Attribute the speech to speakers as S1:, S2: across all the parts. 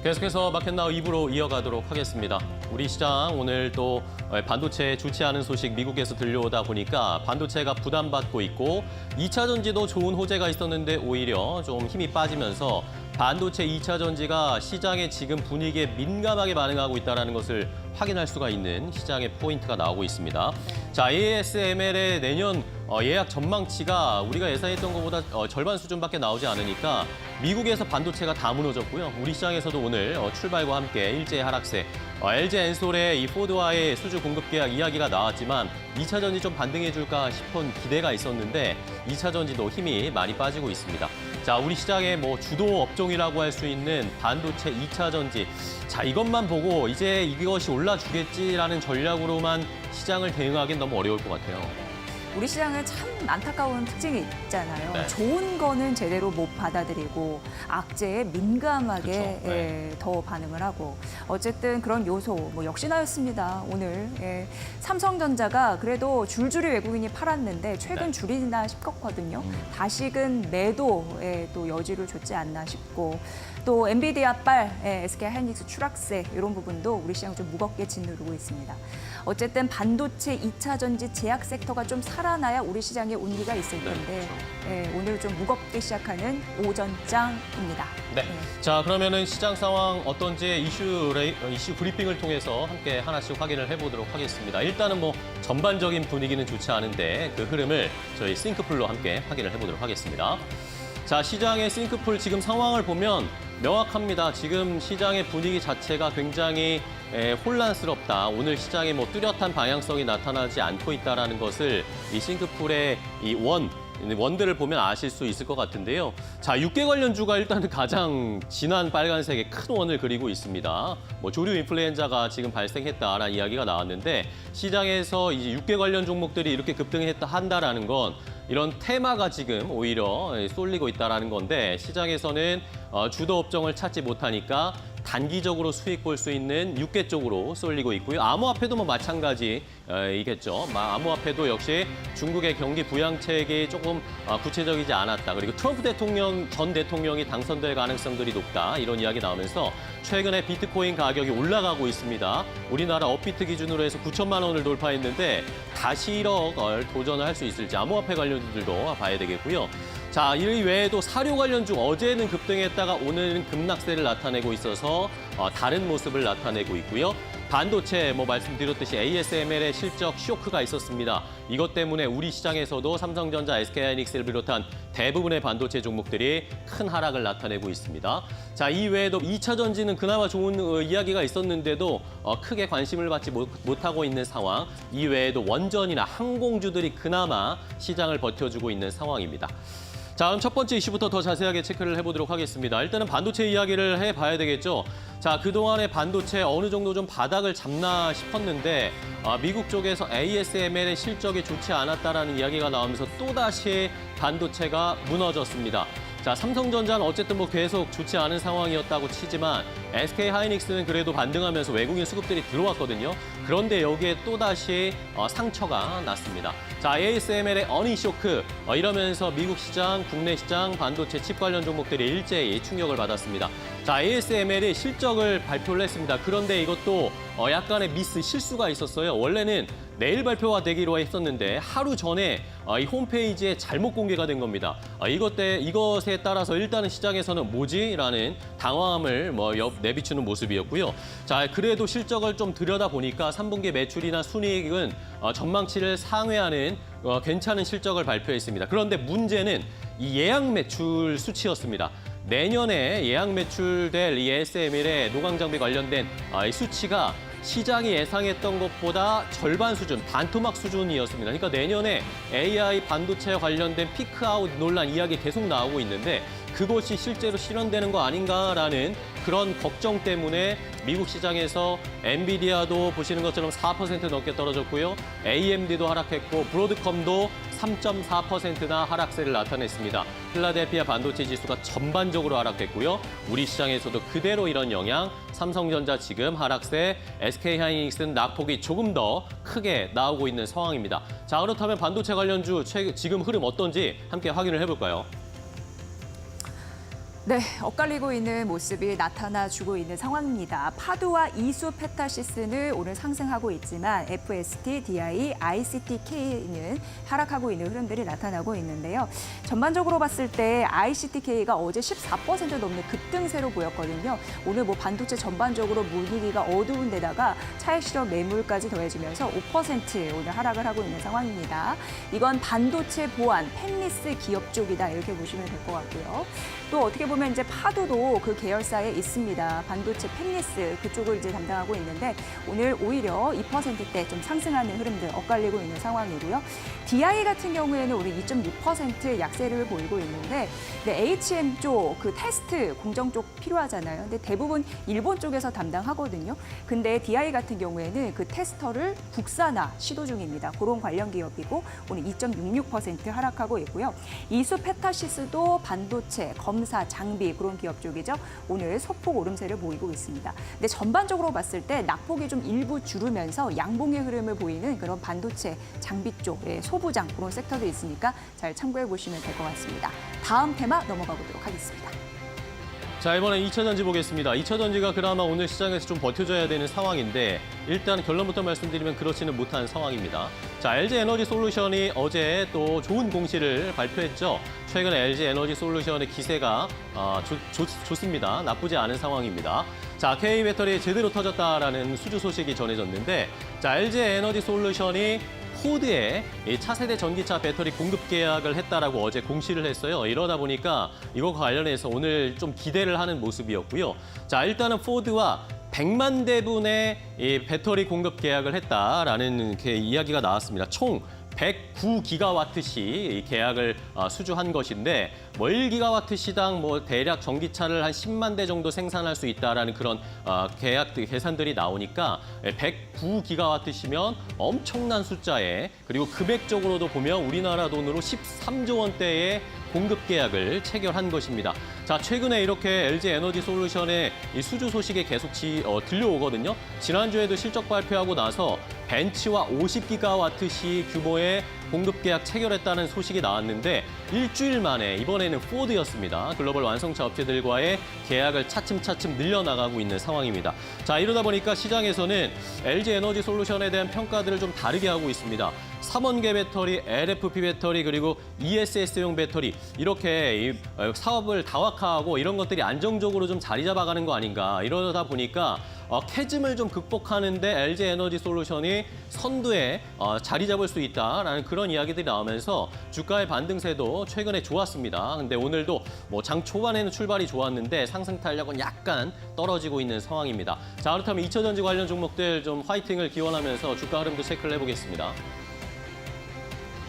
S1: 계속해서 마켓나우 2부로 이어가도록 하겠습니다. 우리 시장 오늘 또 반도체 좋지 않은 소식 미국에서 들려오다 보니까 반도체가 부담받고 있고 2차 전지도 좋은 호재가 있었는데 오히려 좀 힘이 빠지면서 반도체 2차 전지가 시장의 지금 분위기에 민감하게 반응하고 있다는 것을 확인할 수가 있는 시장의 포인트가 나오고 있습니다. 자, ASML의 내년 예약 전망치가 우리가 예상했던 것보다 절반 수준밖에 나오지 않으니까 미국에서 반도체가 다 무너졌고요. 우리 시장에서도 오늘 출발과 함께 일제히 하락세, LG 엔솔의 이 포드와의 수주 공급 계약 이야기가 나왔지만 2차 전지 좀 반등해줄까 싶은 기대가 있었는데 2차 전지도 힘이 많이 빠지고 있습니다. 자, 우리 시장의 주도 업종이라고 할 수 있는 반도체 2차 전지. 자, 이것만 보고 이제 이것이 올라주겠지라는 전략으로만 시장을 대응하기는 너무 어려울 것 같아요.
S2: 우리 시장은 참 안타까운 특징이 있잖아요.
S1: 네.
S2: 좋은 거는 제대로 못 받아들이고 악재에 민감하게
S1: 그쵸, 네.
S2: 더 반응을 하고 어쨌든 그런 요소 역시나였습니다. 오늘 삼성전자가 그래도 줄줄이 외국인이 팔았는데 최근
S1: 네.
S2: 줄이나 싶었거든요. 다시금 매도에 또 여지를 줬지 않나 싶고 또 엔비디아빨, SK 하이닉스 추락세 이런 부분도 우리 시장 좀 무겁게 짓누르고 있습니다. 어쨌든 반도체 2차 전지 제약 섹터가 좀 살아나야 우리 시장에 온기가 있을 텐데 오늘 좀 무겁게 시작하는 오전장입니다.
S1: 네. 자, 그러면은 시장 상황 어떤지 이슈 브리핑을 통해서 함께 하나씩 확인을 해보도록 하겠습니다. 일단은 전반적인 분위기는 좋지 않은데 그 흐름을 저희 싱크풀로 함께 확인을 해보도록 하겠습니다. 자, 시장의 싱크풀 지금 상황을 보면 명확합니다. 지금 시장의 분위기 자체가 굉장히 혼란스럽다. 오늘 시장에 뚜렷한 방향성이 나타나지 않고 있다는 것을 이 싱크풀의 이 원들을 보면 아실 수 있을 것 같은데요. 자, 6개 관련주가 일단은 가장 진한 빨간색의 큰 원을 그리고 있습니다. 조류 인플루엔자가 지금 발생했다라는 이야기가 나왔는데 시장에서 이제 6개 관련 종목들이 이렇게 한다라는 건 이런 테마가 지금 오히려 쏠리고 있다는 건데 시장에서는 주도 업종을 찾지 못하니까 단기적으로 수익 볼 수 있는 6개 쪽으로 쏠리고 있고요. 암호화폐도 마찬가지이겠죠. 암호화폐도 역시 중국의 경기 부양책이 조금 구체적이지 않았다. 그리고 트럼프 전 대통령이 당선될 가능성들이 높다. 이런 이야기 나오면서 최근에 비트코인 가격이 올라가고 있습니다. 우리나라 업비트 기준으로 해서 9천만 원을 돌파했는데 다시 1억을 도전을 할 수 있을지 암호화폐 관련주들도 봐야 되겠고요. 자, 이 외에도 사료 관련주 어제는 급등했다가 오늘은 급락세를 나타내고 있어서 다른 모습을 나타내고 있고요. 반도체 말씀드렸듯이 ASML의 실적 쇼크가 있었습니다. 이것 때문에 우리 시장에서도 삼성전자, SK하이닉스를 비롯한 대부분의 반도체 종목들이 큰 하락을 나타내고 있습니다. 자, 이 외에도 2차 전지는 그나마 좋은 이야기가 있었는데도 크게 관심을 받지 못하고 있는 상황. 이 외에도 원전이나 항공주들이 그나마 시장을 버텨주고 있는 상황입니다. 자, 그럼 첫 번째 이슈부터 더 자세하게 체크를 해보도록 하겠습니다. 일단은 반도체 이야기를 해봐야 되겠죠. 자, 그동안에 반도체 어느 정도 좀 바닥을 잡나 싶었는데 미국 쪽에서 ASML의 실적이 좋지 않았다라는 이야기가 나오면서 또다시 반도체가 무너졌습니다. 자, 삼성전자는 어쨌든 계속 좋지 않은 상황이었다고 치지만 SK 하이닉스는 그래도 반등하면서 외국인 수급들이 들어왔거든요. 그런데 여기에 또다시 상처가 났습니다. 자, ASML의 어닝 쇼크 이러면서 미국 시장, 국내 시장, 반도체 칩 관련 종목들이 일제히 충격을 받았습니다. 자, ASML이 실적을 발표를 했습니다. 그런데 이것도 약간의 실수가 있었어요. 원래는 내일 발표가 되기로 했었는데 하루 전에 이 홈페이지에 잘못 공개가 된 겁니다. 이것에 따라서 일단은 시장에서는 뭐지? 라는 당황함을 내비추는 모습이었고요. 자, 그래도 실적을 좀 들여다보니까 3분기 매출이나 순이익은 전망치를 상회하는 괜찮은 실적을 발표했습니다. 그런데 문제는 이 예약 매출 수치였습니다. 내년에 예약 매출될 이 ASML의 노광장비 관련된 이 수치가 시장이 예상했던 것보다 절반 수준, 반토막 수준이었습니다. 그러니까 내년에 AI 반도체 관련된 피크아웃 논란 이야기 계속 나오고 있는데 그것이 실제로 실현되는 거 아닌가라는 그런 걱정 때문에 미국 시장에서 엔비디아도 보시는 것처럼 4% 넘게 떨어졌고요. AMD도 하락했고 브로드컴도 3.4%나 하락세를 나타냈습니다. 필라델피아 반도체 지수가 전반적으로 하락했고요. 우리 시장에서도 그대로 이런 영향, 삼성전자 지금 하락세, SK하이닉스는 낙폭이 조금 더 크게 나오고 있는 상황입니다. 자, 그렇다면 반도체 관련주 지금 흐름 어떤지 함께 확인을 해볼까요?
S2: 네, 엇갈리고 있는 모습이 나타나주고 있는 상황입니다. 파도와 이수 페타시스는 오늘 상승하고 있지만 FST, DI, ICTK는 하락하고 있는 흐름들이 나타나고 있는데요. 전반적으로 봤을 때 ICTK가 어제 14% 넘는 급등세로 보였거든요. 오늘 뭐 반도체 전반적으로 분위기가 어두운 데다가 차익 실현 매물까지 더해지면서 5% 오늘 하락을 하고 있는 상황입니다. 이건 반도체 보안, 펜리스 기업 쪽이다 이렇게 보시면 될 것 같고요. 또 어떻게 보면 이제 파도도 그 계열사에 있습니다. 반도체 펜리스 그쪽을 이제 담당하고 있는데 오늘 오히려 2%대 좀 상승하는 흐름들 엇갈리고 있는 상황이고요. DI 같은 경우에는 오늘 2.6% 약세를 보이고 있는데 HM 쪽 그 테스트 공정 쪽 필요하잖아요. 근데 대부분 일본 쪽에서 담당하거든요. 근데 DI 같은 경우에는 그 테스터를 국산화 시도 중입니다. 그런 관련 기업이고 오늘 2.66% 하락하고 있고요. 이수 페타시스도 반도체, 검사, 장비 그런 기업 쪽이죠. 오늘 소폭 오름세를 보이고 있습니다. 근데 전반적으로 봤을 때 낙폭이 좀 일부 줄으면서 양봉의 흐름을 보이는 그런 반도체, 장비 쪽, 소부장 그런 섹터도 있으니까 잘 참고해 보시면 될 것 같습니다. 다음 테마 넘어가 보도록 하겠습니다.
S1: 자, 이번엔 2차 전지 보겠습니다. 2차 전지가 그나마 오늘 시장에서 좀 버텨줘야 되는 상황인데 일단 결론부터 말씀드리면 그렇지는 못한 상황입니다. 자, LG 에너지 솔루션이 어제 또 좋은 공시를 발표했죠. 최근에 LG 에너지 솔루션의 기세가 좋습니다. 나쁘지 않은 상황입니다. 자, K 배터리 제대로 터졌다라는 수주 소식이 전해졌는데 자, LG 에너지 솔루션이 포드에 차세대 전기차 배터리 공급 계약을 했다라고 어제 공시를 했어요. 이러다 보니까 이것과 관련해서 오늘 좀 기대를 하는 모습이었고요. 자, 일단은 포드와 100만 대분의 이 배터리 공급 계약을 했다라는 이야기가 나왔습니다. 총 109기가와트시 계약을 수주한 것인데 뭐 1기가와트시당 뭐 대략 전기차를 한 10만 대 정도 생산할 수 있다라는 그런 계약 계산들이 나오니까 109기가와트시면 엄청난 숫자에 그리고 금액적으로도 보면 우리나라 돈으로 13조 원대의 공급 계약을 체결한 것입니다. 자, 최근에 이렇게 LG 에너지 솔루션의 이 수주 소식이 계속 들려오거든요. 지난주에도 실적 발표하고 나서 벤츠와 50기가와트시 규모의 공급 계약 체결했다는 소식이 나왔는데 일주일 만에 이번에는 포드였습니다. 글로벌 완성차 업체들과의 계약을 차츰차츰 늘려나가고 있는 상황입니다. 자, 이러다 보니까 시장에서는 LG 에너지 솔루션에 대한 평가들을 좀 다르게 하고 있습니다. 3원계 배터리, LFP 배터리, 그리고 ESS용 배터리 이렇게 사업을 다각화하고 이런 것들이 안정적으로 좀 자리 잡아가는 거 아닌가. 이러다 보니까 캐즘을 좀 극복하는데 LG 에너지 솔루션이 선두에 자리 잡을 수 있다라는 그런 이야기들이 나오면서 주가의 반등세도 최근에 좋았습니다. 근데 오늘도 뭐 장 초반에는 출발이 좋았는데 상승 탄력은 약간 떨어지고 있는 상황입니다. 자, 그렇다면 2차 전지 관련 종목들 좀 화이팅을 기원하면서 주가 흐름도 체크를 해보겠습니다.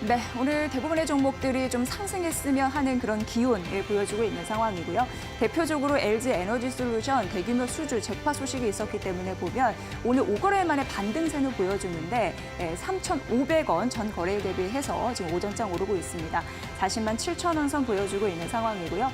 S2: 네, 오늘 대부분의 종목들이 좀 상승했으면 하는 그런 기운을 보여주고 있는 상황이고요. 대표적으로 LG 에너지 솔루션 대규모 수주 재파 소식이 있었기 때문에 보면 오늘 5거래일 만에 반등세는 보여주는데 3,500원 전 거래일 대비해서 지금 오전장 오르고 있습니다. 40만 7천 원 선 보여주고 있는 상황이고요.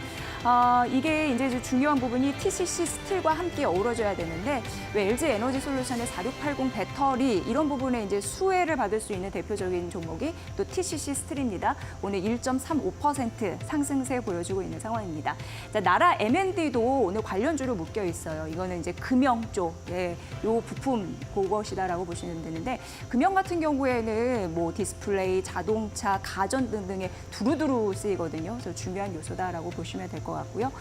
S2: 이게 이제 중요한 부분이 TCC 스틸과 함께 어우러져야 되는데 왜 LG 에너지 솔루션의 4680 배터리 이런 부분에 이제 수혜를 받을 수 있는 대표적인 종목이 또 TCC 스틸입니다. 오늘 1.35% 상승세 보여주고 있는 상황입니다. 자, 나라 M&D도 오늘 관련주로 묶여 있어요. 이거는 이제 금형 쪽에 요 부품 그것이다라고 보시면 되는데 금형 같은 경우에는 뭐 디스플레이, 자동차, 가전 등등에 두루두루 쓰이거든요. 그래서 중요한 요소다라고 보시면 될 것 같고요.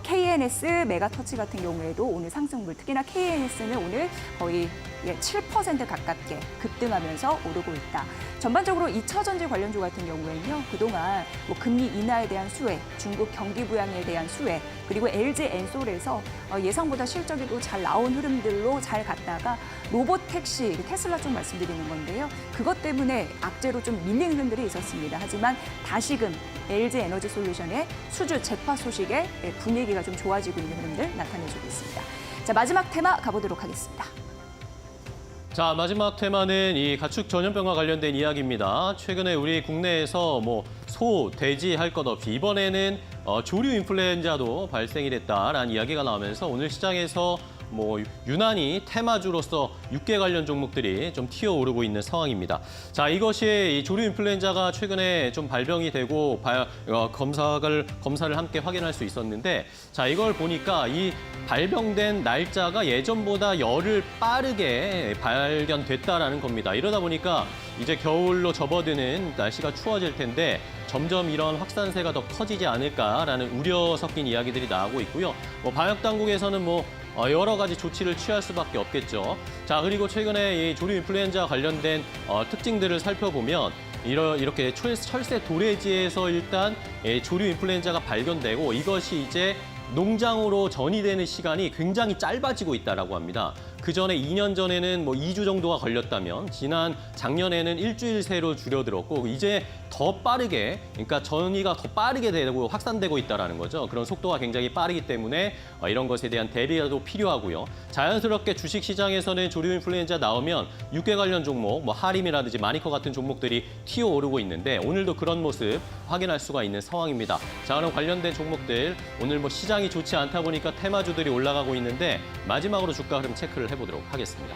S2: KNS, 메가터치 같은 경우에도 오늘 상승물, 특히나 KNS는 오늘 거의 7% 가깝게 급등하면서 오르고 있다. 전반적으로 2차 전지 관련주 같은 경우에는요, 그동안 뭐 금리 인하에 대한 수혜, 중국 경기 부양에 대한 수혜, 그리고 LG 엔솔에서 예상보다 실적이 또 잘 나온 흐름들로 잘 갔다가 로보택시, 테슬라 쪽 말씀드리는 건데요. 그것 때문에 악재로 좀 밀린 흐름들이 있었습니다. 하지만 다시금 LG 에너지 솔루션의 수주 재파 소식에 분위기가 좀 좋아지고 있는 흐름들 나타내주고 있습니다. 자, 마지막 테마 가보도록 하겠습니다.
S1: 자, 마지막 테마는 이 가축 전염병과 관련된 이야기입니다. 최근에 우리 국내에서 뭐 소, 돼지 할 것 없이 이번에는 조류 인플루엔자도 발생이 됐다라는 이야기가 나오면서 오늘 시장에서 뭐 유난히 테마주로서 육계 관련 종목들이 좀 튀어오르고 있는 상황입니다. 자, 이것이 이 조류 인플루엔자가 최근에 좀 발병이 되고 검사를 함께 확인할 수 있었는데, 자, 이걸 보니까 이 발병된 날짜가 예전보다 열흘 빠르게 발견됐다라는 겁니다. 이러다 보니까 이제 겨울로 접어드는 날씨가 추워질 텐데 점점 이런 확산세가 더 커지지 않을까라는 우려 섞인 이야기들이 나오고 있고요. 뭐 방역 당국에서는 여러 가지 조치를 취할 수밖에 없겠죠. 자, 그리고 최근에 이 조류 인플루엔자 관련된 특징들을 살펴보면 이렇게 철새 도래지에서 일단 조류 인플루엔자가 발견되고 이것이 이제 농장으로 전이되는 시간이 굉장히 짧아지고 있다라고 합니다. 그 전에 2년 전에는 2주 정도가 걸렸다면 작년에는 일주일 새로 줄어들었고 이제 더 빠르게, 그러니까 전이가 더 빠르게 되고 확산되고 있다라는 거죠. 그런 속도가 굉장히 빠르기 때문에 이런 것에 대한 대비도 필요하고요. 자연스럽게 주식 시장에서는 조류 인플루엔자 나오면 육계 관련 종목, 하림이라든지 마니커 같은 종목들이 튀어오르고 있는데 오늘도 그런 모습 확인할 수가 있는 상황입니다. 자, 그럼 관련된 종목들 오늘 시장이 좋지 않다 보니까 테마주들이 올라가고 있는데 마지막으로 주가 흐름 체크를 해보도록 하겠습니다.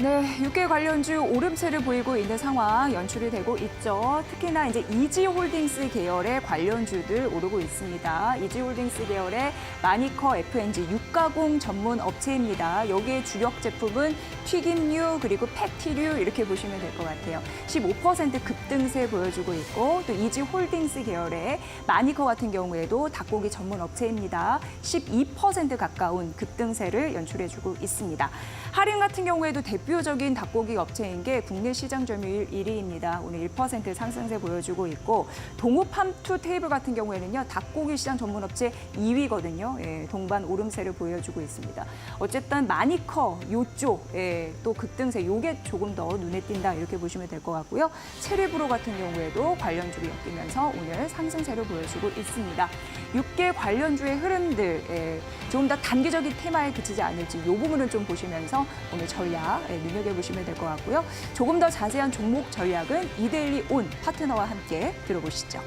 S2: 네, 육계 관련주 오름세를 보이고 있는 상황 연출이 되고 있죠. 특히나 이제 이지홀딩스 계열의 관련주들 오르고 있습니다. 이지홀딩스 계열의 마니커 FNG 육가공 전문 업체입니다. 여기에 주력 제품은 튀김류 그리고 패티류 이렇게 보시면 될 것 같아요. 15% 급등세 보여주고 있고 또 이지홀딩스 계열의 마니커 같은 경우에도 닭고기 전문 업체입니다. 12% 가까운 급등세를 연출해주고 있습니다. 하림 같은 경우에도 대표적인 닭고기 업체인 게 국내 시장 점유율 1위입니다. 오늘 1% 상승세 보여주고 있고 동우팜투 테이블 같은 경우에는요. 닭고기 시장 전문 업체 2위거든요. 예, 동반 오름세를 보여주고 있습니다. 어쨌든 마니커 요쪽 또 급등세 요게 조금 더 눈에 띈다 이렇게 보시면 될 것 같고요. 체리브로 같은 경우에도 관련주를 엮이면서 오늘 상승세를 보여주고 있습니다. 육계 관련주의 흐름들 조금 더 단기적인 테마에 그치지 않을지 이 부분을 좀 보시면서 오늘 전략 눈여겨보시면 될 것 같고요. 조금 더 자세한 종목 전략은 이데일리 온 파트너와 함께 들어보시죠.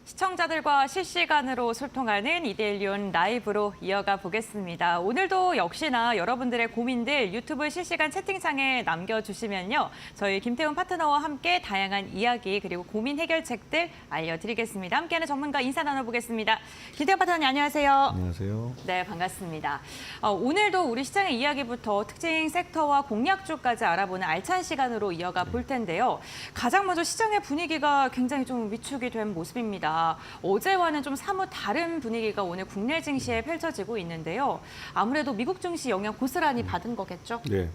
S3: 시청자들과 실시간으로 소통하는 이데일리온 라이브로 이어가 보겠습니다. 오늘도 역시나 여러분들의 고민들 유튜브 실시간 채팅창에 남겨주시면요. 저희 김태훈 파트너와 함께 다양한 이야기 그리고 고민 해결책들 알려드리겠습니다. 함께하는 전문가 인사 나눠보겠습니다. 김태훈 파트너님 안녕하세요.
S4: 안녕하세요.
S3: 네, 반갑습니다. 오늘도 우리 시장의 이야기부터 특징 섹터와 공략주까지 알아보는 알찬 시간으로 이어가 볼 텐데요. 가장 먼저 시장의 분위기가 굉장히 좀 위축이 된 모습입니다. 어제와는 좀 사뭇 다른 분위기가 오늘 국내 증시에 펼쳐지고 있는데요. 아무래도 미국 증시 영향 고스란히 받은 거겠죠?
S4: 네,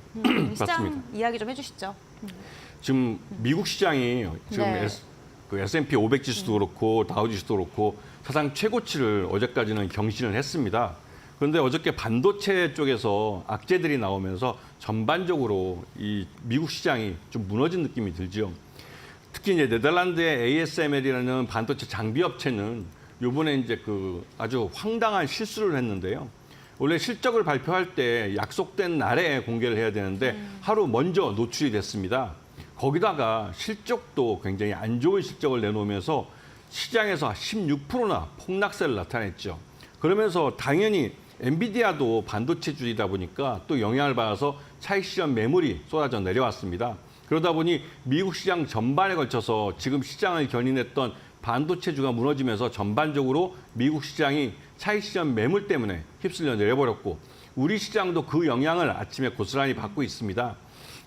S3: 시장
S4: 맞습니다.
S3: 이야기 좀 해주시죠.
S4: 지금 미국 시장이 지금
S3: 네.
S4: S&P 500 지수도 그렇고 다우 지수도 그렇고 사상 최고치를 어제까지는 경신을 했습니다. 그런데 어저께 반도체 쪽에서 악재들이 나오면서 전반적으로 이 미국 시장이 좀 무너진 느낌이 들죠. 특히 이제 네덜란드의 ASML이라는 반도체 장비 업체는 요번에 이제 그 아주 황당한 실수를 했는데요. 원래 실적을 발표할 때 약속된 날에 공개를 해야 되는데 하루 먼저 노출이 됐습니다. 거기다가 실적도 굉장히 안 좋은 실적을 내놓으면서 시장에서 16%나 폭락세를 나타냈죠. 그러면서 당연히 엔비디아도 반도체주이다 보니까 또 영향을 받아서 차익 실현 매물이 쏟아져 내려왔습니다. 그러다 보니 미국 시장 전반에 걸쳐서 지금 시장을 견인했던 반도체주가 무너지면서 전반적으로 미국 시장이 차익 실현 매물 때문에 휩쓸려 내려버렸고 우리 시장도 그 영향을 아침에 고스란히 받고 있습니다.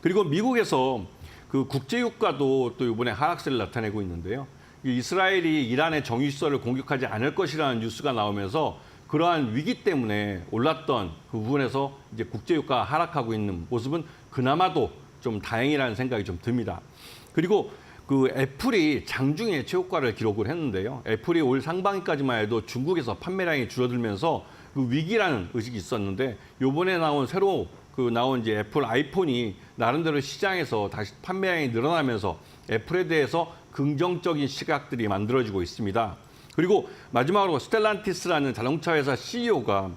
S4: 그리고 미국에서 그 국제유가도 또 이번에 하락세를 나타내고 있는데요. 이스라엘이 이란의 정유시설을 공격하지 않을 것이라는 뉴스가 나오면서 그러한 위기 때문에 올랐던 그 부분에서 이제 국제유가가 하락하고 있는 모습은 그나마도 좀 다행이라는 생각이 좀 듭니다. 그리고 그 애플이 장중에 최고가를 기록을 했는데요. 애플이 올 상반기까지만 해도 중국에서 판매량이 줄어들면서 그 위기라는 의식이 있었는데 요번에 나온 새로 나온 이제 애플 아이폰이 나름대로 시장에서 다시 판매량이 늘어나면서 애플에 대해서 긍정적인 시각들이 만들어지고 있습니다. 그리고 마지막으로 스텔란티스라는 자동차 회사 CEO가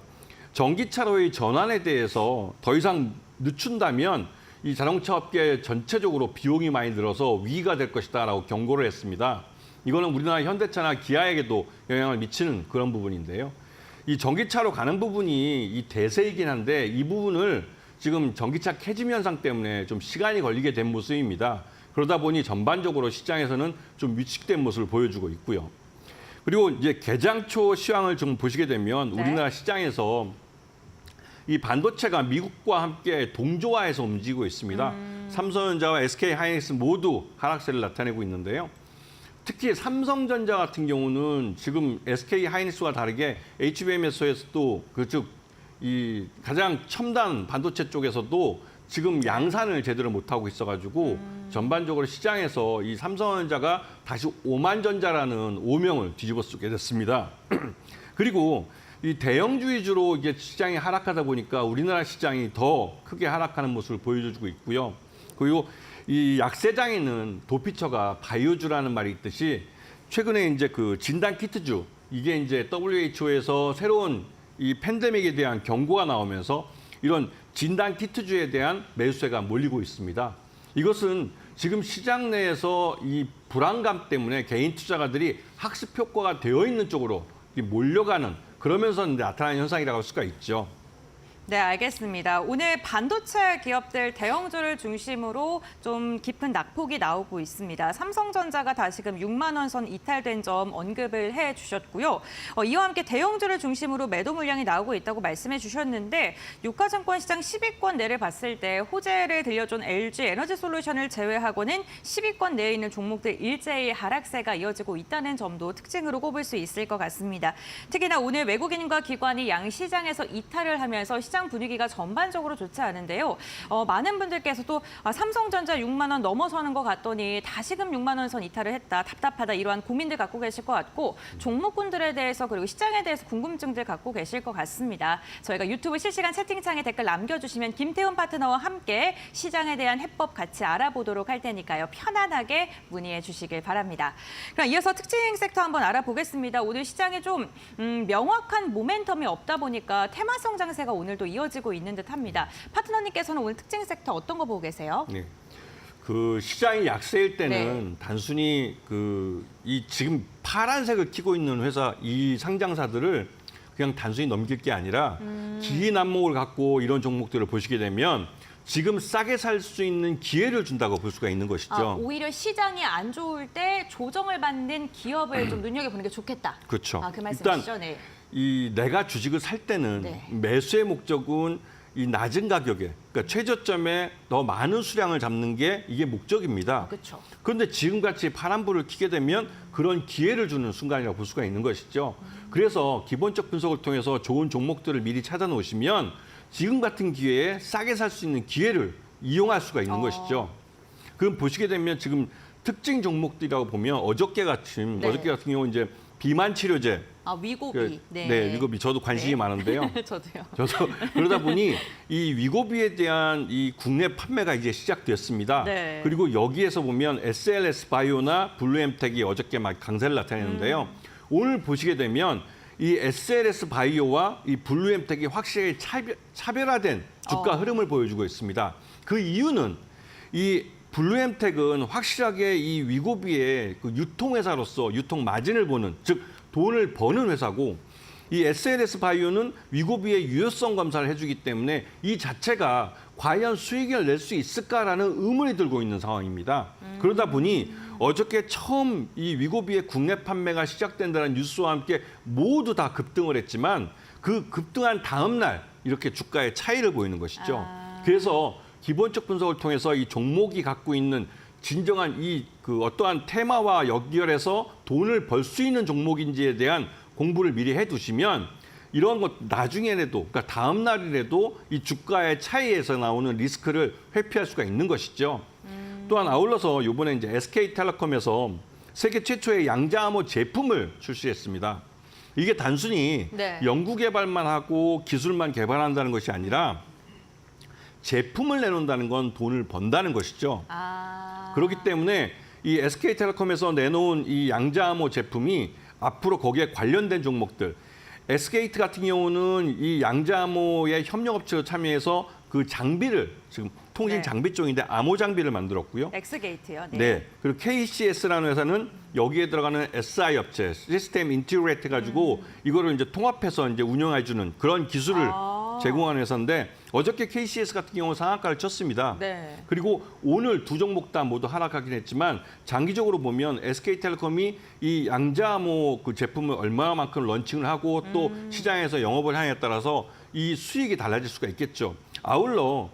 S4: 전기차로의 전환에 대해서 더 이상 늦춘다면 이 자동차 업계 전체적으로 비용이 많이 들어서 위기가 될 것이다라고 경고를 했습니다. 이거는 우리나라 현대차나 기아에게도 영향을 미치는 그런 부분인데요. 이 전기차로 가는 부분이 이 대세이긴 한데 이 부분을 지금 전기차 캐즘 현상 때문에 좀 시간이 걸리게 된 모습입니다. 그러다 보니 전반적으로 시장에서는 좀 위축된 모습을 보여주고 있고요. 그리고 이제 개장초 시황을 좀 보시게 되면 우리나라 시장에서 이 반도체가 미국과 함께 동조화해서 움직이고 있습니다. 삼성전자와 SK하이닉스 모두 하락세를 나타내고 있는데요. 특히 삼성전자 같은 경우는 지금 SK하이닉스와 다르게 HBM에서도 이 가장 첨단 반도체 쪽에서도 지금 양산을 제대로 못하고 있어가지고 전반적으로 시장에서 이 삼성전자가 다시 오만전자라는 오명을 뒤집어 쓰게 됐습니다. 그리고 이 대형주 위주로 이게 시장이 하락하다 보니까 우리나라 시장이 더 크게 하락하는 모습을 보여주고 있고요. 그리고 이 약세장에는 도피처가 바이오주라는 말이 있듯이 최근에 이제 그 진단 키트주 이게 이제 WHO에서 새로운 이 팬데믹에 대한 경고가 나오면서 이런 진단 키트주에 대한 매수세가 몰리고 있습니다. 이것은 지금 시장 내에서 이 불안감 때문에 개인 투자가들이 학습 효과가 되어 있는 쪽으로 몰려가는 그러면서 나타나는 현상이라고 할 수가 있죠.
S3: 네, 알겠습니다. 오늘 반도체 기업들 대형주를 중심으로 좀 깊은 낙폭이 나오고 있습니다. 삼성전자가 다시금 6만 원 선 이탈된 점 언급을 해주셨고요. 이와 함께 대형주를 중심으로 매도 물량이 나오고 있다고 말씀해 주셨는데 유가증권 시장 10위권 내를 봤을 때 호재를 들려준 LG 에너지솔루션을 제외하고는 10위권 내에 있는 종목들 일제히 하락세가 이어지고 있다는 점도 특징으로 꼽을 수 있을 것 같습니다. 특히나 오늘 외국인과 기관이 양시장에서 이탈을 하면서 시장 분위기가 전반적으로 좋지 않은데요. 많은 분들께서도 삼성전자 6만 원 넘어서는 것 같더니 다시금 6만 원 선 이탈을 했다. 답답하다. 이러한 고민들 갖고 계실 것 같고 종목군들에 대해서 그리고 시장에 대해서 궁금증들 갖고 계실 것 같습니다. 저희가 유튜브 실시간 채팅창에 댓글 남겨주시면 김태훈 파트너와 함께 시장에 대한 해법 같이 알아보도록 할 테니까요. 편안하게 문의해 주시길 바랍니다. 그럼 이어서 특징 섹터 한번 알아보겠습니다. 오늘 시장에 좀 명확한 모멘텀이 없다 보니까 테마성 장세가 오늘도 이어지고 있는 듯합니다. 파트너님께서는 오늘 특징 섹터 어떤 거 보고 계세요?
S4: 네. 그 시장이 약세일 때는 단순히 이 지금 파란색을 띠고 있는 회사 이 상장사들을 그냥 단순히 넘길 게 아니라 긴 안목을 갖고 이런 종목들을 보시게 되면 지금 싸게 살 수 있는 기회를 준다고 볼 수가 있는 것이죠.
S3: 오히려 시장이 안 좋을 때 조정을 받는 기업을 좀 눈여겨보는 게 좋겠다.
S4: 그렇죠.
S3: 그 말씀이시죠?
S4: 일단
S3: 네.
S4: 이 내가 주식을 살 때는 매수의 목적은 이 낮은 가격에, 그러니까 최저점에 더 많은 수량을 잡는 게 이게 목적입니다.
S3: 그렇죠.
S4: 그런데 지금같이 파란불을 켜게 되면 그런 기회를 주는 순간이라고 볼 수가 있는 것이죠. 그래서 기본적 분석을 통해서 좋은 종목들을 미리 찾아놓으시면 지금 같은 기회에 싸게 살 수 있는 기회를 이용할 수가 있는 것이죠. 그럼 보시게 되면 지금 특징 종목들이라고 보면 어저께 같은 경우 이제 비만 치료제.
S3: 위고비.
S4: 네, 위고비. 저도 관심이
S3: 네.
S4: 많은데요.
S3: 저도요.
S4: 저도 그러다 보니 이 위고비에 대한 이 국내 판매가 이제 시작되었습니다.
S3: 네.
S4: 그리고 여기에서 보면 SLS 바이오나 블루엠텍이 어저께 막 강세를 나타내는데요. 오늘 보시게 되면 이 SLS 바이오와 이 블루엠텍이 확실히 차별화된 주가 흐름을 보여주고 있습니다. 그 이유는 이 블루엠텍은 확실하게 이 위고비의 그 유통회사로서 유통 마진을 보는, 즉 돈을 버는 회사고, 이 SLS 바이오는 위고비의 유효성 검사를 해주기 때문에 이 자체가 과연 수익을 낼 수 있을까라는 의문이 들고 있는 상황입니다. 그러다 보니 어저께 처음 이 위고비의 국내 판매가 시작된다는 뉴스와 함께 모두 다 급등을 했지만 그 급등한 다음 날 이렇게 주가의 차이를 보이는 것이죠. 그래서 기본적 분석을 통해서 이 종목이 갖고 있는 진정한 이 그 어떠한 테마와 연결해서 돈을 벌 수 있는 종목인지에 대한 공부를 미리 해두시면 이런 것 나중에라도, 그러니까 다음 날이라도 이 주가의 차이에서 나오는 리스크를 회피할 수가 있는 것이죠. 또한 아울러서 이번에 이제 SK텔레콤에서 세계 최초의 양자암호 제품을 출시했습니다. 이게 단순히
S3: 네.
S4: 연구 개발만 하고 기술만 개발한다는 것이 아니라 제품을 내놓는다는 건 돈을 번다는 것이죠. 그렇기 때문에 이 SK텔레콤에서 내놓은 이 양자암호 제품이 앞으로 거기에 관련된 종목들, SKT 같은 경우는 이 양자암호의 협력업체로 참여해서 그 장비를 지금 통신
S3: 네.
S4: 장비 쪽인데 암호 장비를 만들었고요.
S3: 엑스게이트요.
S4: 네. 그리고 KCS라는 회사는 여기에 들어가는 SI 업체, 시스템 인티그레이트 해가지고 이거를 이제 통합해서 이제 운영해주는 그런 기술을 제공하는 회사인데 어저께 KCS 같은 경우 상한가를 쳤습니다.
S3: 네.
S4: 그리고 오늘 두 종목 다 모두 하락하긴 했지만 장기적으로 보면 SK텔레콤이 이 양자암호 그 제품을 얼마만큼 런칭을 하고 또 시장에서 영업을 하느냐에 따라서 이 수익이 달라질 수가 있겠죠. 아울러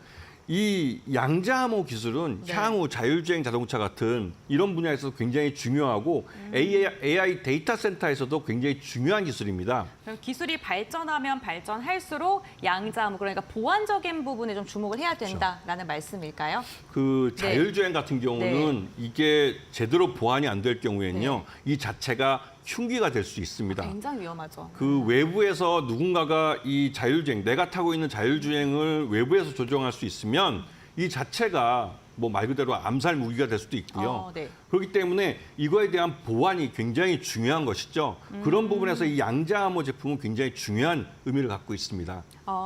S4: 이 양자암호 기술은
S3: 네.
S4: 향후 자율주행 자동차 같은 이런 분야에서 굉장히 중요하고 AI 데이터 센터에서도 굉장히 중요한 기술입니다.
S3: 그럼 기술이 발전하면 발전할수록 양자암호, 그러니까 보안적인 부분에 좀 주목을 해야 된다라는 말씀일까요?
S4: 그 자율주행 같은 경우는 이게 제대로 보안이 안 될 경우에는요, 이 자체가 흉기가 될 수 있습니다.
S3: 굉장히 위험하죠.
S4: 그 외부에서 누군가가 이 자율주행, 내가 타고 있는 자율주행을 외부에서 조종할 수 있으면 이 자체가 뭐 말 그대로 암살 무기가 될 수도 있고요.
S3: 네.
S4: 그렇기 때문에 이거에 대한 보안이 굉장히 중요한 것이죠. 그런 부분에서 이 양자암호 제품은 굉장히 중요한 의미를 갖고 있습니다.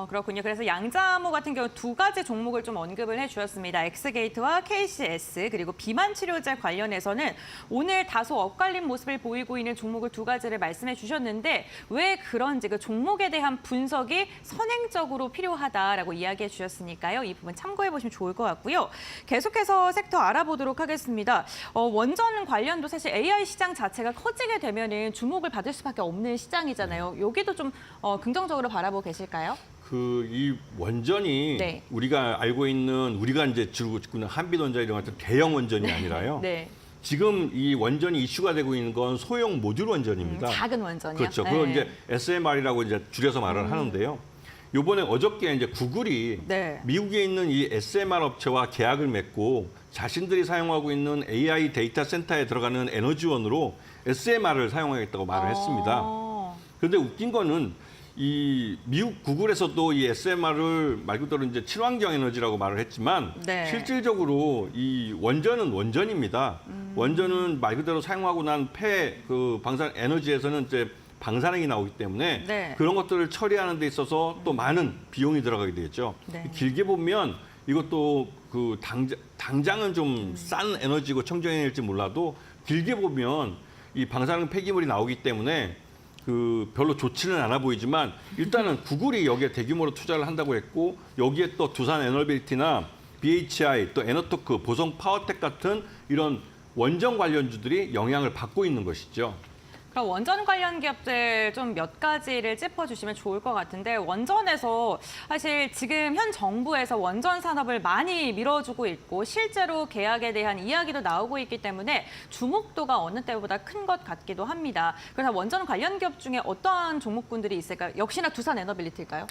S3: 그렇군요. 그래서 양자암호 같은 경우 두 가지 종목을 좀 언급을 해주셨습니다. 엑스게이트와 KCS, 그리고 비만 치료제 관련해서는 오늘 다소 엇갈린 모습을 보이고 있는 종목을 두 가지를 말씀해 주셨는데 왜 그런지 그 종목에 대한 분석이 선행적으로 필요하다라고 이야기해 주셨으니까요. 이 부분 참고해 보시면 좋을 것 같고요. 계속해서 섹터 알아보도록 하겠습니다. 원전 관련도 사실 AI 시장 자체가 커지게 되면은 주목을 받을 수밖에 없는 시장이잖아요. 여기도 좀 긍정적으로 바라보고 계실까요?
S4: 이 원전이
S3: 네.
S4: 우리가 알고 있는 우리가 이제 지르고 있는 한빛 원전 이런 같은 대형 원전이 아니라요.
S3: 네.
S4: 지금 이 원전이 이슈가 되고 있는 건 소형 모듈 원전입니다.
S3: 작은 원전이요.
S4: 그렇죠. 그걸 이제 SMR이라고 이제 줄여서 말을 하는데요. 요번에 어저께 이제 구글이
S3: 네.
S4: 미국에 있는 이 SMR 업체와 계약을 맺고 자신들이 사용하고 있는 AI 데이터 센터에 들어가는 에너지원으로 SMR을 사용하겠다고 말을 했습니다. 그런데 웃긴 거는 이 미국 구글에서도 이 SMR을 말 그대로 이제 친환경 에너지라고 말을 했지만
S3: 네.
S4: 실질적으로 이 원전은 원전입니다. 원전은 말 그대로 사용하고 난 그 방사능 에너지에서는 이제 방사능이 나오기 때문에
S3: 네.
S4: 그런 것들을 처리하는 데 있어서 또 많은 비용이 들어가게 되죠.
S3: 네.
S4: 길게 보면 이것도 그 당장은 좀 싼 에너지고 청정에너지일지 몰라도 길게 보면 이 방사능 폐기물이 나오기 때문에 그 별로 좋지는 않아 보이지만 일단은 구글이 여기에 대규모로 투자를 한다고 했고 여기에 또 두산 에너빌리티나 BHI 또 에너토크, 보성 파워텍 같은 이런 원전 관련주들이 영향을 받고 있는 것이죠.
S3: 그럼 원전 관련 기업들 좀 몇 가지를 짚어주시면 좋을 것 같은데 원전에서 사실 지금 현 정부에서 원전 산업을 많이 밀어주고 있고 실제로 계약에 대한 이야기도 나오고 있기 때문에 주목도가 어느 때보다 큰 것 같기도 합니다. 그래서 원전 관련 기업 중에 어떠한 종목군들이 있을까요? 역시나 두산 에너빌리티일까요?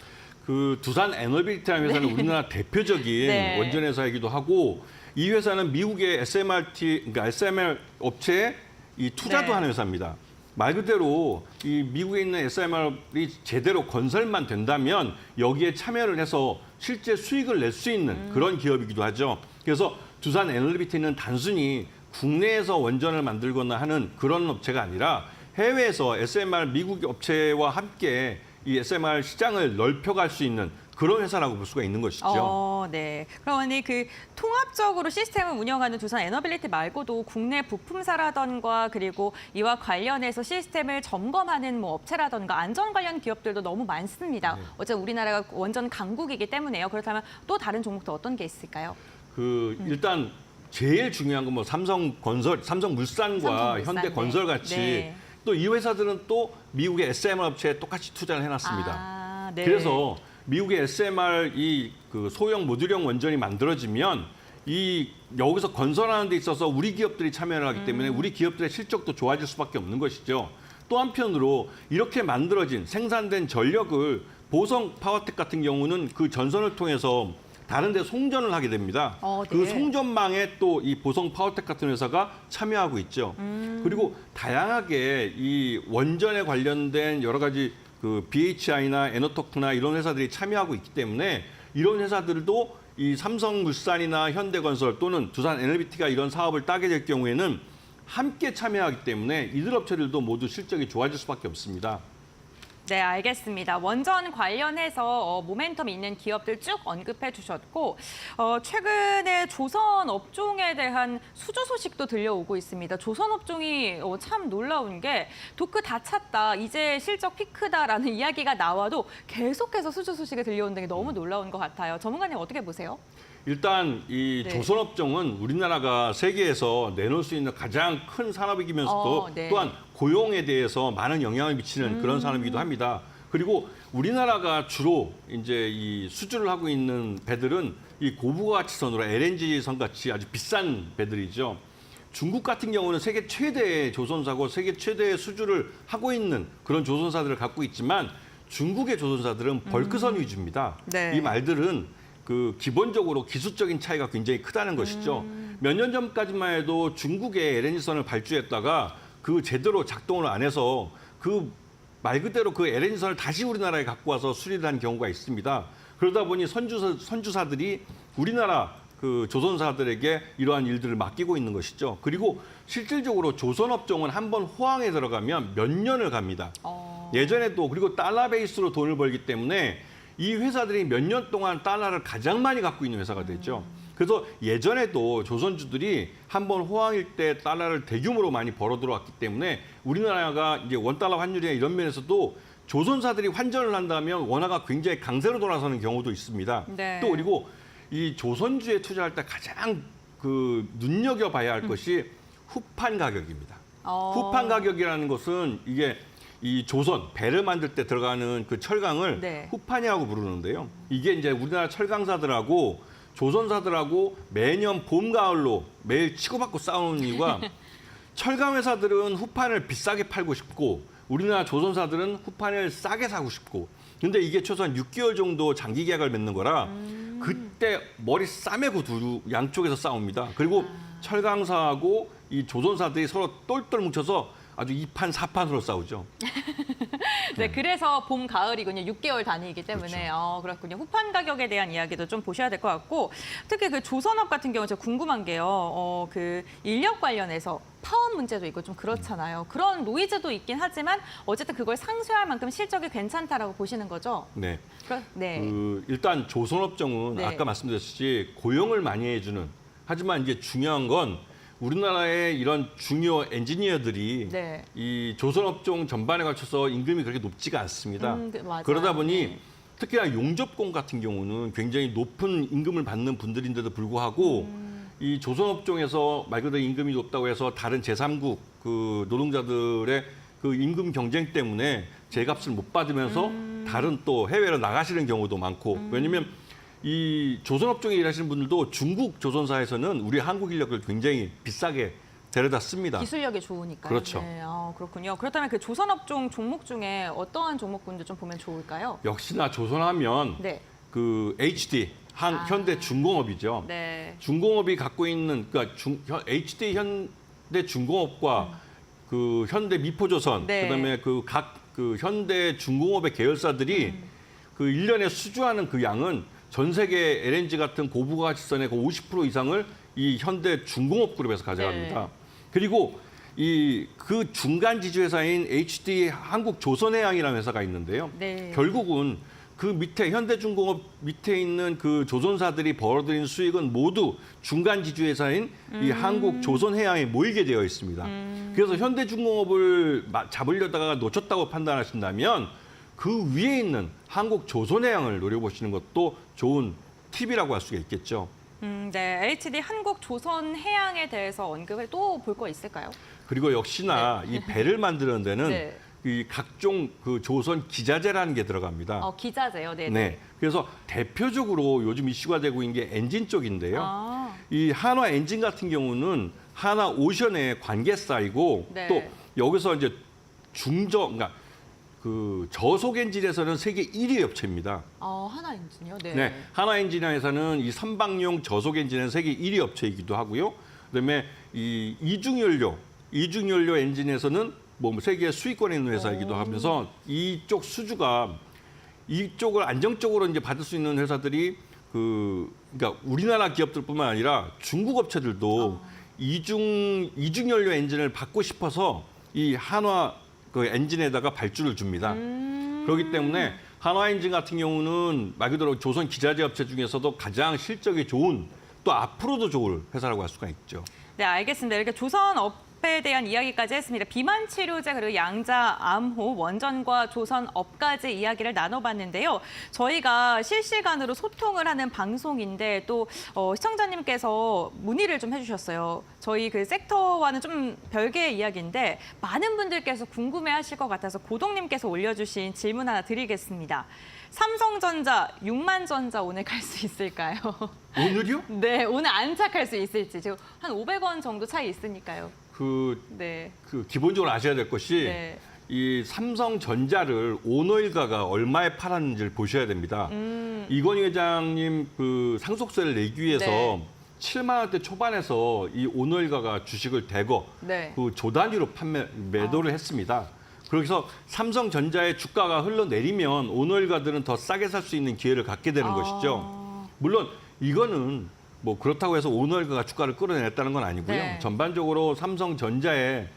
S4: 그 두산 에너빌리티라는 회사는 우리나라 대표적인
S3: 네.
S4: 원전 회사이기도 하고 이 회사는 미국의 SMR 업체에 이 투자도
S3: 네.
S4: 하는 회사입니다. 말 그대로 이 미국에 있는 SMR이 제대로 건설만 된다면 여기에 참여를 해서 실제 수익을 낼 수 있는 그런 기업이기도 하죠. 그래서 두산 에너비티는 단순히 국내에서 원전을 만들거나 하는 그런 업체가 아니라 해외에서 SMR 미국 업체와 함께 이 SMR 시장을 넓혀갈 수 있는 그런 회사라고 볼 수가 있는 것이죠.
S3: 네. 그러니 그 통합적으로 시스템을 운영하는 두산 에너빌리티 말고도 국내 부품사라던가 그리고 이와 관련해서 시스템을 점검하는 뭐 업체라던가 안전 관련 기업들도 너무 많습니다.
S4: 네.
S3: 어쨌든 우리나라가 원전 강국이기 때문에요. 그렇다면 또 다른 종목도 어떤 게 있을까요?
S4: 일단 제일 중요한 건 뭐 삼성건설, 삼성물산과
S3: 삼성물산,
S4: 현대건설
S3: 네.
S4: 같이
S3: 네.
S4: 또 이 회사들은 또 미국의 SMR 업체에 똑같이 투자를 해놨습니다.
S3: 네.
S4: 그래서 미국의 SMR 그 소형 모듈형 원전이 만들어지면 여기서 건설하는 데 있어서 우리 기업들이 참여를 하기 때문에 우리 기업들의 실적도 좋아질 수밖에 없는 것이죠. 또 한편으로 이렇게 만들어진 생산된 전력을 보성 파워텍 같은 경우는 그 전선을 통해서 다른 데 송전을 하게 됩니다.
S3: 네.
S4: 그 송전망에 또 이 보성 파워텍 같은 회사가 참여하고 있죠. 그리고 다양하게 이 원전에 관련된 여러 가지 그 BHI나 에너토크나 이런 회사들이 참여하고 있기 때문에 이런 회사들도 이 삼성물산이나 현대건설 또는 두산 에너비티가 이런 사업을 따게 될 경우에는 함께 참여하기 때문에 이들 업체들도 모두 실적이 좋아질 수밖에 없습니다.
S3: 네, 알겠습니다. 원전 관련해서 모멘텀 있는 기업들 쭉 언급해 주셨고 최근에 조선 업종에 대한 수주 소식도 들려오고 있습니다. 조선 업종이 참 놀라운 게 도크 다 찼다, 이제 실적 피크다라는 이야기가 나와도 계속해서 수주 소식이 들려오는 게 너무 놀라운 것 같아요. 전문가님 어떻게 보세요?
S4: 일단 이
S3: 네.
S4: 조선업종은 우리나라가 세계에서 내놓을 수 있는 가장 큰 산업이면서도
S3: 네.
S4: 또한 고용에 대해서 많은 영향을 미치는 그런 산업이기도 합니다. 그리고 우리나라가 주로 이제 이 수주를 하고 있는 배들은 이 고부가치선으로 LNG선 같이 아주 비싼 배들이죠. 중국 같은 경우는 세계 최대의 조선사고 세계 최대의 수주를 하고 있는 그런 조선사들을 갖고 있지만 중국의 조선사들은 벌크선 위주입니다.
S3: 네.
S4: 이 말들은 그 기본적으로 기술적인 차이가 굉장히 크다는 것이죠. 몇 년 전까지만 해도 중국의 LNG선을 발주했다가 그 제대로 작동을 안 해서 그 말 그대로 그 LNG선을 다시 우리나라에 갖고 와서 수리를 한 경우가 있습니다. 그러다 보니 선주사들이 우리나라 그 조선사들에게 이러한 일들을 맡기고 있는 것이죠. 그리고 실질적으로 조선업종은 한번 호황에 들어가면 몇 년을 갑니다. 예전에도 그리고 달러 베이스로 돈을 벌기 때문에 이 회사들이 몇 년 동안 달러를 가장 많이 갖고 있는 회사가 되죠. 그래서 예전에도 조선주들이 한번 호황일 때 달러를 대규모로 많이 벌어 들어왔기 때문에 우리나라가 이제 원달러 환율이나 이런 면에서도 조선사들이 환전을 한다면 원화가 굉장히 강세로 돌아서는 경우도 있습니다.
S3: 네.
S4: 또 그리고 이 조선주에 투자할 때 가장 그 눈여겨봐야 할 것이 후판 가격입니다. 후판 가격이라는 것은 이게 이 조선 배를 만들 때 들어가는 그 철강을
S3: 네.
S4: 후판이라고 부르는데요. 이게 이제 우리나라 철강사들하고 조선사들하고 매년 봄 가을로 매일 치고받고 싸우는 이유가 철강 회사들은 후판을 비싸게 팔고 싶고 우리나라 조선사들은 후판을 싸게 사고 싶고 근데 이게 최소한 6개월 정도 장기 계약을 맺는 거라 그때 머리 싸매고 양쪽에서 싸웁니다. 그리고 철강사하고 이 조선사들이 서로 똘똘 뭉쳐서 아주 2판, 4판으로 싸우죠.
S3: 네, 그래서 봄, 가을이군요. 6개월 단위이기 때문에. 그렇군요. 후판 가격에 대한 이야기도 좀 보셔야 될 것 같고, 특히 그 조선업 같은 경우 제가 궁금한 게요. 그 인력 관련해서 파업 문제도 있고 좀 그렇잖아요. 그런 노이즈도 있긴 하지만 어쨌든 그걸 상쇄할 만큼 실적이 괜찮다라고 보시는 거죠?
S4: 네.
S3: 네.
S4: 일단 조선업종은
S3: 네.
S4: 아까 말씀드렸듯이 고용을 많이 해주는 하지만 이제 중요한 건 우리나라의 이런 중요 엔지니어들이
S3: 네.
S4: 이 조선업종 전반에 걸쳐서 임금이 그렇게 높지가 않습니다.
S3: 맞아요.
S4: 그러다 보니
S3: 네.
S4: 특히나 용접工같은 경우는 굉장히 높은 임금을 받는 분들인데도 불구하고 이 조선업종에서 말 그대로 임금이 높다고 해서 다른 제3국 그 노동자들의 그 임금 경쟁 때문에 제값을 못 받으면서 다른 또 해외로 나가시는 경우도 많고 왜냐면 이 조선업종에 일하시는 분들도 중국 조선사에서는 우리 한국 인력을 굉장히 비싸게 데려다 씁니다.
S3: 기술력이 좋으니까요.
S4: 그렇죠.
S3: 네, 그렇군요. 그렇다면 그 조선업종 종목 중에 어떠한 종목군들 좀 보면 좋을까요?
S4: 역시나 조선하면
S3: 네.
S4: 그 HD 현대중공업이죠.
S3: 네.
S4: 중공업이 갖고 있는 그러니까 HD 현대중공업과 그 현대 미포조선,
S3: 네.
S4: 그다음에 그 각 그 현대 중공업의 계열사들이 그 1년에 수주하는 그 양은 전 세계 LNG 같은 고부가치선의 그 50% 이상을 이 현대 중공업 그룹에서 가져갑니다.
S3: 네.
S4: 그리고 이 그 중간 지주 회사인 HD 한국조선해양이라는 회사가 있는데요.
S3: 네.
S4: 결국은 그 밑에 현대중공업 밑에 있는 그 조선사들이 벌어들인 수익은 모두 중간 지주 회사인 이 한국조선해양에 모이게 되어 있습니다. 그래서 현대중공업을 잡으려다가 놓쳤다고 판단하신다면 그 위에 있는 한국조선해양을 노려보시는 것도 좋은 팁이라고 할 수가 있겠죠.
S3: 네, HD 한국조선해양에 대해서 언급을 또 볼 거 있을까요?
S4: 그리고 역시나 이 배를 만드는 데는
S3: 네.
S4: 이 각종 그 조선 기자재라는 게 들어갑니다.
S3: 기자재요. 네.
S4: 네. 그래서 대표적으로 요즘 이슈가 되고 있는 게 엔진 쪽인데요.
S3: 아,
S4: 이 한화 엔진 같은 경우는 한화 오션의 관계사이고
S3: 네.
S4: 또 여기서 이제 그러니까 그 저속 엔진에서는 세계 1위 업체입니다.
S3: 하나 엔진이요? 네.
S4: 네. 한화 엔진에서는 이 선박용 저속 엔진은 세계 1위 업체이기도 하고요. 그다음에 이 이중연료 엔진에서는 뭐 세계 수익권에 있는 회사이기도 하면서 이쪽 수주가 이쪽을 안정적으로 이제 받을 수 있는 회사들이 그러니까 우리나라 기업들뿐만 아니라 중국 업체들도 이중연료 엔진을 받고 싶어서 이 한화 그 엔진에다가 발주를 줍니다. 그렇기 때문에 한화 엔진 같은 경우는 말 그대로 조선 기자재 업체 중에서도 가장 실적이 좋은 또 앞으로도 좋을 회사라고 할 수가 있죠.
S3: 네, 알겠습니다. 이렇게 조선업에 대한 이야기까지 했습니다. 비만 치료제 그리고 양자, 암호, 원전과 조선업까지 이야기를 나눠봤는데요. 저희가 실시간으로 소통을 하는 방송인데 또 시청자님께서 문의를 좀 해주셨어요. 저희 그 섹터와는 좀 별개의 이야기인데 많은 분들께서 궁금해하실 것 같아서 고동님께서 올려주신 질문 하나 드리겠습니다. 삼성전자 6만전자 오늘 갈 수 있을까요?
S4: 오늘이요?
S3: 네, 오늘 안착할 수 있을지. 지금 한 500원 정도 차이 있으니까요. 네.
S4: 그 기본적으로 아셔야 될 것이
S3: 네.
S4: 이 삼성전자를 오너일가가 얼마에 팔았는지를 보셔야 됩니다. 이건희 회장님 그 상속세를 내기 위해서
S3: 네.
S4: 7만 원대 초반에서 이 오너일가가 주식을 대거
S3: 네.
S4: 그 조 단위로 매도를 했습니다. 그래서 삼성전자의 주가가 흘러내리면 오너일가들은 더 싸게 살 수 있는 기회를 갖게 되는 것이죠. 물론 이거는 뭐 그렇다고 해서 오너일가가 주가를 끌어냈다는 건 아니고요.
S3: 네.
S4: 전반적으로 삼성전자의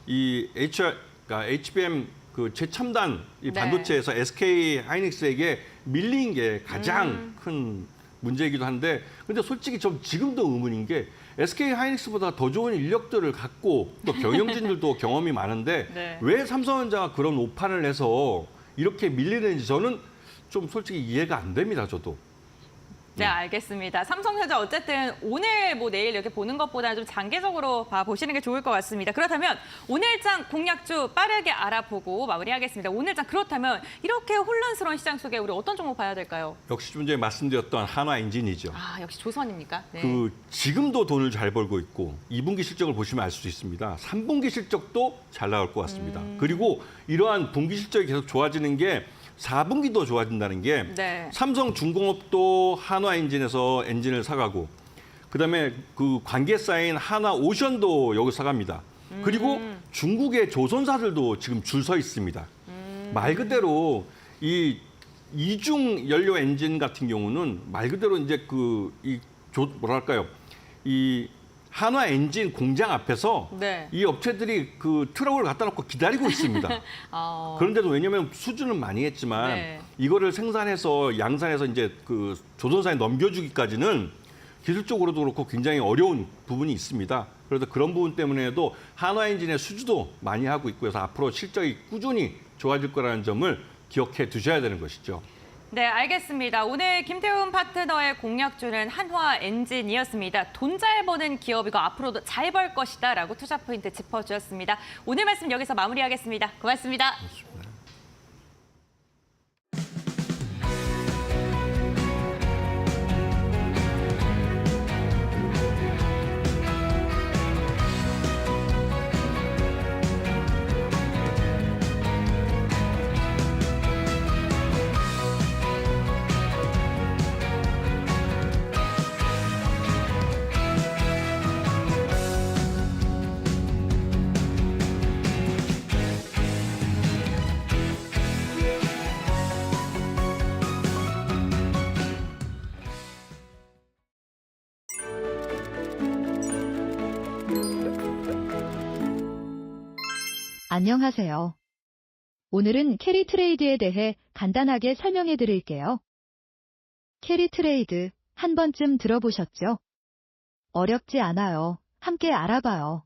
S4: 이 그러니까 HBM 그 최첨단 이
S3: 네.
S4: 반도체에서 SK 하이닉스에게 밀린 게 가장 큰 문제이기도 한데, 근데 솔직히 좀 지금도 의문인 게 SK 하이닉스보다 더 좋은 인력들을 갖고 또 경영진들도 경험이 많은데
S3: 네.
S4: 왜 삼성전자가 그런 오판을 해서 이렇게 밀리는지 저는 좀 솔직히 이해가 안 됩니다, 저도.
S3: 네, 알겠습니다. 삼성전자 어쨌든 오늘 뭐 내일 이렇게 보는 것보다는 좀 장기적으로 보시는 게 좋을 것 같습니다. 그렇다면 오늘장 공략주 빠르게 알아보고 마무리하겠습니다. 오늘장 그렇다면 이렇게 혼란스러운 시장 속에 우리 어떤 종목 봐야 될까요?
S4: 역시 좀 전에 말씀드렸던 한화 엔진이죠.
S3: 역시 조선입니까? 네.
S4: 그 지금도 돈을 잘 벌고 있고 2분기 실적을 보시면 알 수 있습니다. 3분기 실적도 잘 나올 것 같습니다. 그리고 이러한 분기 실적이 계속 좋아지는 게 4분기도 좋아진다는 게
S3: 네.
S4: 삼성중공업도 한화엔진에서 엔진을 사가고 그다음에 그 관계사인 한화오션도 여기 사갑니다. 그리고 중국의 조선사들도 지금 줄 서 있습니다. 말 그대로 이 이중 연료 엔진 같은 경우는 말 그대로 이제 뭐랄까요? 이 한화 엔진 공장 앞에서
S3: 네.
S4: 이 업체들이 그 트럭을 갖다 놓고 기다리고 있습니다. 그런데도 왜냐하면 수주는 많이 했지만
S3: 네.
S4: 이거를 생산해서 양산해서 이제 그 조선사에 넘겨주기까지는 기술적으로도 그렇고 굉장히 어려운 부분이 있습니다. 그래서 그런 부분 때문에도 한화 엔진의 수주도 많이 하고 있고 해서 앞으로 실적이 꾸준히 좋아질 거라는 점을 기억해 두셔야 되는 것이죠.
S3: 네, 알겠습니다. 오늘 김태훈 파트너의 공략주는 한화 엔진이었습니다. 돈 잘 버는 기업이고 앞으로도 잘 벌 것이다 라고 투자 포인트 짚어주셨습니다. 오늘 말씀 여기서 마무리하겠습니다. 고맙습니다.
S5: 안녕하세요. 오늘은 캐리 트레이드에 대해 간단하게 설명해 드릴게요. 캐리 트레이드 한 번쯤 들어보셨죠? 어렵지 않아요. 함께 알아봐요.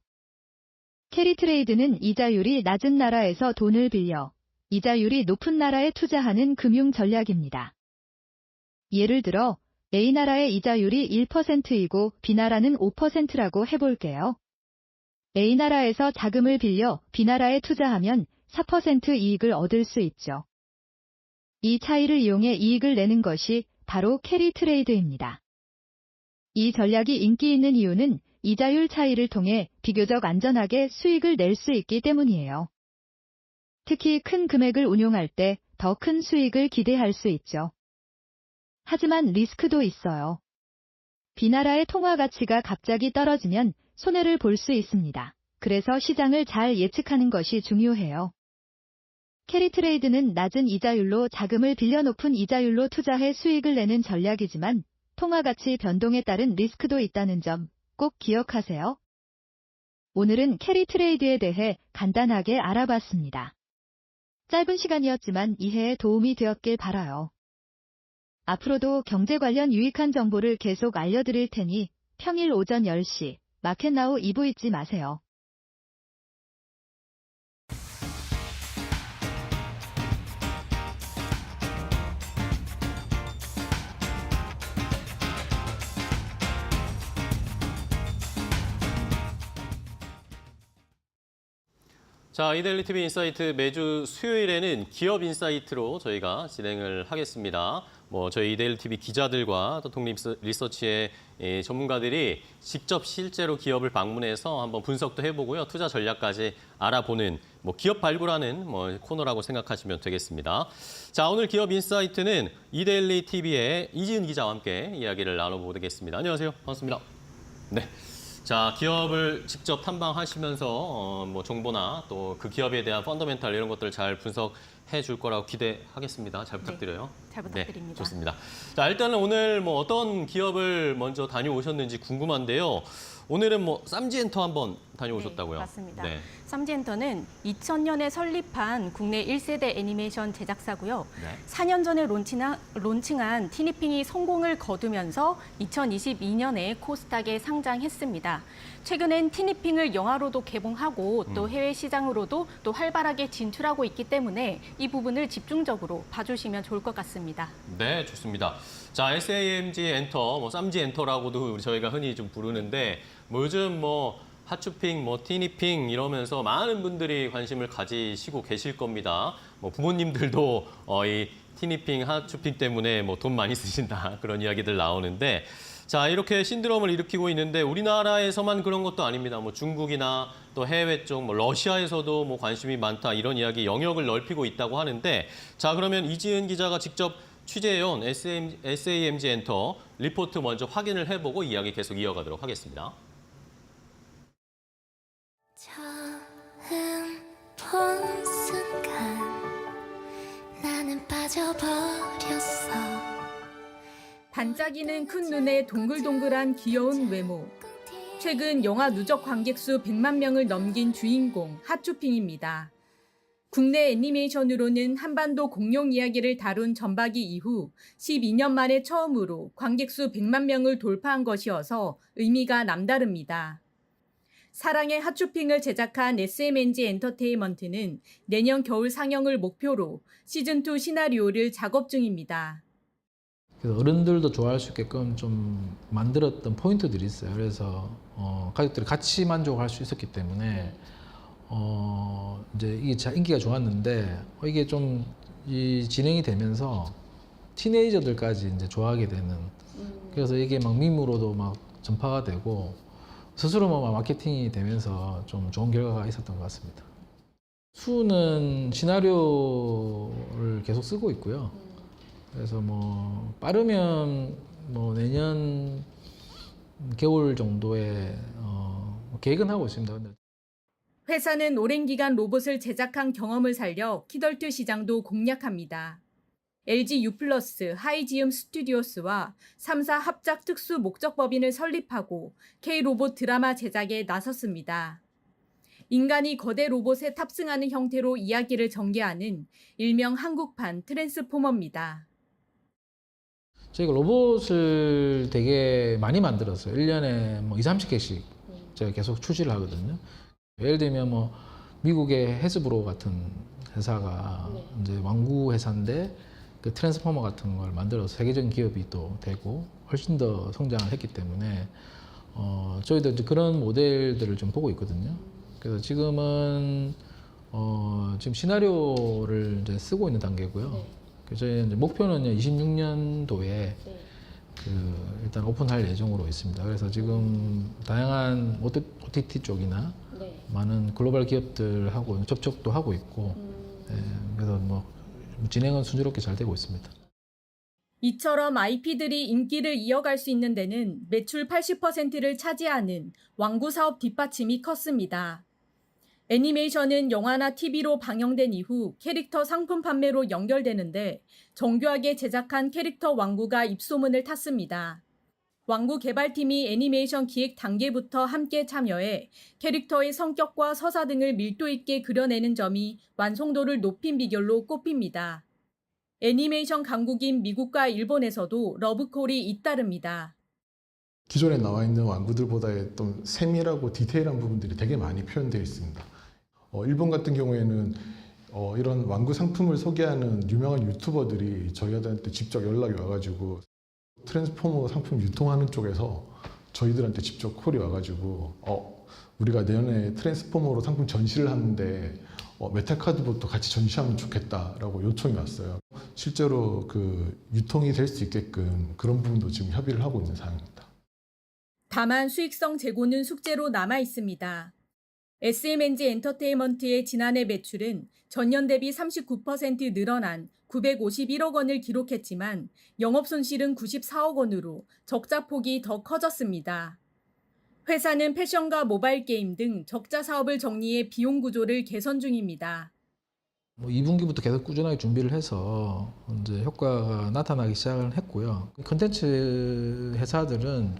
S5: 캐리 트레이드는 이자율이 낮은 나라에서 돈을 빌려 이자율이 높은 나라에 투자하는 금융 전략입니다. 예를 들어 A나라의 이자율이 1%이고 B나라는 5%라고 해볼게요. A나라에서 자금을 빌려 B나라에 투자하면 4% 이익을 얻을 수 있죠. 이 차이를 이용해 이익을 내는 것이 바로 캐리 트레이드입니다. 이 전략이 인기 있는 이유는 이자율 차이를 통해 비교적 안전하게 수익을 낼 수 있기 때문이에요. 특히 큰 금액을 운용할 때 더 큰 수익을 기대할 수 있죠. 하지만 리스크도 있어요. B나라의 통화 가치가 갑자기 떨어지면 손해를 볼 수 있습니다. 그래서 시장을 잘 예측하는 것이 중요해요. 캐리 트레이드는 낮은 이자율로 자금을 빌려 높은 이자율로 투자해 수익을 내는 전략이지만 통화 가치 변동에 따른 리스크도 있다는 점 꼭 기억하세요. 오늘은 캐리 트레이드에 대해 간단하게 알아봤습니다. 짧은 시간이었지만 이해에 도움이 되었길 바라요. 앞으로도 경제 관련 유익한 정보를 계속 알려드릴 테니 평일 오전 10시 마켓나우 2부 잊지 마세요.
S1: 자, 이데일리 TV 인사이트 매주 수요일에는 기업 인사이트로 저희가 진행을 하겠습니다. 저희 이데일리 TV 기자들과 또 독립리서치의 전문가들이 직접 실제로 기업을 방문해서 한번 분석도 해보고요. 투자 전략까지 알아보는 기업 발굴하는 코너라고 생각하시면 되겠습니다. 자, 오늘 기업 인사이트는 이데일리 TV의 이지은 기자와 함께 이야기를 나눠보겠습니다. 안녕하세요. 반갑습니다. 네. 자, 기업을 직접 탐방하시면서 정보나 또 그 기업에 대한 펀더멘탈 이런 것들을 잘 분석해 줄 거라고 기대하겠습니다. 잘 부탁드려요.
S2: 네, 잘 부탁드립니다.
S1: 네, 좋습니다. 자, 일단은 오늘 어떤 기업을 먼저 다녀오셨는지 궁금한데요. 오늘은 쌈지엔터 한번 다녀오셨다고요?
S6: 네, 맞습니다.
S1: 네.
S6: 쌈지엔터는 2000년에 설립한 국내 1세대 애니메이션 제작사고요.
S1: 네.
S6: 4년 전에 론칭한 티니핑이 성공을 거두면서 2022년에 코스닥에 상장했습니다. 최근엔 티니핑을 영화로도 개봉하고 또 해외 시장으로도 또 활발하게 진출하고 있기 때문에 이 부분을 집중적으로 봐주시면 좋을 것 같습니다.
S1: 네, 좋습니다. 자, SAMG 엔터, 쌈지 엔터라고도 저희가 흔히 좀 부르는데 요즘 핫쇼핑, 티니핑 이러면서 많은 분들이 관심을 가지시고 계실 겁니다. 부모님들도 이 티니핑, 핫쇼핑 때문에 돈 많이 쓰신다 그런 이야기들 나오는데 자, 이렇게 신드롬을 일으키고 있는데 우리나라에서만 그런 것도 아닙니다. 중국이나 또 해외 쪽, 러시아에서도 관심이 많다 이런 이야기 영역을 넓히고 있다고 하는데 자, 그러면 이지은 기자가 직접 취재해온 SAMG 엔터 리포트 먼저 확인을 해보고 이야기 계속 이어가도록 하겠습니다.
S7: 처음 본 순간 나는 빠져버렸어.
S8: 반짝이는 큰 눈에 동글동글한 귀여운 외모. 최근 영화 누적 관객수 100만 명을 넘긴 주인공 핫쇼핑입니다. 국내 애니메이션으로는 한반도 공룡 이야기를 다룬 전박이 이후 12년 만에 처음으로 관객수 100만 명을 돌파한 것이어서 의미가 남다릅니다. 사랑의 핫쇼핑을 제작한 SMNG 엔터테인먼트는 내년 겨울 상영을 목표로 시즌2 시나리오를 작업 중입니다.
S9: 그래서 어른들도 좋아할 수 있게끔 좀 만들었던 포인트들이 있어요. 그래서 가족들이 같이 만족할 수 있었기 때문에 이제 이게 인기가 좋았는데 이게 좀 진행이 되면서 티네이저들까지 이제 좋아하게 되는. 그래서 이게 밈으로도 막 전파가 되고 스스로 마케팅이 되면서 좀 좋은 결과가 있었던 것 같습니다. 수는 시나리오를 계속 쓰고 있고요. 그래서 빠르면 내년 겨울 정도에 계획은 하고 있습니다.
S8: 회사는 오랜 기간 로봇을 제작한 경험을 살려 키덜트 시장도 공략합니다. LG U+, 하이지음 스튜디오스와 3사 합작 특수 목적 법인을 설립하고 K로봇 드라마 제작에 나섰습니다. 인간이 거대 로봇에 탑승하는 형태로 이야기를 전개하는 일명 한국판 트랜스포머입니다.
S9: 저희가 로봇을 되게 많이 만들었어요. 1년에 뭐 20, 30개씩 제가 계속 출시를 하거든요. 예를 들면 뭐 미국의 헤스브로 같은 회사가 이제 완구 회사인데 그 트랜스포머 같은 걸 만들어서 세계적인 기업이 또 되고 훨씬 더 성장을 했기 때문에 저희도 이제 그런 모델들을 좀 보고 있거든요. 그래서 지금은 지금 시나리오를 이제 쓰고 있는 단계고요. 그래서 저희 이제 목표는 26년도에 일단 오픈할 예정으로 있습니다. 그래서 지금 다양한 OTT 쪽이나 많은 글로벌 기업들하고 접촉도 하고 있고, 그래서 뭐 진행은 순조롭게 잘 되고 있습니다.
S8: 이처럼 IP들이 인기를 이어갈 수 있는 데는 매출 80%를 차지하는 완구 사업 뒷받침이 컸습니다. 애니메이션은 영화나 TV로 방영된 이후 캐릭터 상품 판매로 연결되는데 정교하게 제작한 캐릭터 완구가 입소문을 탔습니다. 완구 개발팀이 애니메이션 기획 단계부터 함께 참여해 캐릭터의 성격과 서사 등을 밀도 있게 그려내는 점이 완성도를 높인 비결로 꼽힙니다. 애니메이션 강국인 미국과 일본에서도 러브콜이 잇따릅니다.
S10: 기존에 나와 있는 완구들보다의 좀 세밀하고 디테일한 부분들이 되게 많이 표현되어 있습니다. 일본 같은 경우에는 이런 완구 상품을 소개하는 유명한 유튜버들이 저희한테 직접 연락이 와가지고 트랜스포머 상품 유통하는 쪽에서 저희들한테 직접 콜이 와가지고 우리가 내년에 트랜스포머로 상품 전시를 하는데 메탈카드부터 같이 전시하면 좋겠다라고 요청이 왔어요. 실제로 그 유통이 될 수 있게끔 그런 부분도 지금 협의를 하고 있는 상황입니다.
S8: 다만 수익성 제고는 숙제로 남아 있습니다. SMNG 엔터테인먼트의 지난해 매출은 전년 대비 39% 늘어난 951억 원을 기록했지만 영업 손실은 94억 원으로 적자 폭이 더 커졌습니다. 회사는 패션과 모바일 게임 등 적자 사업을 정리해 비용 구조를 개선 중입니다.
S9: 2분기부터 계속 꾸준하게 준비를 해서 이제 효과가 나타나기 시작을 했고요. 콘텐츠 회사들은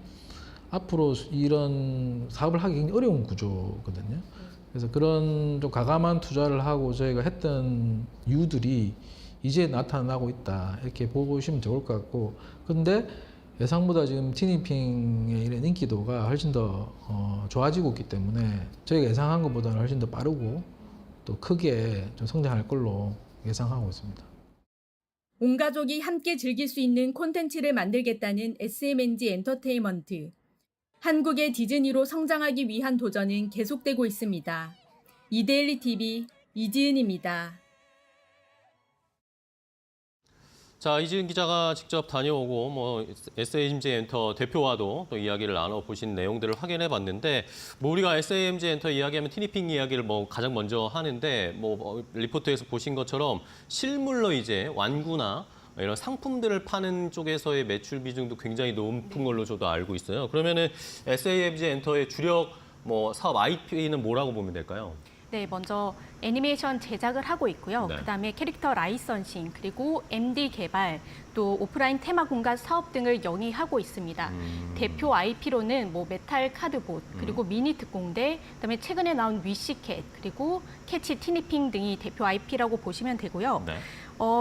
S9: 앞으로 이런 사업을 하기 굉장히 어려운 구조거든요. 그래서 그런 좀 과감한 투자를 하고 저희가 했던 이유들이 이제 나타나고 있다 이렇게 보시면 좋을 것 같고, 근데 예상보다 지금 티니핑의 이런 인기도가 훨씬 더 좋아지고 있기 때문에 저희가 예상한 것보다는 훨씬 더 빠르고 또 크게 좀 성장할 걸로 예상하고 있습니다.
S8: 온 가족이 함께 즐길 수 있는 콘텐츠를 만들겠다는 SMNG 엔터테인먼트. 한국의 디즈니로 성장하기 위한 도전은 계속되고 있습니다. 이데일리 TV 이지은입니다.
S1: 자, 이지은 기자가 직접 다녀오고 뭐 SMG 엔터 대표와도 또 이야기를 나눠보신 내용들을 확인해 봤는데, 뭐 우리가 SMG 엔터 이야기하면 티니핑 이야기를 뭐 가장 먼저 하는데, 뭐 리포트에서 보신 것처럼 실물로 이제 완구나 이런 상품들을 파는 쪽에서의 매출 비중도 굉장히 높은 걸로 저도 알고 있어요. 그러면은 SMG 엔터의 주력 뭐 사업 IP는 뭐라고 보면 될까요?
S6: 네, 먼저 애니메이션 제작을 하고 있고요.
S1: 네.
S6: 그다음에 캐릭터 라이선싱, 그리고 MD 개발, 또 오프라인 테마 공간 사업 등을 영위하고 있습니다. 대표 IP로는 뭐 메탈 카드봇, 그리고 미니 특공대, 그다음에 최근에 나온 위시캣, 그리고 캐치 티니핑 등이 대표 IP라고 보시면 되고요.
S1: 네.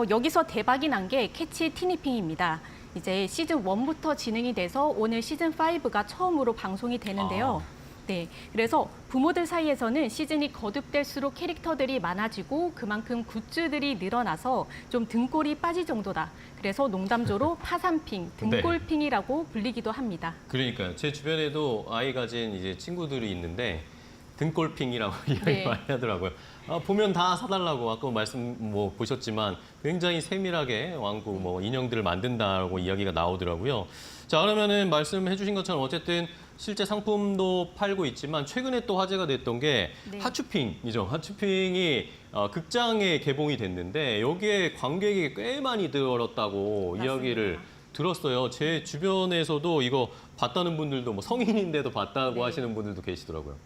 S6: 여기서 대박이 난 게 캐치 티니핑입니다. 이제 시즌 1부터 진행이 돼서 오늘 시즌 5가 처음으로 방송이 되는데요. 네, 그래서 부모들 사이에서는 시즌이 거듭될수록 캐릭터들이 많아지고 그만큼 굿즈들이 늘어나서 좀 등골이 빠질 정도다. 그래서 농담조로 파산핑, 등골핑이라고 불리기도 합니다.
S1: 그러니까요. 제 주변에도 아이 가진 이제 친구들이 있는데 등골핑이라고 이야기 많이 하더라고요. 보면 다 사달라고 아까 말씀 뭐 보셨지만 굉장히 세밀하게 완구 뭐 인형들을 만든다고 이야기가 나오더라고요. 자, 그러면은 말씀해 주신 것처럼 어쨌든 실제 상품도 팔고 있지만 최근에 또 화제가 됐던 게 핫쇼핑이죠. 핫쇼핑이 극장에 개봉이 됐는데 여기에 관객이 꽤 많이 늘었다고 이야기를 들었어요. 제 주변에서도 이거 봤다는 분들도 뭐 성인인데도 봤다고 하시는 분들도 계시더라고요.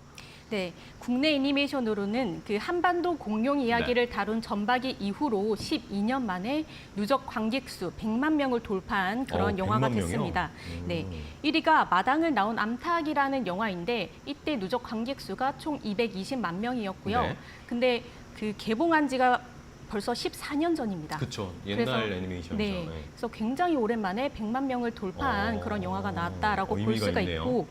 S6: 네, 국내 애니메이션으로는 그 한반도 공룡 이야기를 다룬 전박이 이후로 12년 만에 누적 관객 수 100만 명을 돌파한 그런 영화가
S1: 100만 명이요?
S6: 됐습니다. 네, 1위가 마당을 나온 암탉이라는 영화인데 이때 누적 관객 수가 총 220만 명이었고요.
S1: 네.
S6: 근데 그 개봉한 지가 벌써 14년 전입니다.
S1: 그렇죠. 옛날 애니메이션이죠.
S6: 네,
S1: 네.
S6: 그래서 굉장히 오랜만에 100만 명을 돌파한 그런 영화가 나왔다라고 볼
S1: 의미가
S6: 수가
S1: 있네요.
S6: 있고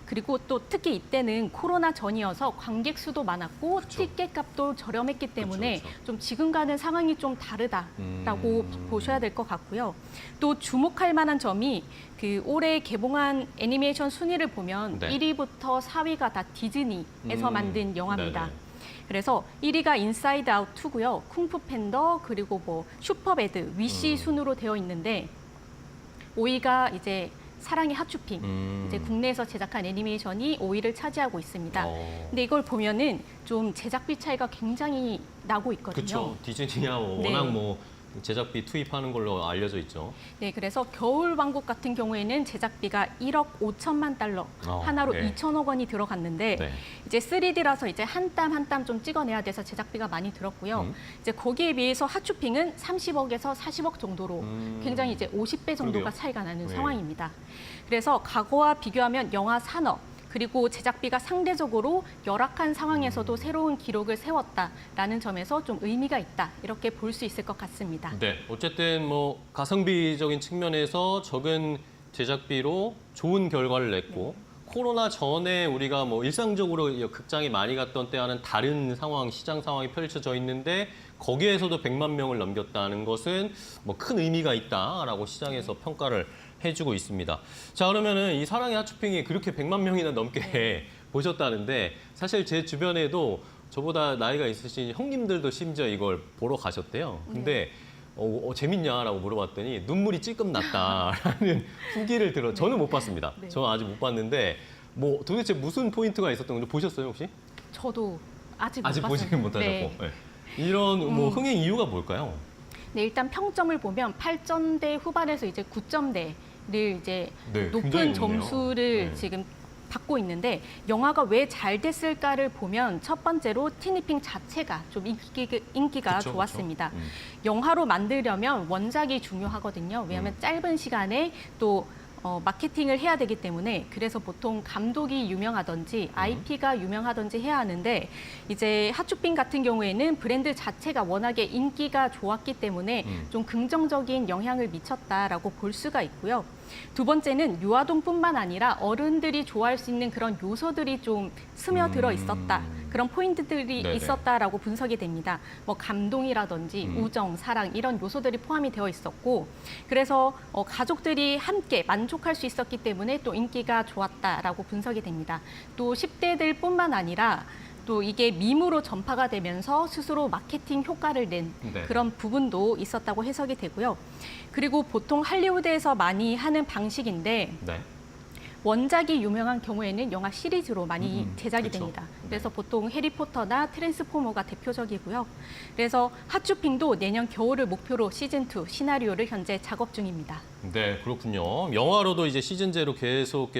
S6: 그리고 또 특히 이때는 코로나 전이어서 관객 수도 많았고
S1: 그쵸.
S6: 티켓 값도 저렴했기 때문에
S1: 그쵸.
S6: 좀 지금과는 상황이 좀 다르다라고 보셔야 될 것 같고요. 또 주목할 만한 점이 그 올해 개봉한 애니메이션 순위를 보면
S1: 네.
S6: 1위부터 4위가 다 디즈니에서 만든 영화입니다.
S1: 네네.
S6: 그래서 1위가 인사이드 아웃 2고요. 쿵푸 팬더 그리고 뭐 슈퍼배드, 위시 순으로 되어 있는데 5위가 이제 사랑의 하츄핑. 이제 국내에서 제작한 애니메이션이 5위를 차지하고 있습니다. 근데 이걸 보면은 좀 제작비 차이가 굉장히 나고 있거든요.
S1: 그렇죠. 디즈니야
S6: 네.
S1: 워낙 뭐 제작비 투입하는 걸로 알려져 있죠.
S6: 네, 그래서 겨울왕국 같은 경우에는 제작비가 1억 5천만 달러, 하나로
S1: 네.
S6: 2천억 원이 들어갔는데
S1: 네.
S6: 이제 3D라서 이제 한 땀 한 땀 좀 찍어내야 돼서 제작비가 많이 들었고요. 이제 거기에 비해서 하츄핑은 30억에서 40억 정도로 굉장히 이제 50배 정도가
S1: 그러게요.
S6: 차이가 나는
S1: 네.
S6: 상황입니다. 그래서 과거와 비교하면 영화 산업 그리고 제작비가 상대적으로 열악한 상황에서도 새로운 기록을 세웠다라는 점에서 좀 의미가 있다 이렇게 볼 수 있을 것 같습니다.
S1: 네, 어쨌든 뭐 가성비적인 측면에서 적은 제작비로 좋은 결과를 냈고 코로나 전에 우리가 뭐 일상적으로 극장에 많이 갔던 때와는 다른 상황, 시장 상황이 펼쳐져 있는데 거기에서도 100만 명을 넘겼다는 것은 뭐 큰 의미가 있다라고 시장에서 평가를 해주고 있습니다. 자, 그러면은 이 사랑의 하츄핑이 그렇게 100만 명이나 넘게 보셨다는데 사실 제 주변에도 저보다 나이가 있으신 형님들도 심지어 이걸 보러 가셨대요. 근데 재밌냐라고 물어봤더니 눈물이 찔끔 났다라는 후기를 저는 못 봤습니다.
S6: 네.
S1: 저는 아직 못 봤는데 뭐 도대체 무슨 포인트가 있었던 건지 보셨어요 혹시?
S6: 저도 아직 못
S1: 아직
S6: 봤습니다.
S1: 보지는 못하셨고.
S6: 네.
S1: 네. 이런 뭐 흥행 이유가 뭘까요?
S6: 네, 일단 평점을 보면 8점대 후반에서 이제 9점대를 이제
S1: 네, 굉장히
S6: 높은
S1: 높네요.
S6: 점수를
S1: 네.
S6: 지금 받고 있는데 영화가 왜 잘 됐을까를 보면 첫 번째로 티니핑 자체가 좀 인기가
S1: 그쵸,
S6: 좋았습니다.
S1: 그쵸.
S6: 영화로 만들려면 원작이 중요하거든요. 왜냐하면 짧은 시간에 또 마케팅을 해야 되기 때문에 그래서 보통 감독이 유명하든지 IP가 유명하든지 해야 하는데 이제 하츄핑 같은 경우에는 브랜드 자체가 워낙에 인기가 좋았기 때문에 좀 긍정적인 영향을 미쳤다라고 볼 수가 있고요. 두 번째는 유아동뿐만 아니라 어른들이 좋아할 수 있는 그런 요소들이 좀 스며들어 있었다. 그런 포인트들이
S1: 네네.
S6: 있었다라고 분석이 됩니다. 뭐 감동이라든지 우정, 사랑 이런 요소들이 포함이 되어 있었고 그래서 가족들이 함께 만족할 수 있었기 때문에 또 인기가 좋았다라고 분석이 됩니다. 또 10대들뿐만 아니라 또 이게 밈으로 전파가 되면서 스스로 마케팅 효과를 낸
S1: 네.
S6: 그런 부분도 있었다고 해석이 되고요. 그리고 보통 할리우드에서 많이 하는 방식인데
S1: 네.
S6: 원작이 유명한 경우에는 영화 시리즈로 많이 제작이
S1: 그쵸.
S6: 됩니다. 그래서 보통 해리포터나 트랜스포머가 대표적이고요. 그래서 하츄핑도 내년 겨울을 목표로 시즌2 시나리오를 현재 작업 중입니다.
S1: 네, 그렇군요. 영화로도 이제 시즌제로 계속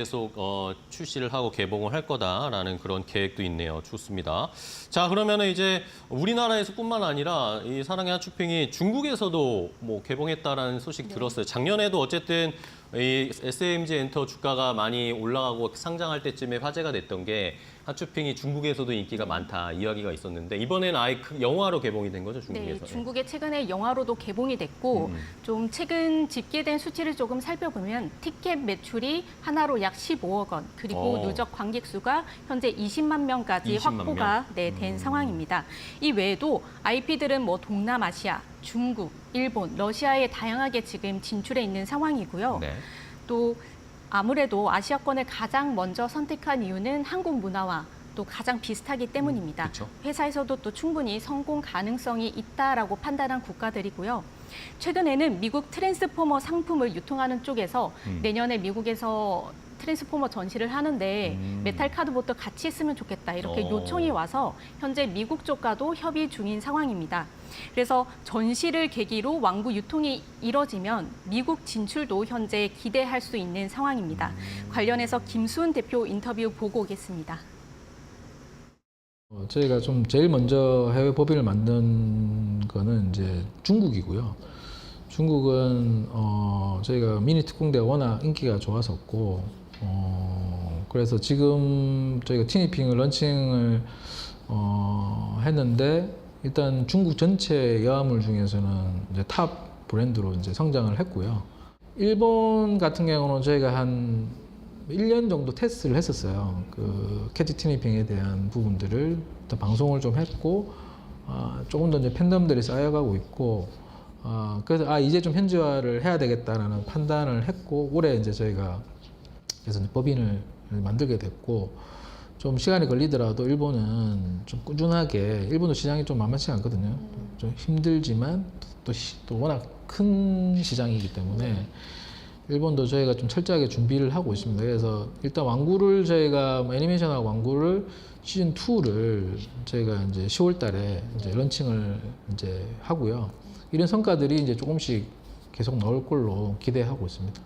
S1: 출시를 하고 개봉을 할 거다라는 그런 계획도 있네요. 좋습니다. 자, 그러면은 이제 우리나라에서뿐만 아니라 이 사랑의 하츄핑이 중국에서도 뭐 개봉했다라는 소식 들었어요. 작년에도 어쨌든 이 SMG 엔터 주가가 많이 올라가고 상장할 때쯤에 화제가 됐던 게 하츄핑이 중국에서도 인기가 많다 이야기가 있었는데 이번에는 아예 영화로 개봉이 된 거죠, 중국에서.
S6: 네, 중국에 최근에 영화로도 개봉이 됐고 좀 최근 집계된 수치를 조금 살펴보면 티켓 매출이 하나로 약 15억 원 그리고 누적 관객 수가 현재 20만 명까지
S1: 20만
S6: 확보가 된 상황입니다. 이 외에도 IP들은 뭐 동남아시아, 중국, 일본, 러시아에 다양하게 지금 진출해 있는 상황이고요.
S1: 네.
S6: 또 아무래도 아시아권을 가장 먼저 선택한 이유는 한국 문화와 또 가장 비슷하기 때문입니다.
S1: 그쵸.
S6: 회사에서도 또 충분히 성공 가능성이 있다라고 판단한 국가들이고요. 최근에는 미국 트랜스포머 상품을 유통하는 쪽에서 내년에 미국에서 트랜스포머 전시를 하는데 메탈 카드봇도 같이 했으면 좋겠다 이렇게 요청이 와서 현재 미국 쪽과도 협의 중인 상황입니다. 그래서 전시를 계기로 완구 유통이 이뤄지면 미국 진출도 현재 기대할 수 있는 상황입니다. 관련해서 김수은 대표 인터뷰 보고 오겠습니다.
S9: 저희가 좀 제일 먼저 해외 법인을 만든 거는 이제 중국이고요. 중국은 저희가 미니 특공대가 워낙 인기가 좋았었고, 그래서 지금 저희가 티니핑을 런칭을 했는데, 일단 중국 전체 여화물 중에서는 이제 탑 브랜드로 이제 성장을 했고요. 일본 같은 경우는 저희가 한 1년 정도 테스트를 했었어요. 그 캐치 티니핑에 대한 부분들을 또 방송을 좀 했고, 조금 더 이제 팬덤들이 쌓여가고 있고, 그래서 이제 좀 현지화를 해야 되겠다라는 판단을 했고, 올해 이제 저희가 그래서 이제 법인을 만들게 됐고, 좀 시간이 걸리더라도 일본은 좀 꾸준하게, 일본도 시장이 좀 만만치 않거든요. 좀 힘들지만 또 워낙 큰 시장이기 때문에 일본도 저희가 좀 철저하게 준비를 하고 있습니다. 그래서 일단 완구를 저희가 애니메이션하고 완구를 시즌 2를 저희가 이제 10월 달에 이제 런칭을 이제 하고요. 이런 성과들이 이제 조금씩 계속 나올 걸로 기대하고 있습니다.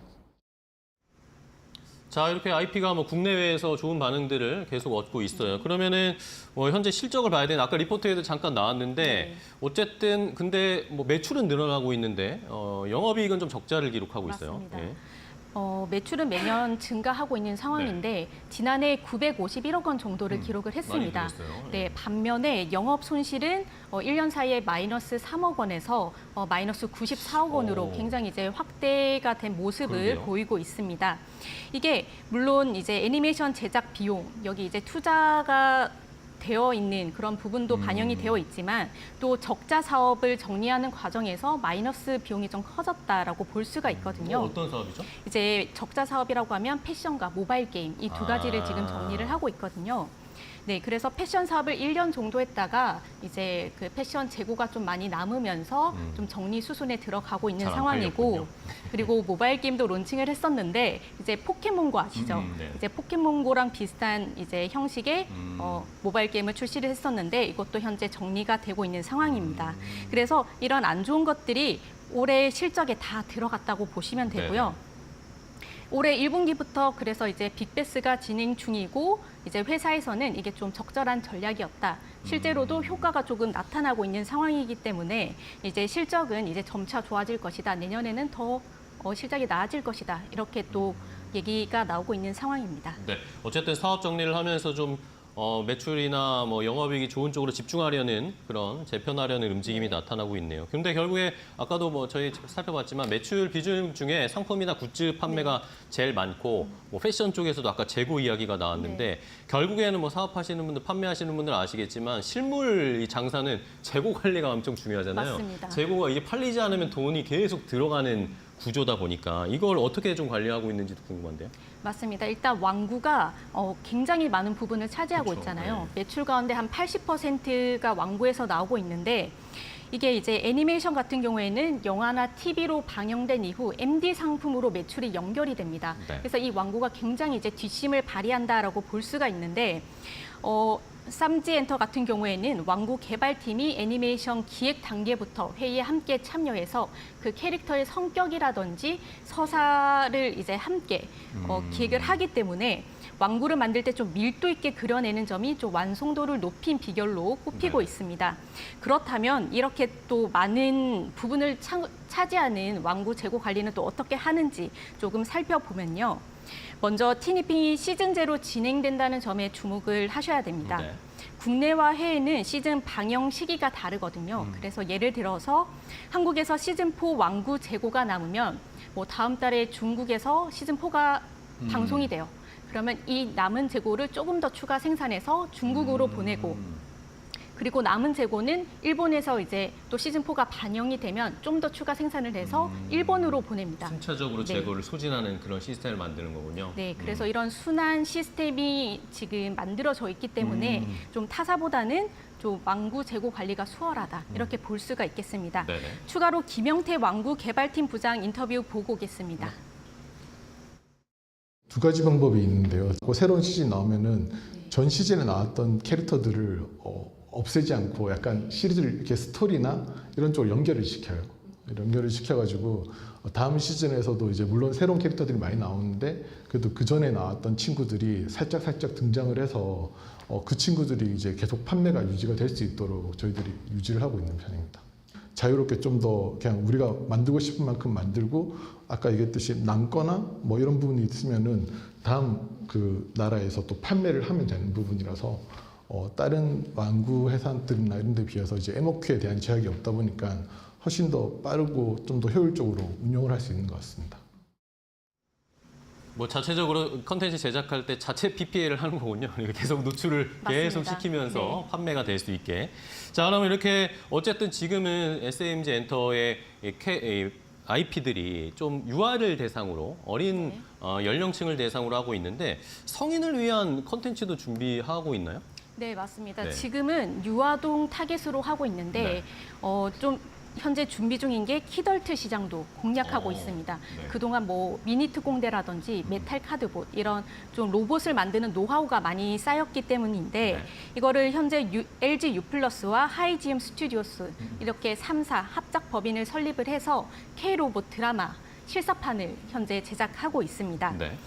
S1: 자, 이렇게 IP가 뭐 국내외에서 좋은 반응들을 계속 얻고 있어요. 그러면은 현재 실적을 봐야 되는, 아까 리포트에도 잠깐 나왔는데, 어쨌든 근데 뭐 매출은 늘어나고 있는데 영업이익은 좀 적자를 기록하고 있어요.
S6: 맞습니다.
S1: 예.
S6: 매출은 매년 증가하고 있는 상황인데 지난해 951억 원 정도를 기록을 했습니다.
S1: 많이 늘었어요.
S6: 네, 반면에 영업 손실은 1년 사이에 마이너스 3억 원에서 마이너스 94억 원으로 굉장히 이제 확대가 된 모습을
S1: 그러게요.
S6: 보이고 있습니다. 이게 물론 이제 애니메이션 제작 비용, 여기 이제 투자가 되어 있는 그런 부분도 반영이 되어 있지만 또 적자 사업을 정리하는 과정에서 마이너스 비용이 좀 커졌다라고 볼 수가 있거든요.
S1: 어떤 사업이죠?
S6: 이제 적자 사업이라고 하면 패션과 모바일 게임 이 두 가지를 지금 정리를 하고 있거든요. 네, 그래서 패션 사업을 1년 정도 했다가 이제 그 패션 재고가 좀 많이 남으면서 좀 정리 수순에 들어가고 있는
S1: 잘안
S6: 상황이고,
S1: 팔렸군요.
S6: 그리고 모바일 게임도 론칭을 했었는데 이제 포켓몬고 아시죠?
S1: 네.
S6: 이제 포켓몬고랑 비슷한 이제 형식의 모바일 게임을 출시를 했었는데 이것도 현재 정리가 되고 있는 상황입니다. 그래서 이런 안 좋은 것들이 올해 실적에 다 들어갔다고 보시면 되고요. 올해 1분기부터 그래서 이제 빅베스가 진행 중이고 이제 회사에서는 이게 좀 적절한 전략이었다. 실제로도 효과가 조금 나타나고 있는 상황이기 때문에 이제 실적은 이제 점차 좋아질 것이다. 내년에는 더 실적이 나아질 것이다. 이렇게 또 얘기가 나오고 있는 상황입니다.
S1: 네, 어쨌든 사업 정리를 하면서 좀 매출이나 뭐 영업이익이 좋은 쪽으로 집중하려는 그런 재편하려는 움직임이 나타나고 있네요. 근데 결국에 아까도 뭐 저희 살펴봤지만 매출 비중 중에 상품이나 굿즈 판매가 제일 많고 뭐 패션 쪽에서도 아까 재고 이야기가 나왔는데 결국에는 뭐 사업하시는 분들, 판매하시는 분들 아시겠지만 실물 이 장사는 재고 관리가 엄청 중요하잖아요.
S6: 맞습니다.
S1: 재고가 이게 팔리지 않으면 돈이 계속 들어가는 구조다 보니까 이걸 어떻게 좀 관리하고 있는지도 궁금한데요.
S6: 맞습니다. 일단 완구가 굉장히 많은 부분을 차지하고
S1: 그렇죠.
S6: 있잖아요.
S1: 네.
S6: 매출 가운데 한 80%가 완구에서 나오고 있는데 이게 이제 애니메이션 같은 경우에는 영화나 TV로 방영된 이후 MD 상품으로 매출이 연결이 됩니다.
S1: 네.
S6: 그래서 이 완구가 굉장히 이제 뒷심을 발휘한다라고 볼 수가 있는데 쌈지엔터 같은 경우에는 완구 개발팀이 애니메이션 기획 단계부터 회의에 함께 참여해서 그 캐릭터의 성격이라든지 서사를 이제 함께 기획을 하기 때문에 완구를 만들 때 좀 밀도 있게 그려내는 점이 좀 완성도를 높인 비결로 꼽히고 있습니다. 그렇다면 이렇게 또 많은 부분을 차지하는 완구 재고 관리는 또 어떻게 하는지 조금 살펴보면요. 먼저 티니핑이 시즌제로 진행된다는 점에 주목을 하셔야 됩니다.
S1: 네.
S6: 국내와 해외는 시즌 방영 시기가 다르거든요. 그래서 예를 들어서 한국에서 시즌4 완구 재고가 남으면 뭐 다음 달에 중국에서 시즌4가 방송이 돼요. 그러면 이 남은 재고를 조금 더 추가 생산해서 중국으로 보내고 그리고 남은 재고는 일본에서 이제 또 시즌4가 반영이 되면 좀 더 추가 생산을 해서 일본으로 보냅니다.
S1: 순차적으로
S6: 네.
S1: 재고를 소진하는 그런 시스템을 만드는 거군요.
S6: 네, 그래서 이런 순환 시스템이 지금 만들어져 있기 때문에 좀 타사보다는 좀 완구 재고 관리가 수월하다 이렇게 볼 수가 있겠습니다.
S1: 네네.
S6: 추가로 김영태 완구 개발팀 부장 인터뷰 보고 오겠습니다.
S10: 두 가지 방법이 있는데요. 새로운 시즌 나오면은 전 시즌에 나왔던 캐릭터들을 없애지 않고 약간 시리즈를 이렇게 스토리나 이런 쪽으로 연결을 시켜요. 연결을 시켜가지고 다음 시즌에서도 이제 물론 새로운 캐릭터들이 많이 나오는데 그래도 그 전에 나왔던 친구들이 살짝 등장을 해서 그 친구들이 이제 계속 판매가 유지가 될 수 있도록 저희들이 유지를 하고 있는 편입니다. 자유롭게 좀 더 그냥 우리가 만들고 싶은 만큼 만들고 아까 얘기했듯이 남거나 뭐 이런 부분이 있으면은 다음 그 나라에서 또 판매를 하면 되는 부분이라서 다른 완구 회사들이나 이런 데 비해서 이제 MOQ에 대한 제약이 없다 보니까 훨씬 더 빠르고 좀 더 효율적으로 운영을 할 수 있는 것 같습니다.
S1: 뭐 자체적으로 컨텐츠 제작할 때 자체 PPL을 하는 거군요. 그러니까 계속 노출을 계속
S3: 맞습니다.
S1: 시키면서
S3: 네.
S1: 판매가 될 수 있게. 자, 그러면 이렇게 어쨌든 지금은 SMG 엔터의 IP들이 좀 유아를 대상으로 어린 연령층을 대상으로 하고 있는데 성인을 위한 컨텐츠도 준비하고 있나요?
S6: 네, 맞습니다.
S1: 네.
S6: 지금은 유아동 타겟으로 하고 있는데 좀 현재 준비 중인 게 키덜트 시장도 공략하고 있습니다.
S1: 네.
S6: 그동안 뭐 미니트 공대라든지 메탈 카드봇 이런 좀 로봇을 만드는 노하우가 많이 쌓였기 때문인데
S1: 네.
S6: 이거를 현재 LG U+와 하이지엠 스튜디오스 이렇게 3사 합작 법인을 설립을 해서 K로봇 드라마 실사판을 현재 제작하고 있습니다.
S1: 네.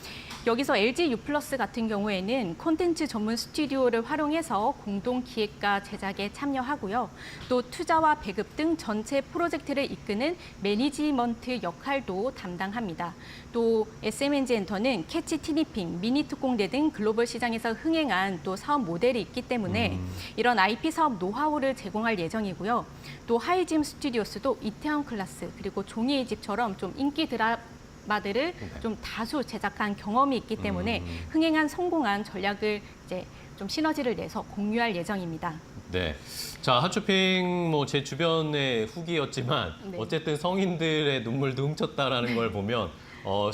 S6: 여기서 LG U+ 같은 경우에는 콘텐츠 전문 스튜디오를 활용해서 공동 기획과 제작에 참여하고요. 또 투자와 배급 등 전체 프로젝트를 이끄는 매니지먼트 역할도 담당합니다. 또 SMG 엔터는 캐치 티니핑, 미니 특공대 등 글로벌 시장에서 흥행한 또 사업 모델이 있기 때문에 이런 IP 사업 노하우를 제공할 예정이고요. 또 하이짐 스튜디오스도 이태원 클라스 그리고 종이의 집처럼 좀 인기 드라마들을 좀 다수 제작한 경험이 있기 때문에 흥행한 성공한 전략을 이제 좀 시너지를 내서 공유할 예정입니다.
S1: 네. 자, 핫쇼핑 뭐 제 주변의 후기였지만
S6: 네.
S1: 어쨌든 성인들의 눈물도 훔쳤다라는 걸 보면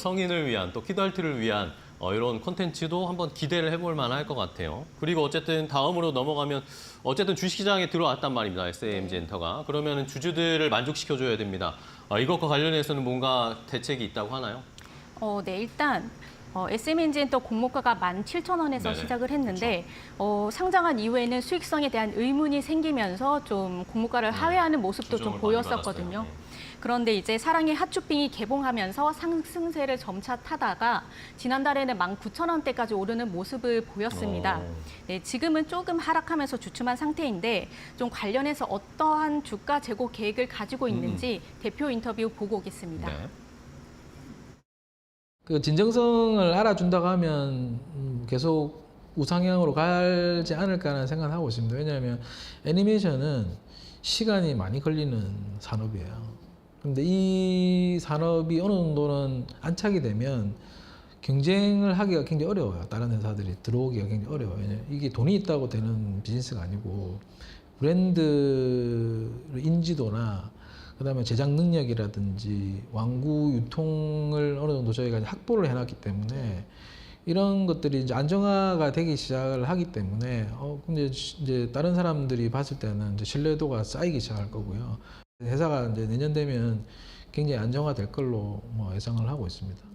S1: 성인을 위한 또 키덜트를 위한 이런 콘텐츠도 한번 기대를 해볼 만할 것 같아요. 그리고 어쨌든 다음으로 넘어가면 어쨌든 주식시장에 들어왔단 말입니다. SMG 엔터가. 그러면 주주들을 만족시켜줘야 됩니다. 이것과 관련해서는 뭔가 대책이 있다고 하나요?
S6: 네, 일단 SMG 엔터 공모가가 17,000원에서
S1: 네네.
S6: 시작을 했는데 상장한 이후에는 수익성에 대한 의문이 생기면서 좀 공모가를 하회하는 모습도 좀
S1: 조정을 많이
S6: 보였었거든요.
S1: 받았어요.
S6: 그런데 이제 사랑의 핫쇼핑이 개봉하면서 상승세를 점차 타다가 지난달에는 19,000원대까지 오르는 모습을 보였습니다. 네, 지금은 조금 하락하면서 주춤한 상태인데 좀 관련해서 어떠한 주가 재고 계획을 가지고 있는지 대표 인터뷰 보고 오겠습니다.
S1: 네.
S9: 그 진정성을 알아준다고 하면 계속 우상향으로 가지 않을까 하는 생각을 하고 있습니다. 왜냐하면 애니메이션은 시간이 많이 걸리는 산업이에요. 그런데 이 산업이 어느 정도는 안착이 되면 경쟁을 하기가 굉장히 어려워요. 다른 회사들이 들어오기가 굉장히 어려워요. 왜냐하면 이게 돈이 있다고 되는 비즈니스가 아니고 브랜드 인지도나 그다음에 제작 능력이라든지 완구 유통을 어느 정도 저희가 확보를 해놨기 때문에 이런 것들이 이제 안정화가 되기 시작을 하기 때문에 근데 이제 다른 사람들이 봤을 때는 이제 신뢰도가 쌓이기 시작할 거고요. 회사가 이제 내년 되면 굉장히 안정화될 걸로 뭐 예상을 하고 있습니다.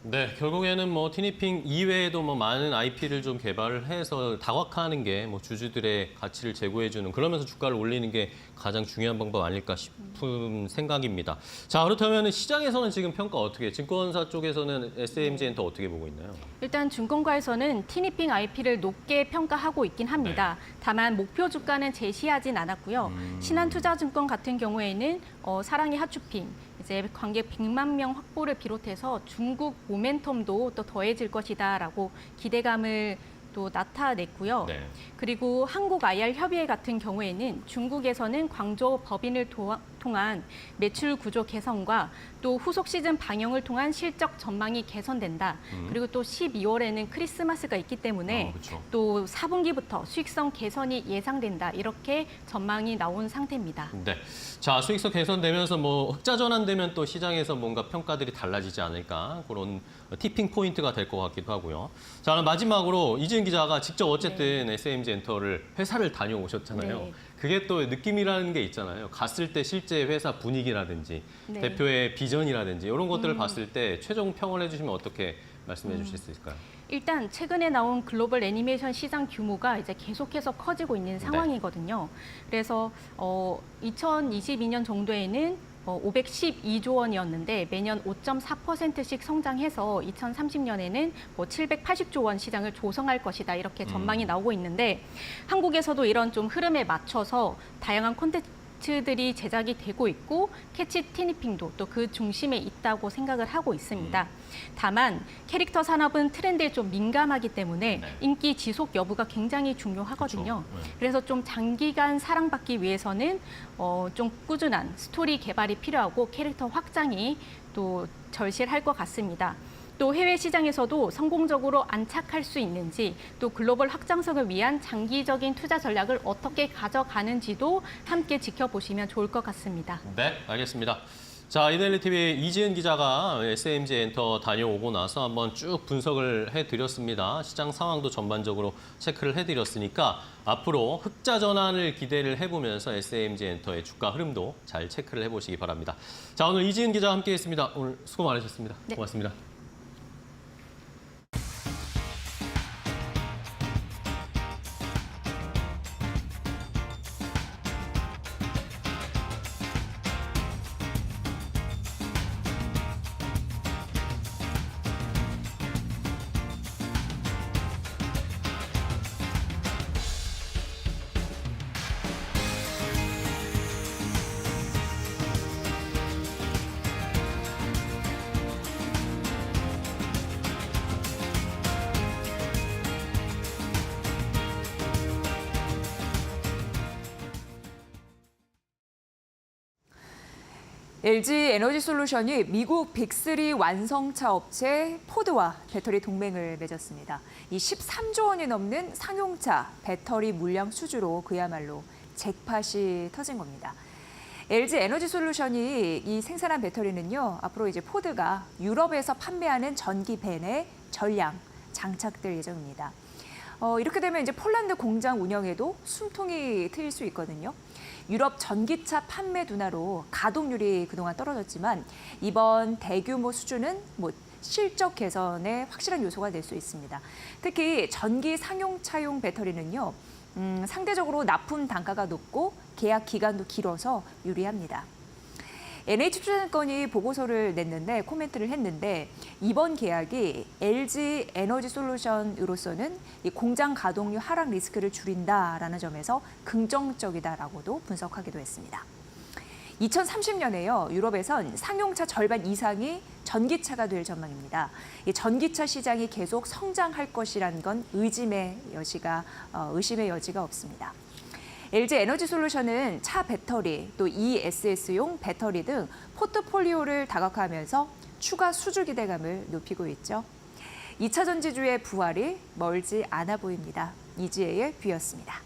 S1: 네, 결국에는 뭐 티니핑 이외에도 뭐 많은 IP를 좀 개발을 해서 다각화하는 게 뭐 주주들의 가치를 제고해주는 그러면서 주가를 올리는 게 가장 중요한 방법 아닐까 싶은 생각입니다. 자, 그렇다면 시장에서는 지금 평가 어떻게? 증권사 쪽에서는 SMG 엔터 어떻게 보고 있나요?
S6: 일단 증권가에서는 티니핑 IP를 높게 평가하고 있긴 합니다. 다만 목표 주가는 제시하진 않았고요. 신한투자증권 같은 경우에는 사랑의 핫쇼핑, 이제 관객 100만 명 확보를 비롯해서 중국 모멘텀도 또 더해질 것이다라고 기대감을 또 나타냈고요.
S1: 네.
S6: 그리고 한국 IR 협의회 같은 경우에는 중국에서는 광저우 법인을 통한 매출 구조 개선과 또 후속 시즌 방영을 통한 실적 전망이 개선된다. 그리고 또 12월에는 크리스마스가 있기 때문에
S1: 그렇죠.
S6: 또 4분기부터 수익성 개선이 예상된다. 이렇게 전망이 나온 상태입니다.
S1: 네. 자, 수익성 개선되면서 뭐 흑자 전환되면 또 시장에서 뭔가 평가들이 달라지지 않을까 그런 티핑 포인트가 될 것 같기도 하고요. 자, 그럼 마지막으로 이지은 기자가 직접 어쨌든 SMG 엔터를 회사를 다녀오셨잖아요.
S6: 네.
S1: 그게 또 느낌이라는 게 있잖아요. 갔을 때 실제 회사 분위기라든지
S6: 네.
S1: 대표의 비전이라든지 이런 것들을 봤을 때 최종 평을 해주시면 어떻게 말씀해 주실 수 있을까요?
S6: 일단 최근에 나온 글로벌 애니메이션 시장 규모가 이제 계속해서 커지고 있는 상황이거든요. 그래서 2022년 정도에는 512조 원이었는데 매년 5.4%씩 성장해서 2030년에는 780조 원 시장을 조성할 것이다 이렇게 전망이 나오고 있는데 한국에서도 이런 좀 흐름에 맞춰서 다양한 콘텐츠들이 제작이 되고 있고 캐치 티니핑도 또 그 중심에 있다고 생각을 하고 있습니다. 다만 캐릭터 산업은 트렌드에 좀 민감하기 때문에 인기 지속 여부가 굉장히 중요하거든요. 그래서 좀 장기간 사랑받기 위해서는 좀 꾸준한 스토리 개발이 필요하고 캐릭터 확장이 또 절실할 것 같습니다. 또 해외 시장에서도 성공적으로 안착할 수 있는지 또 글로벌 확장성을 위한 장기적인 투자 전략을 어떻게 가져가는지도 함께 지켜보시면 좋을 것 같습니다.
S1: 네, 알겠습니다. 자, 이데일리TV 이지은 기자가 SMG 엔터 다녀오고 나서 한번 쭉 분석을 해드렸습니다. 시장 상황도 전반적으로 체크를 해드렸으니까 앞으로 흑자 전환을 기대를 해보면서 SMG 엔터의 주가 흐름도 잘 체크를 해보시기 바랍니다. 자, 오늘 이지은 기자와 함께했습니다. 오늘 수고 많으셨습니다.
S6: 네.
S1: 고맙습니다.
S2: LG 에너지솔루션이 미국 빅3 완성차 업체 포드와 배터리 동맹을 맺었습니다. 이 13조 원이 넘는 상용차 배터리 물량 수주로 그야말로 잭팟이 터진 겁니다. LG 에너지솔루션이 이 생산한 배터리는요, 앞으로 이제 포드가 유럽에서 판매하는 전기 벤에 전량 장착될 예정입니다. 이렇게 되면 이제 폴란드 공장 운영에도 숨통이 트일 수 있거든요. 유럽 전기차 판매 둔화로 가동률이 그동안 떨어졌지만 이번 대규모 수주는 실적 개선에 확실한 요소가 될 수 있습니다. 특히 전기 상용차용 배터리는요, 상대적으로 납품 단가가 높고 계약 기간도 길어서 유리합니다. NH투자증권이 보고서를 냈는데 코멘트를 했는데 이번 계약이 LG 에너지솔루션으로서는 이 공장 가동률 하락 리스크를 줄인다라는 점에서 긍정적이다라고도 분석하기도 했습니다. 2030년에요, 유럽에선 상용차 절반 이상이 전기차가 될 전망입니다. 이 전기차 시장이 계속 성장할 것이란 건 의심의 여지가 없습니다. LG 에너지솔루션은 차 배터리, 또 ESS용 배터리 등 포트폴리오를 다각화하면서 추가 수주 기대감을 높이고 있죠. 2차 전지주의 부활이 멀지 않아 보입니다. 이지혜의 뷰였습니다.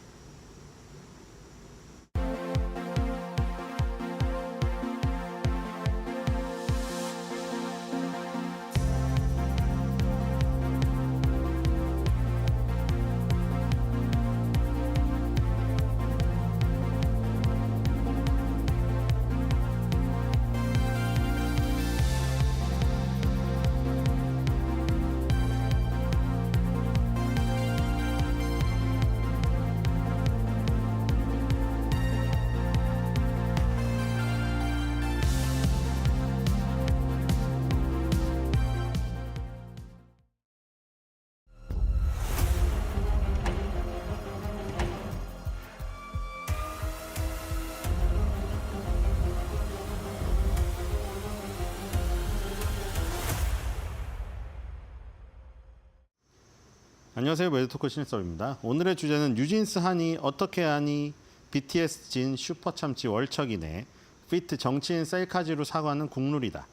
S11: 안녕하세요. 매드토크 신일섭입니다. 오늘의 주제는 뉴진스 하니 어떻게 하니 BTS 진 슈퍼 참치 월척이네 피트 정치인 셀카지로 사과는 국룰이다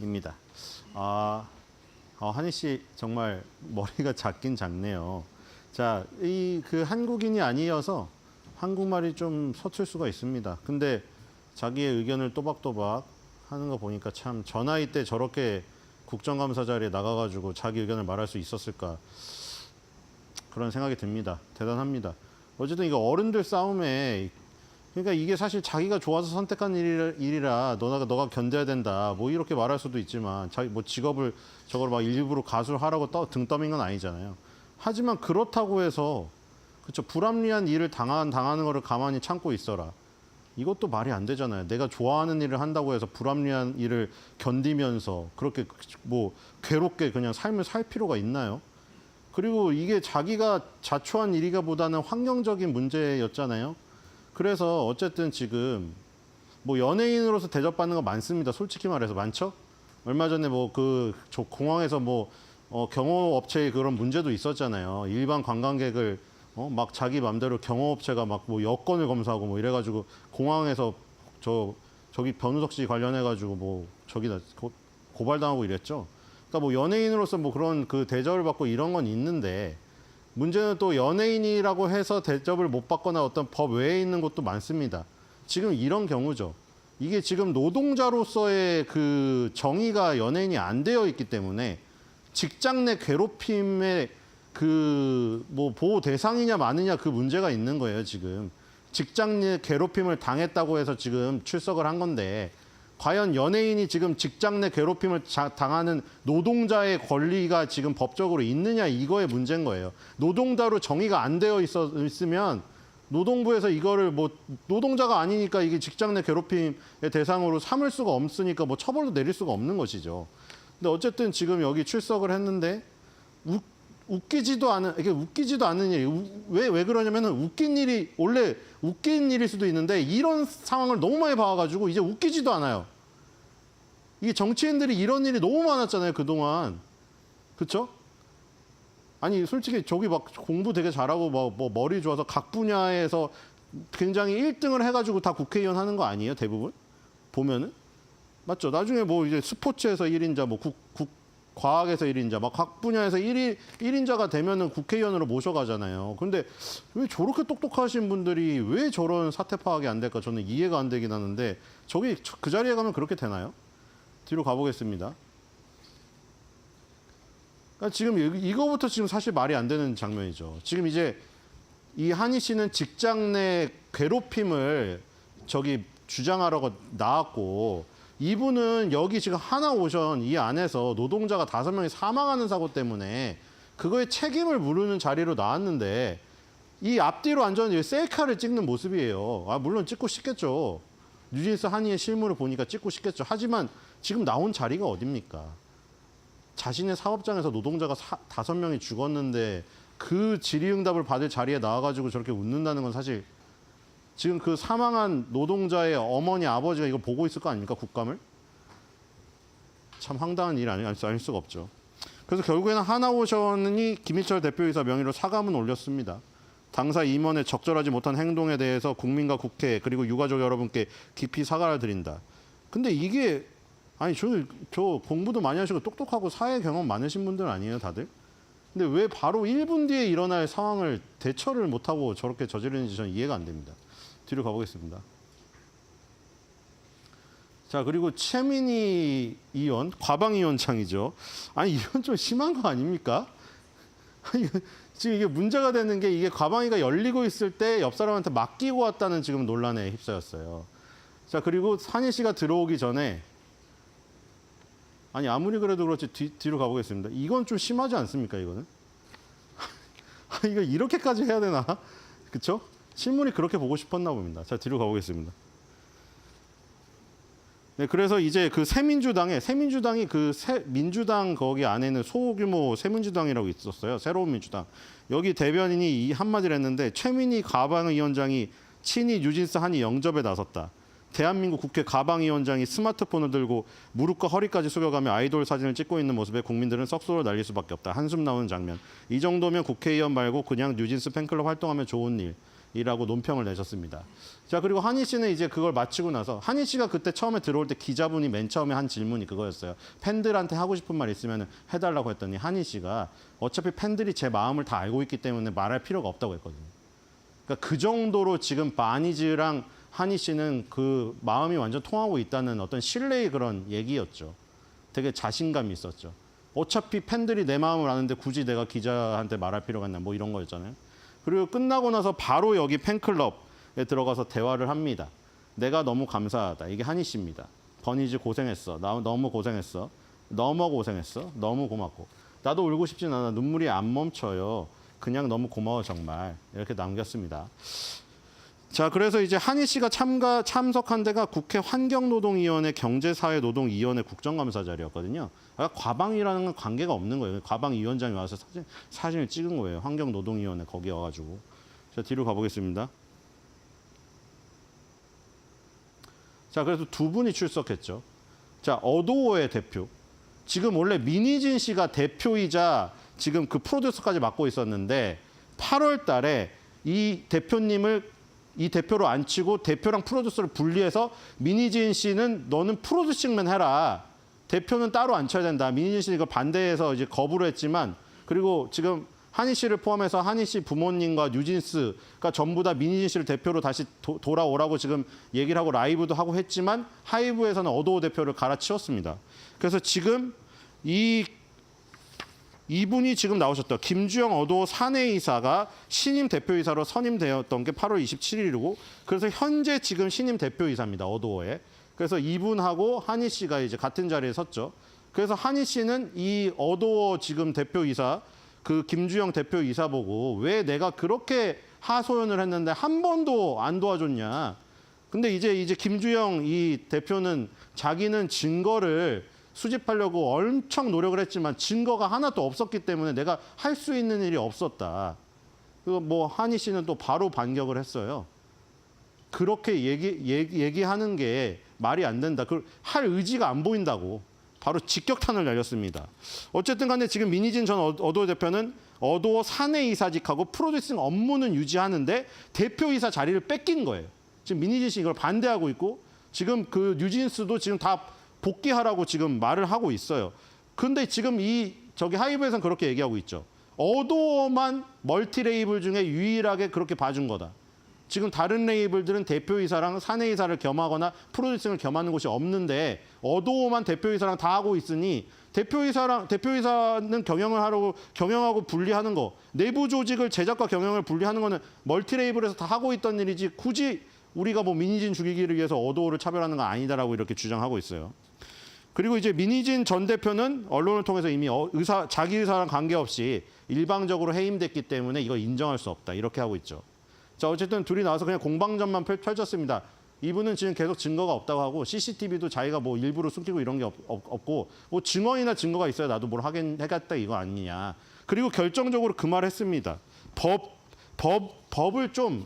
S11: 입니다. 한희 씨 정말 머리가 작긴 작네요. 자, 그 한국인이 아니어서 한국말이 좀 서툴 수가 있습니다. 근데 자기의 의견을 또박또박 하는 거 보니까 참 저 나이 때 저렇게 국정감사 자리에 나가가지고 자기 의견을 말할 수 있었을까 그런 생각이 듭니다. 대단합니다. 어쨌든 이거 어른들 싸움에 그러니까 이게 사실 자기가 좋아서 선택한 일이라 너가 견뎌야 된다 뭐 이렇게 말할 수도 있지만 자기 뭐 직업을 저걸 막 일부러 가수를 하라고 등 떠민 건 아니잖아요. 하지만 그렇다고 해서 그렇죠 불합리한 일을 당하는 거를 가만히 참고 있어라. 이것도 말이 안 되잖아요. 내가 좋아하는 일을 한다고 해서 불합리한 일을 견디면서 그렇게 뭐 괴롭게 그냥 삶을 살 필요가 있나요? 그리고 이게 자기가 자초한 일이가보다는 환경적인 문제였잖아요. 그래서 어쨌든 지금 뭐 연예인으로서 대접받는 거 많습니다. 솔직히 말해서 많죠? 얼마 전에 뭐 저 공항에서 뭐 경호업체의 그런 문제도 있었잖아요. 일반 관광객을 막 자기 맘대로 경호업체가 막 뭐 여권을 검사하고 뭐 이래가지고 공항에서 저기 변우석 씨 관련해가지고 뭐 저기다 고발당하고 이랬죠. 그러니까 뭐 연예인으로서 뭐 그런 그 대접을 받고 이런 건 있는데 문제는 또 연예인이라고 해서 대접을 못 받거나 어떤 법 외에 있는 것도 많습니다. 지금 이런 경우죠. 이게 지금 노동자로서의 그 정의가 연예인이 안 되어 있기 때문에 직장 내 괴롭힘의 그 뭐 보호 대상이냐 마느냐 그 문제가 있는 거예요, 지금. 직장 내 괴롭힘을 당했다고 해서 지금 출석을 한 건데 과연 연예인이 지금 직장 내 괴롭힘을 당하는 노동자의 권리가 지금 법적으로 있느냐 이거의 문제인 거예요. 노동자로 정의가 안 되어 있으면 노동부에서 이거를 뭐 노동자가 아니니까 이게 직장 내 괴롭힘의 대상으로 삼을 수가 없으니까 뭐 처벌도 내릴 수가 없는 것이죠. 근데 어쨌든 지금 여기 출석을 했는데 웃기지도 않은 일. 왜 그러냐면은 웃긴 일이 원래 웃긴 일일 수도 있는데 이런 상황을 너무 많이 봐가지고 이제 웃기지도 않아요. 이게 정치인들이 이런 일이 너무 많았잖아요, 그동안. 그렇죠? 아니 솔직히 저기 막 공부 되게 잘하고 뭐 머리 좋아서 각 분야에서 굉장히 1등을 해가지고 다 국회의원 하는 거 아니에요, 대부분? 보면은. 맞죠? 나중에 뭐 이제 스포츠에서 1인자, 뭐 과학에서 1인자, 막 각 분야에서 1인자가 되면은 국회의원으로 모셔가잖아요. 근데 왜 저렇게 똑똑하신 분들이 왜 저런 사태 파악이 안 될까? 저는 이해가 안 되긴 하는데 저기 그 자리에 가면 그렇게 되나요? 뒤로 가보겠습니다. 그러니까 지금 이거부터 지금 사실 말이 안 되는 장면이죠. 지금 이제 이 한희 씨는 직장 내 괴롭힘을 저기 주장하러 나왔고 이분은 여기 지금 하나오션 이 안에서 노동자가 5명이 사망하는 사고 때문에 그거에 책임을 물으는 자리로 나왔는데 이 앞뒤로 앉아서 셀카를 찍는 모습이에요. 물론 찍고 싶겠죠. 뉴진스 한희의 실물을 보니까 찍고 싶겠죠. 하지만 지금 나온 자리가 어딥니까? 자신의 사업장에서 노동자가 5명이 죽었는데 그 질의응답을 받을 자리에 나와가지고 저렇게 웃는다는 건 사실 지금 그 사망한 노동자의 어머니, 아버지가 이거 보고 있을 거 아닙니까? 국감을? 참 황당한 일 아닐 수가 없죠. 그래서 결국에는 하나오션이 김희철 대표이사 명의로 사과문 올렸습니다. 당사 임원의 적절하지 못한 행동에 대해서 국민과 국회 그리고 유가족 여러분께 깊이 사과를 드린다. 근데 이게 아니 저 공부도 많이 하시고 똑똑하고 사회 경험 많으신 분들 아니에요, 다들? 근데 왜 바로 1분 뒤에 일어날 상황을 대처를 못하고 저렇게 저지르는지 저는 이해가 안 됩니다. 뒤로 가보겠습니다. 자, 그리고 최민희 의원, 과방위원장이죠. 아니, 이건 좀 심한 거 아닙니까? 아니, 지금 이게 문제가 되는 게 이게 과방위가 열리고 있을 때 옆 사람한테 맡기고 왔다는 지금 논란에 휩싸였어요. 자, 그리고 한희 씨가 들어오기 전에 아니, 아무리 그래도 그렇지 뒤로 가보겠습니다. 이건 좀 심하지 않습니까, 이거는? 이거 이렇게까지 해야 되나? 그쵸? 실물이 그렇게 보고 싶었나 봅니다. 자, 뒤로 가보겠습니다. 네, 그래서 이제 그 새민주당이 민주당 거기 안에는 소규모 새민주당이라고 있었어요. 새로운 민주당. 여기 대변인이 이 한마디를 했는데 최민희 가방위원장이 친히 뉴진스 한희 영접에 나섰다. 대한민국 국회 가방위원장이 스마트폰을 들고 무릎과 허리까지 숙여가며 아이돌 사진을 찍고 있는 모습에 국민들은 썩소를 날릴 수밖에 없다. 한숨 나오는 장면. 이 정도면 국회의원 말고 그냥 뉴진스 팬클럽 활동하면 좋은 일이라고 논평을 내셨습니다. 자, 그리고 한희 씨는 이제 그걸 마치고 나서 한희 씨가 그때 처음에 들어올 때 기자분이 맨 처음에 한 질문이 그거였어요. 팬들한테 하고 싶은 말 있으면 해달라고 했더니 한희 씨가 어차피 팬들이 제 마음을 다 알고 있기 때문에 말할 필요가 없다고 했거든요. 그러니까 그 정도로 지금 바니즈랑 한희 씨는 그 마음이 완전 통하고 있다는 어떤 신뢰의 그런 얘기였죠. 되게 자신감이 있었죠. 어차피 팬들이 내 마음을 아는데 굳이 내가 기자한테 말할 필요가 있나 뭐 이런 거였잖아요. 그리고 끝나고 나서 바로 여기 팬클럽에 들어가서 대화를 합니다. 내가 너무 감사하다. 이게 한희 씨입니다. 버니즈 고생했어. 나 너무 고생했어. 너무 고생했어. 너무 고맙고. 나도 울고 싶진 않아. 눈물이 안 멈춰요. 그냥 너무 고마워 정말. 이렇게 남겼습니다. 자, 그래서 이제 한희 씨가 참석한 데가 국회 환경노동위원회 경제사회노동위원회 국정감사 자리였거든요. 그러니까 과방이라는 건 관계가 없는 거예요. 과방위원장이 와서 사진을 찍은 거예요. 환경노동위원회 거기 와가지고. 자, 뒤로 가보겠습니다. 자, 그래서 두 분이 출석했죠. 자, 어도어의 대표. 지금 원래 민희진 씨가 대표이자 지금 그 프로듀서까지 맡고 있었는데 8월 달에 이 대표로 앉히고 대표랑 프로듀서를 분리해서 민희진 씨는 너는 프로듀싱만 해라. 대표는 따로 앉혀야 된다. 민희진 씨는 이걸 반대해서 이제 거부를 했지만 그리고 지금 한희 씨를 포함해서 한희 씨 부모님과 뉴진스가 전부 다 민희진 씨를 대표로 다시 돌아오라고 지금 얘기를 하고 라이브도 하고 했지만 하이브에서는 어도어 대표를 갈아치웠습니다. 그래서 지금 이분이 지금 나오셨다. 김주영 어도어 사내이사가 신임 대표이사로 선임되었던 게 8월 27일이고 그래서 현재 지금 신임 대표이사입니다. 어도어에. 그래서 이분하고 한희 씨가 이제 같은 자리에 섰죠. 그래서 한희 씨는 이 어도어 지금 대표이사 그 김주영 대표이사 보고 왜 내가 그렇게 하소연을 했는데 한 번도 안 도와줬냐. 근데 이제 김주영 이 대표는 자기는 증거를 수집하려고 엄청 노력을 했지만 증거가 하나도 없었기 때문에 내가 할 수 있는 일이 없었다. 그리고 뭐 한희 씨는 또 바로 반격을 했어요. 그렇게 얘기하는 게 말이 안 된다. 그걸 할 의지가 안 보인다고. 바로 직격탄을 날렸습니다. 어쨌든 간에 지금 민희진 전 어도어 대표는 어도어 사내이사직하고 프로듀싱 업무는 유지하는데 대표이사 자리를 뺏긴 거예요. 지금 민희진 씨 이걸 반대하고 있고 지금 그 뉴진스도 지금 다 복귀하라고 지금 말을 하고 있어요. 근데 지금 저기 하이브에서는 그렇게 얘기하고 있죠. 어도어만 멀티 레이블 중에 유일하게 그렇게 봐준 거다. 지금 다른 레이블들은 대표이사랑 사내이사를 겸하거나 프로듀싱을 겸하는 곳이 없는데 어도어만 대표이사랑 다 하고 있으니 대표이사는 경영하고 분리하는 거, 내부 조직을 제작과 경영을 분리하는 거는 멀티 레이블에서 다 하고 있던 일이지 굳이 우리가 뭐 민희진 죽이기를 위해서 어도어를 차별하는 건 아니다라고 이렇게 주장하고 있어요. 그리고 이제 민희진 전 대표는 언론을 통해서 이미 자기 의사랑 관계없이 일방적으로 해임됐기 때문에 이거 인정할 수 없다 이렇게 하고 있죠. 자, 어쨌든 둘이 나와서 그냥 공방전만 펼쳤습니다. 이분은 지금 계속 증거가 없다고 하고 CCTV도 자기가 뭐 일부러 숨기고 이런 게 없고 뭐 증언이나 증거가 있어야 나도 뭘 하겠다 이거 아니냐. 그리고 결정적으로 그 말을 했습니다. 법을 좀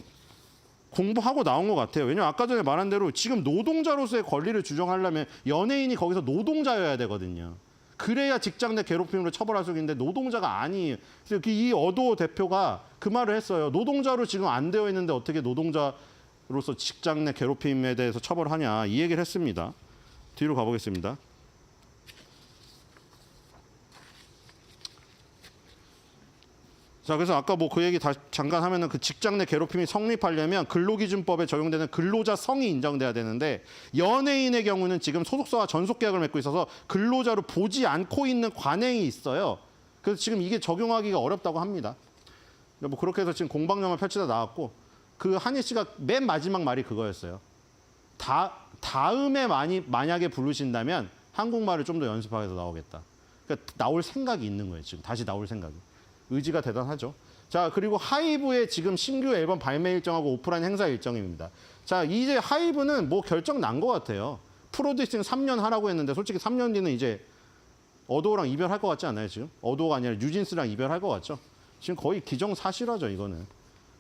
S11: 공부하고 나온 것 같아요. 왜냐하면 아까 전에 말한 대로 지금 노동자로서의 권리를 주장하려면 연예인이 거기서 노동자여야 되거든요. 그래야 직장 내 괴롭힘으로 처벌할 수 있는데 노동자가 아니에요. 그래서 이 어도어 대표가 그 말을 했어요. 노동자로 지금 안 되어 있는데 어떻게 노동자로서 직장 내 괴롭힘에 대해서 처벌하냐 이 얘기를 했습니다. 뒤로 가보겠습니다. 자, 그래서 아까 뭐 그 얘기 잠깐 하면은 그 직장 내 괴롭힘이 성립하려면 근로기준법에 적용되는 근로자 성이 인정돼야 되는데 연예인의 경우는 지금 소속사와 전속계약을 맺고 있어서 근로자로 보지 않고 있는 관행이 있어요. 그래서 지금 이게 적용하기가 어렵다고 합니다. 뭐 그렇게 해서 지금 공방전만 펼치다 나왔고 그 한희 씨가 맨 마지막 말이 그거였어요. 다음에 만약에 부르신다면 한국말을 좀 더 연습해서 나오겠다. 그러니까 나올 생각이 있는 거예요. 지금 다시 나올 생각이. 의지가 대단하죠. 자, 그리고 하이브의 지금 신규 앨범 발매 일정하고 오프라인 행사 일정입니다. 자, 이제 하이브는 뭐 결정 난 것 같아요. 프로듀싱 3년 하라고 했는데 솔직히 3년 뒤는 이제 어도어랑 이별할 것 같지 않아요, 지금? 어도어가 아니라 뉴진스랑 이별할 것 같죠? 지금 거의 기정사실화죠, 이거는.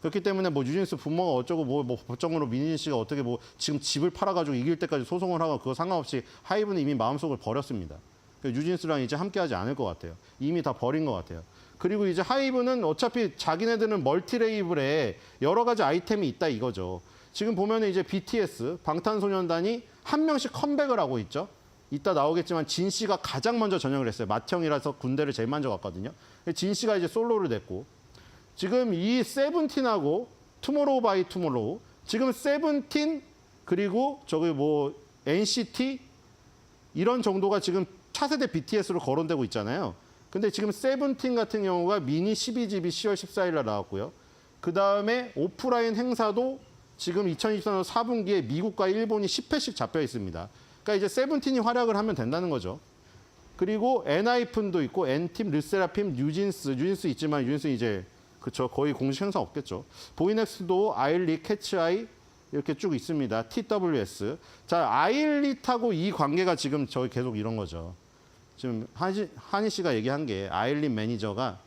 S11: 그렇기 때문에 뭐 뉴진스 부모가 어쩌고 뭐 법정으로 민희진 씨가 어떻게 뭐 지금 집을 팔아가지고 이길 때까지 소송을 하고 그거 상관없이 하이브는 이미 마음속을 버렸습니다. 뉴진스랑 이제 함께하지 않을 것 같아요. 이미 다 버린 것 같아요. 그리고 이제 하이브는 어차피 자기네들은 멀티 레이블에 여러 가지 아이템이 있다 이거죠. 지금 보면 이제 BTS, 방탄소년단이 한 명씩 컴백을 하고 있죠. 이따 나오겠지만 진 씨가 가장 먼저 전역을 했어요. 맏형이라서 군대를 제일 먼저 갔거든요. 진 씨가 이제 솔로를 냈고 지금 이 세븐틴하고 투모로우 바이 투모로우 지금 세븐틴 그리고 저기 뭐 NCT 이런 정도가 지금 차세대 BTS로 거론되고 있잖아요. 근데 지금 세븐틴 같은 경우가 미니 12집이 10월 14일 날 나왔고요. 그다음에 오프라인 행사도 지금 2024년 4분기에 미국과 일본이 10회씩 잡혀 있습니다. 그러니까 이제 세븐틴이 활약을 하면 된다는 거죠. 그리고 엔하이픈도 있고 엔팀, 르세라핌, 뉴진스 있지만 뉴진스 이제 그렇죠. 거의 공식 행사 없겠죠. 보이넥스도 아일릿, 캐치아이 이렇게 쭉 있습니다. TWS. 자, 아일릿하고 이 관계가 지금 저희 계속 이런 거죠. 지금 한희 씨가 얘기한 게 아일릿 매니저가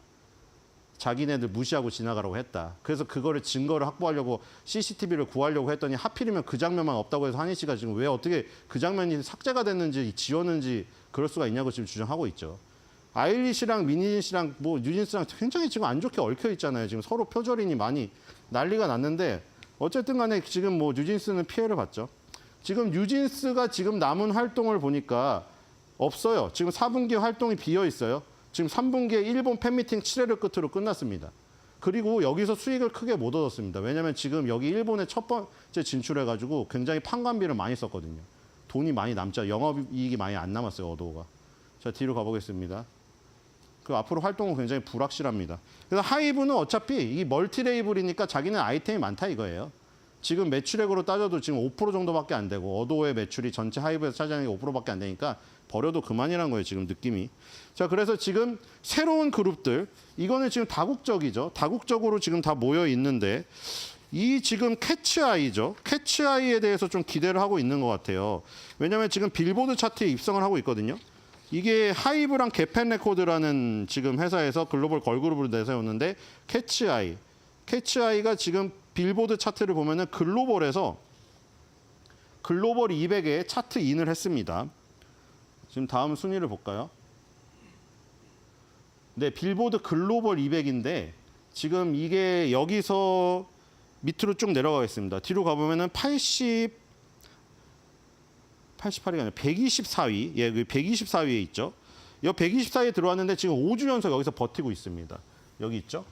S11: 자기네들 무시하고 지나가라고 했다. 그래서 그거를 증거를 확보하려고 CCTV를 구하려고 했더니 하필이면 그 장면만 없다고 해서 한희 씨가 지금 왜 어떻게 그 장면이 삭제가 됐는지 지웠는지 그럴 수가 있냐고 지금 주장하고 있죠. 아일릿이랑 미니진 씨랑 뭐 뉴진스랑 굉장히 지금 안 좋게 얽혀 있잖아요. 지금 서로 표절인이 많이 난리가 났는데 어쨌든 간에 지금 뭐 뉴진스는 피해를 봤죠. 지금 뉴진스가 지금 남은 활동을 보니까 없어요. 지금 4분기 활동이 비어 있어요. 지금 3분기에 일본 팬미팅 7회를 끝으로 끝났습니다. 그리고 여기서 수익을 크게 못 얻었습니다. 왜냐하면 지금 여기 일본에 첫 번째 진출해가지고 굉장히 판관비를 많이 썼거든요. 돈이 많이 남죠. 영업이익이 많이 안 남았어요. 어도가. 자, 뒤로 가보겠습니다. 그 앞으로 활동은 굉장히 불확실합니다. 그래서 하이브는 어차피 이 멀티 레이블이니까 자기는 아이템이 많다 이거예요. 지금 매출액으로 따져도 지금 5% 정도밖에 안 되고 어도의 매출이 전체 하이브에서 차지하는 게 5%밖에 안 되니까 버려도 그만이라는 거예요. 지금 느낌이. 자, 그래서 지금 새로운 그룹들 이거는 지금 다국적이죠. 다국적으로 지금 다 모여 있는데 이 지금 캐치아이죠. 캐치아이에 대해서 좀 기대를 하고 있는 것 같아요. 왜냐하면 지금 빌보드 차트에 입성을 하고 있거든요. 이게 하이브랑 개펜 레코드라는 지금 회사에서 글로벌 걸그룹을 내세웠는데 캐치아이가 지금 빌보드 차트를 보면은 글로벌 200에 차트 인을 했습니다. 지금 다음 순위를 볼까요? 네, 빌보드 글로벌 200인데 지금 이게 여기서 밑으로 쭉 내려가겠습니다. 뒤로 가보면은 88이 아니라 124위. 예, 그 124위에 있죠. 이 124위에 들어왔는데 지금 5주 연속 여기서 버티고 있습니다. 여기 있죠?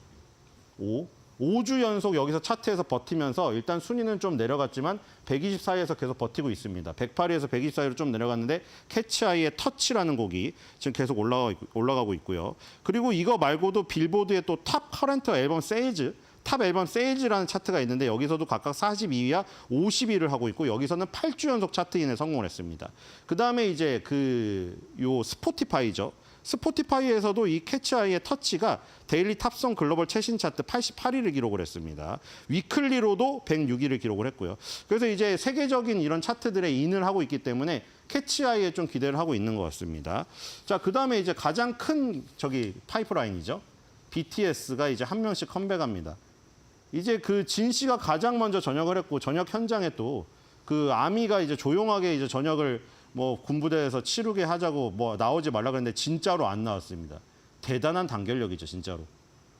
S11: 5주 연속 여기서 차트에서 버티면서 일단 순위는 좀 내려갔지만 124위에서 계속 버티고 있습니다. 108위에서 124위로 좀 내려갔는데 캐치아이의 터치라는 곡이 지금 계속 올라가고 있고요. 그리고 이거 말고도 빌보드의 또 탑 커런트 앨범 세일즈, 탑 앨범 세일즈라는 차트가 있는데 여기서도 각각 42위와 50위를 하고 있고 여기서는 8주 연속 차트인에 성공을 했습니다. 그다음에 이제 요 스포티파이죠. 스포티파이에서도 이 캐치아이의 터치가 데일리 탑송 글로벌 최신 차트 88위를 기록을 했습니다. 위클리로도 106위를 기록을 했고요. 그래서 이제 세계적인 이런 차트들에 인을 하고 있기 때문에 캐치아이에 좀 기대를 하고 있는 것 같습니다. 자, 그다음에 이제 가장 큰 파이프라인이죠. BTS가 이제 한 명씩 컴백합니다. 이제 그 진 씨가 가장 먼저 전역을 했고 전역 현장에 또 그 아미가 이제 조용하게 이제 전역을 뭐 군부대에서 치르게 하자고 뭐 나오지 말라 그랬는데 진짜로 안 나왔습니다. 대단한 단결력이죠, 진짜로.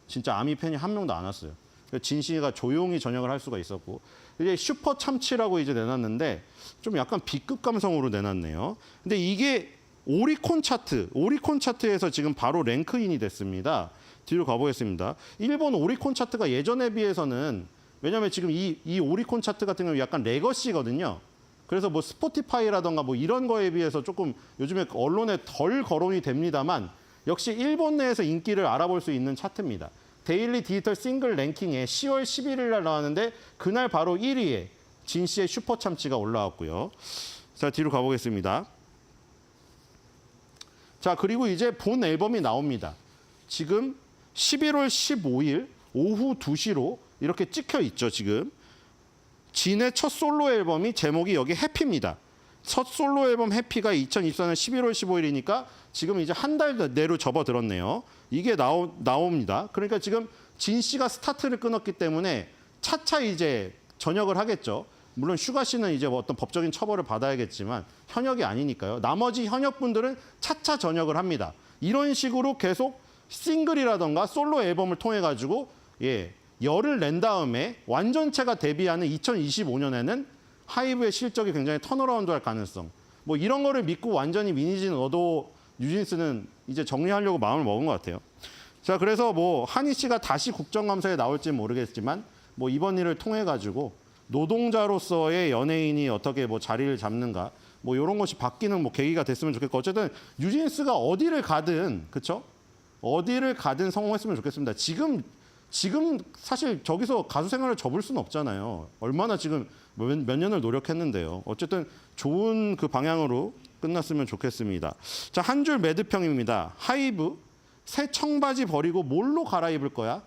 S11: 진짜 아미 팬이 한 명도 안 왔어요. 진 씨가 조용히 전역을 할 수가 있었고 이제 슈퍼 참치라고 이제 내놨는데 좀 약간 B급 감성으로 내놨네요. 근데 이게 오리콘 차트에서 지금 바로 랭크인이 됐습니다. 뒤로 가보겠습니다. 일본 오리콘 차트가 예전에 비해서는 왜냐하면 지금 이 오리콘 차트 같은 경우는 약간 레거시거든요. 그래서 뭐 스포티파이라던가 뭐 이런 거에 비해서 조금 요즘에 언론에 덜 거론이 됩니다만 역시 일본 내에서 인기를 알아볼 수 있는 차트입니다. 데일리 디지털 싱글 랭킹에 10월 11일 날 나왔는데 그날 바로 1위에 진 씨의 슈퍼 참치가 올라왔고요. 자, 뒤로 가보겠습니다. 자, 그리고 이제 본 앨범이 나옵니다. 지금 11월 15일 오후 2시로 이렇게 찍혀 있죠, 지금. 진의 첫 솔로 앨범이 제목이 여기 해피입니다. 첫 솔로 앨범 해피가 2024년 11월 15일이니까 지금 이제 한 달 내로 접어들었네요. 이게 나옵니다. 그러니까 지금 진 씨가 스타트를 끊었기 때문에 차차 이제 전역을 하겠죠. 물론 슈가 씨는 이제 뭐 어떤 법적인 처벌을 받아야겠지만 현역이 아니니까요. 나머지 현역분들은 차차 전역을 합니다. 이런 식으로 계속 싱글이라던가 솔로 앨범을 통해 가지고 열을 낸 다음에 완전체가 데뷔하는 2025년에는 하이브의 실적이 굉장히 턴어라운드할 가능성. 뭐 이런 거를 믿고 완전히 미니진 어도 뉴진스는 이제 정리하려고 마음을 먹은 것 같아요. 자, 그래서 뭐 한희 씨가 다시 국정감사에 나올지 모르겠지만 뭐 이번 일을 통해 가지고 노동자로서의 연예인이 어떻게 뭐 자리를 잡는가 뭐 이런 것이 바뀌는 뭐 계기가 됐으면 좋겠고 어쨌든 뉴진스가 어디를 가든 그렇죠? 어디를 가든 성공했으면 좋겠습니다. 지금 사실 저기서 가수 생활을 접을 수는 없잖아요. 얼마나 지금 몇 년을 노력했는데요. 어쨌든 좋은 그 방향으로 끝났으면 좋겠습니다. 자, 한 줄 매드평입니다. 하이브, 새 청바지 버리고 뭘로 갈아입을 거야?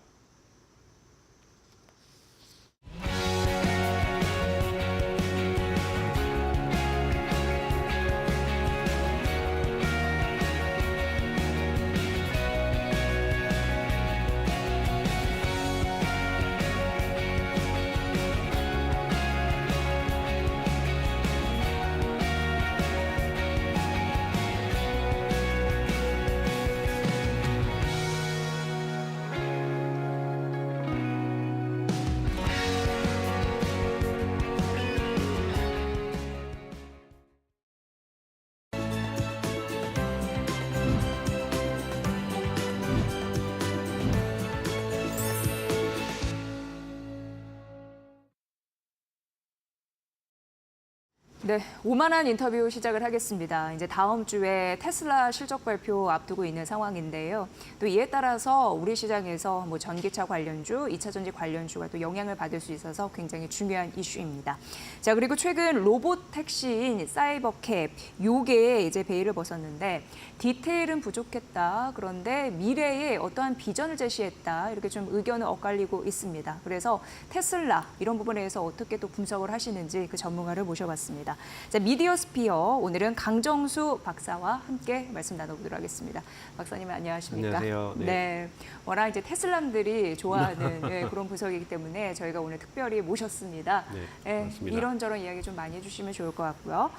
S2: 네, 오만한 인터뷰 시작을 하겠습니다. 이제 다음 주에 테슬라 실적 발표 앞두고 있는 상황인데요. 또 이에 따라서 우리 시장에서 뭐 전기차 관련주, 2차 전지 관련주가 또 영향을 받을 수 있어서 굉장히 중요한 이슈입니다. 자, 그리고 최근 로봇 택시인 사이버캡, 요게 이제 베일을 벗었는데 디테일은 부족했다. 그런데 미래에 어떠한 비전을 제시했다. 이렇게 좀 의견은 엇갈리고 있습니다. 그래서 테슬라 이런 부분에 대해서 어떻게 또 분석을 하시는지 그 전문가를 모셔봤습니다. 자, 미디어 스피어 오늘은 강정수 박사와 함께 말씀 나눠보도록 하겠습니다. 박사님 안녕하십니까?
S12: 안녕하세요.
S2: 네, 워낙 이제 테슬라들이 좋아하는 예, 그런 부서이기 때문에 저희가 오늘 특별히 모셨습니다.
S12: 네, 맞습니다.
S2: 이런저런 이야기 좀 많이 해주시면 좋을 것 같고요.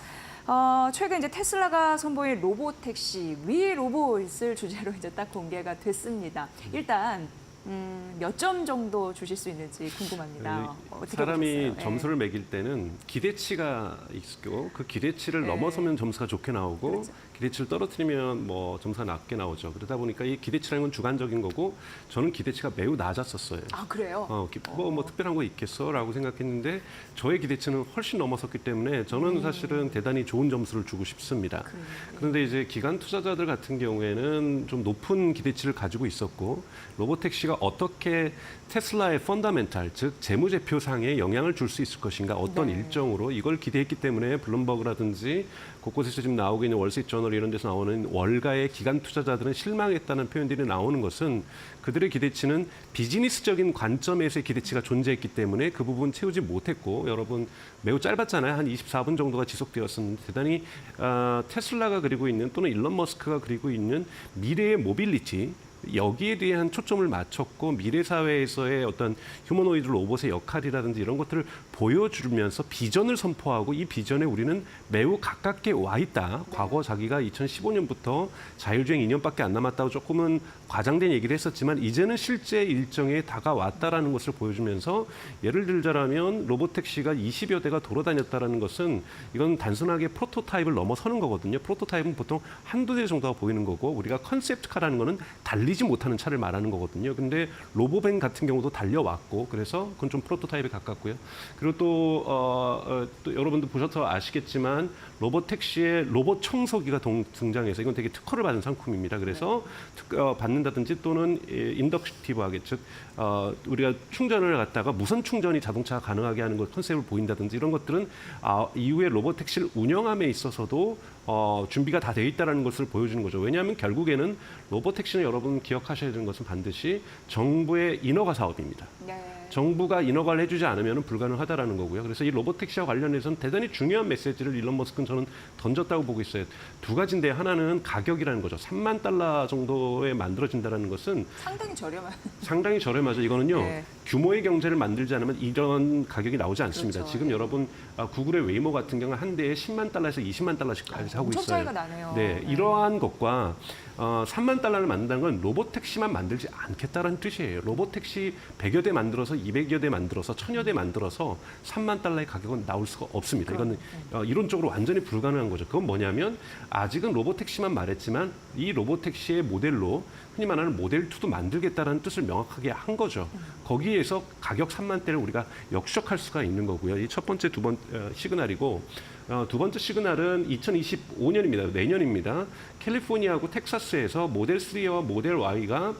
S2: 최근 이제 테슬라가 선보인 로봇 택시 위 로봇을 주제로 이제 딱 공개가 됐습니다. 일단 몇 점 정도 주실 수 있는지 궁금합니다. 어떻게
S12: 사람이
S2: 보셨어요?
S12: 점수를 매길 때는 기대치가 있고 그 기대치를
S2: 네.
S12: 넘어서면 점수가 좋게 나오고
S2: 그렇죠.
S12: 기대치를 떨어뜨리면 뭐 점수가 낮게 나오죠. 그러다 보니까 이 기대치라는 건 주관적인 거고 저는 기대치가 매우 낮았었어요.
S2: 아, 그래요?
S12: 뭐 특별한 거 있겠어라고 생각했는데 저의 기대치는 훨씬 넘어섰기 때문에 저는 사실은 대단히 좋은 점수를 주고 싶습니다. 그런데 이제 기관 투자자들 같은 경우에는 좀 높은 기대치를 가지고 있었고 로보택시가 어떻게 테슬라의 펀더멘탈, 즉 재무제표상에 영향을 줄 수 있을 것인가 어떤
S2: 네.
S12: 일정으로 이걸 기대했기 때문에 블룸버그라든지 곳곳에서 지금 나오고 있는 월스트리트저널 이런 데서 나오는 월가의 기관 투자자들은 실망했다는 표현들이 나오는 것은 그들의 기대치는 비즈니스적인 관점에서의 기대치가 존재했기 때문에 그 부분 채우지 못했고 여러분 매우 짧았잖아요. 한 24분 정도가 지속되었었는데 대단히 테슬라가 그리고 있는 또는 일론 머스크가 그리고 있는 미래의 모빌리티 여기에 대한 초점을 맞췄고 미래 사회에서의 어떤 휴머노이드 로봇의 역할이라든지 이런 것들을 보여주면서 비전을 선포하고 이 비전에 우리는 매우 가깝게 와 있다. 과거 자기가 2015년부터 자율주행 2년밖에 안 남았다고 조금은 과장된 얘기를 했었지만 이제는 실제 일정에 다가왔다라는 것을 보여주면서 예를 들자면 로봇택시가 20여 대가 돌아다녔다라는 것은 이건 단순하게 프로토타입을 넘어서는 거거든요. 프로토타입은 보통 한두 대 정도가 보이는 거고 우리가 컨셉트카라는 거는 달리지 못하는 차를 말하는 거거든요. 근데 로보밴 같은 경우도 달려왔고 그래서 그건 좀 프로토타입에 가깝고요. 그리고 또 여러분도 보셔서 아시겠지만 로봇택시에 로봇 청소기가 등장해서 이건 되게 특허를 받은 상품입니다. 그래서 받는다든지 또는 인덕티브하게 즉 우리가 충전을 갖다가 무선 충전이 자동차가 가능하게 하는 것 컨셉을 보인다든지 이런 것들은 이후에 로봇택시를 운영함에 있어서도 준비가 다 돼 있다는 것을 보여주는 거죠. 왜냐하면 결국에는 로봇택시는 여러분 기억하셔야 되는 것은 반드시 정부의 인허가 사업입니다.
S2: 네.
S12: 정부가 인허가를 해주지 않으면 불가능하다라는 거고요. 그래서 이 로봇택시와 관련해서는 대단히 중요한 메시지를 일론 머스크는 저는 던졌다고 보고 있어요. 두 가지인데 하나는 가격이라는 거죠. 3만 달러 정도에 만들어진다는 것은 상당히 저렴하죠. 이거는요.
S2: 네.
S12: 규모의 경제를 만들지 않으면 이런 가격이 나오지 않습니다.
S2: 그렇죠.
S12: 지금 여러분 구글의 웨이모 같은 경우는 한 대에 10만 달러에서 20만 달러씩까지 하고
S2: 엄청
S12: 있어요.
S2: 차이가 나네요.
S12: 네, 이러한 것과 3만 달러를 만든다는 건 로봇택시만 만들지 않겠다는 뜻이에요. 로봇택시 100여 대 만들어서 200여 대 만들어서 1000여 대 만들어서 3만 달러의 가격은 나올 수가 없습니다. 이거는 이론적으로 완전히 불가능한 거죠. 그건 뭐냐면 아직은 로봇택시만 말했지만 이 로봇택시의 모델로 흔히 말하는 모델2도 만들겠다는 뜻을 명확하게 한 거죠. 거기에서 가격 3만 대를 우리가 역축할 수가 있는 거고요. 이 첫 번째, 두 번째 시그널이고 두 번째 시그널은 2025년입니다. 내년입니다. 캘리포니아하고 텍사스에서 모델 3와 모델 Y가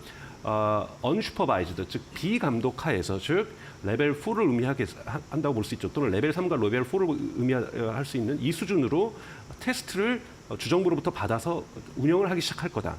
S12: unsupervised, 즉 비감독하에서 즉 레벨 4를 의미하게 한다고 볼 수 있죠. 또는 레벨 3과 레벨 4를 의미할 수 있는 이 수준으로 테스트를 주정부로부터 받아서 운영을 하기 시작할 거다.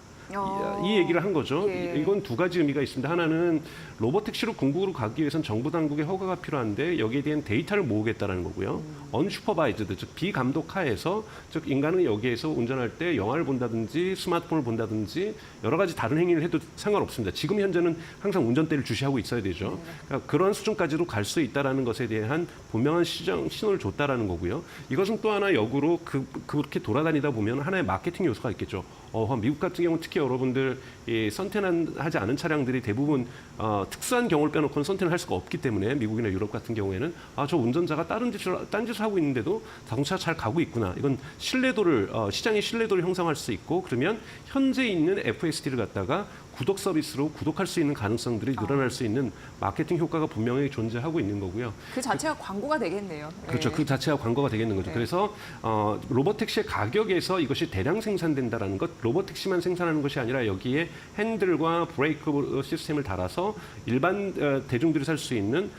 S12: 이 얘기를 한 거죠.
S2: 예.
S12: 이건 두 가지 의미가 있습니다. 하나는 로봇택시로 궁극으로 가기 위해서는 정부 당국의 허가가 필요한데 여기에 대한 데이터를 모으겠다는 거고요. unsupervised, 즉 비감독하에서 즉 인간은 여기에서 운전할 때 영화를 본다든지 스마트폰을 본다든지 여러 가지 다른 행위를 해도 상관없습니다. 지금 현재는 항상 운전대를 주시하고 있어야 되죠. 그러니까 그런 수준까지도 갈 수 있다는 것에 대한 분명한 신호를 줬다라는 거고요. 이것은 또 하나 역으로 그렇게 돌아다니다 보면 하나의 마케팅 요소가 있겠죠. 미국 같은 경우는 특히 여러분들 선택하지 않은 차량들이 대부분 특수한 경우를 빼놓고는 선택을 할 수가 없기 때문에 미국이나 유럽 같은 경우에는 저 운전자가 딴 짓을 하고 있는데도 자동차가 잘 가고 있구나. 이건 신뢰도를 시장의 신뢰도를 형성할 수 있고 그러면 현재 있는 FSD를 갖다가 구독 서비스로 구독할 수 있는 가능성들이 늘어날 수 있는 마케팅 효과가 분명히 존재하고 있는 거고요.
S2: 그 자체가 광고가 되겠네요.
S12: 그렇죠.
S2: 네.
S12: 그 자체가 광고가 되겠는 거죠.
S2: 네.
S12: 그래서 로보택시의 가격에서 이것이 대량 생산된다라는 것, 로보택시만 생산하는 것이 아니라 여기에 핸들과 브레이크 시스템을 달아서 일반 대중들이 살 수 있는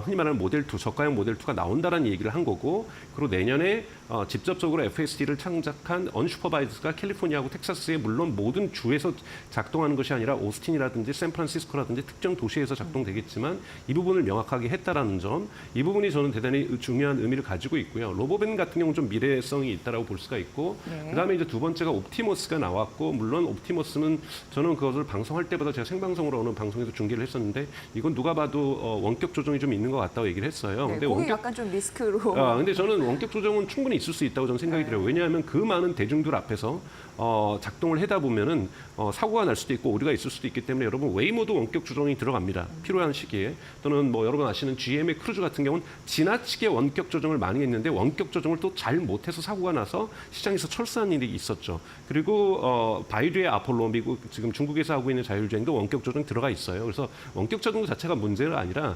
S12: 흔히 말하는 모델 2, 저가형 모델 2가 나온다라는 얘기를 한 거고, 그리고 내년에 직접적으로 FSD를 창작한 언슈퍼바이즈가 캘리포니아하고 텍사스의 물론 모든 주에서 작동하는 것이 아니라 오스틴이라든지 샌프란시스코라든지 특정 도시에서 작동되겠지만 이 부분을 명확하게 했다라는 점, 이 부분이 저는 대단히 중요한 의미를 가지고 있고요. 로보밴 같은 경우는 좀 미래성이 있다라고 볼 수가 있고,
S2: 네.
S12: 그다음에 이제 두 번째가 옵티머스가 나왔고, 물론 옵티머스는 저는 그것을 방송할 때보다 제가 생방송으로 어느 방송에서 중계를 했었는데 이건 누가 봐도 원격 조정이 좀 있는 것 같다고 얘기를 했어요.
S2: 네,
S12: 근데
S2: 거기 약간 좀 리스크로.
S12: 근데 저는 원격 조정은 충분히 있을 수 있다고 저는 생각이 들어요. 왜냐하면 그 많은 대중들 앞에서 작동을 하다 보면은 사고가 날 수도 있고 오류가 있을 수도 있기 때문에 여러분 웨이모도 원격 조정이 들어갑니다. 필요한 시기에. 또는 뭐 여러분 아시는 GM의 크루즈 같은 경우는 지나치게 원격 조정을 많이 했는데 원격 조정을 또 잘 못해서 사고가 나서 시장에서 철수한 일이 있었죠. 그리고 바이두의 아폴로, 미국 지금 중국에서 하고 있는 자율주행도 원격 조정 들어가 있어요. 그래서 원격 조정 자체가 문제가 아니라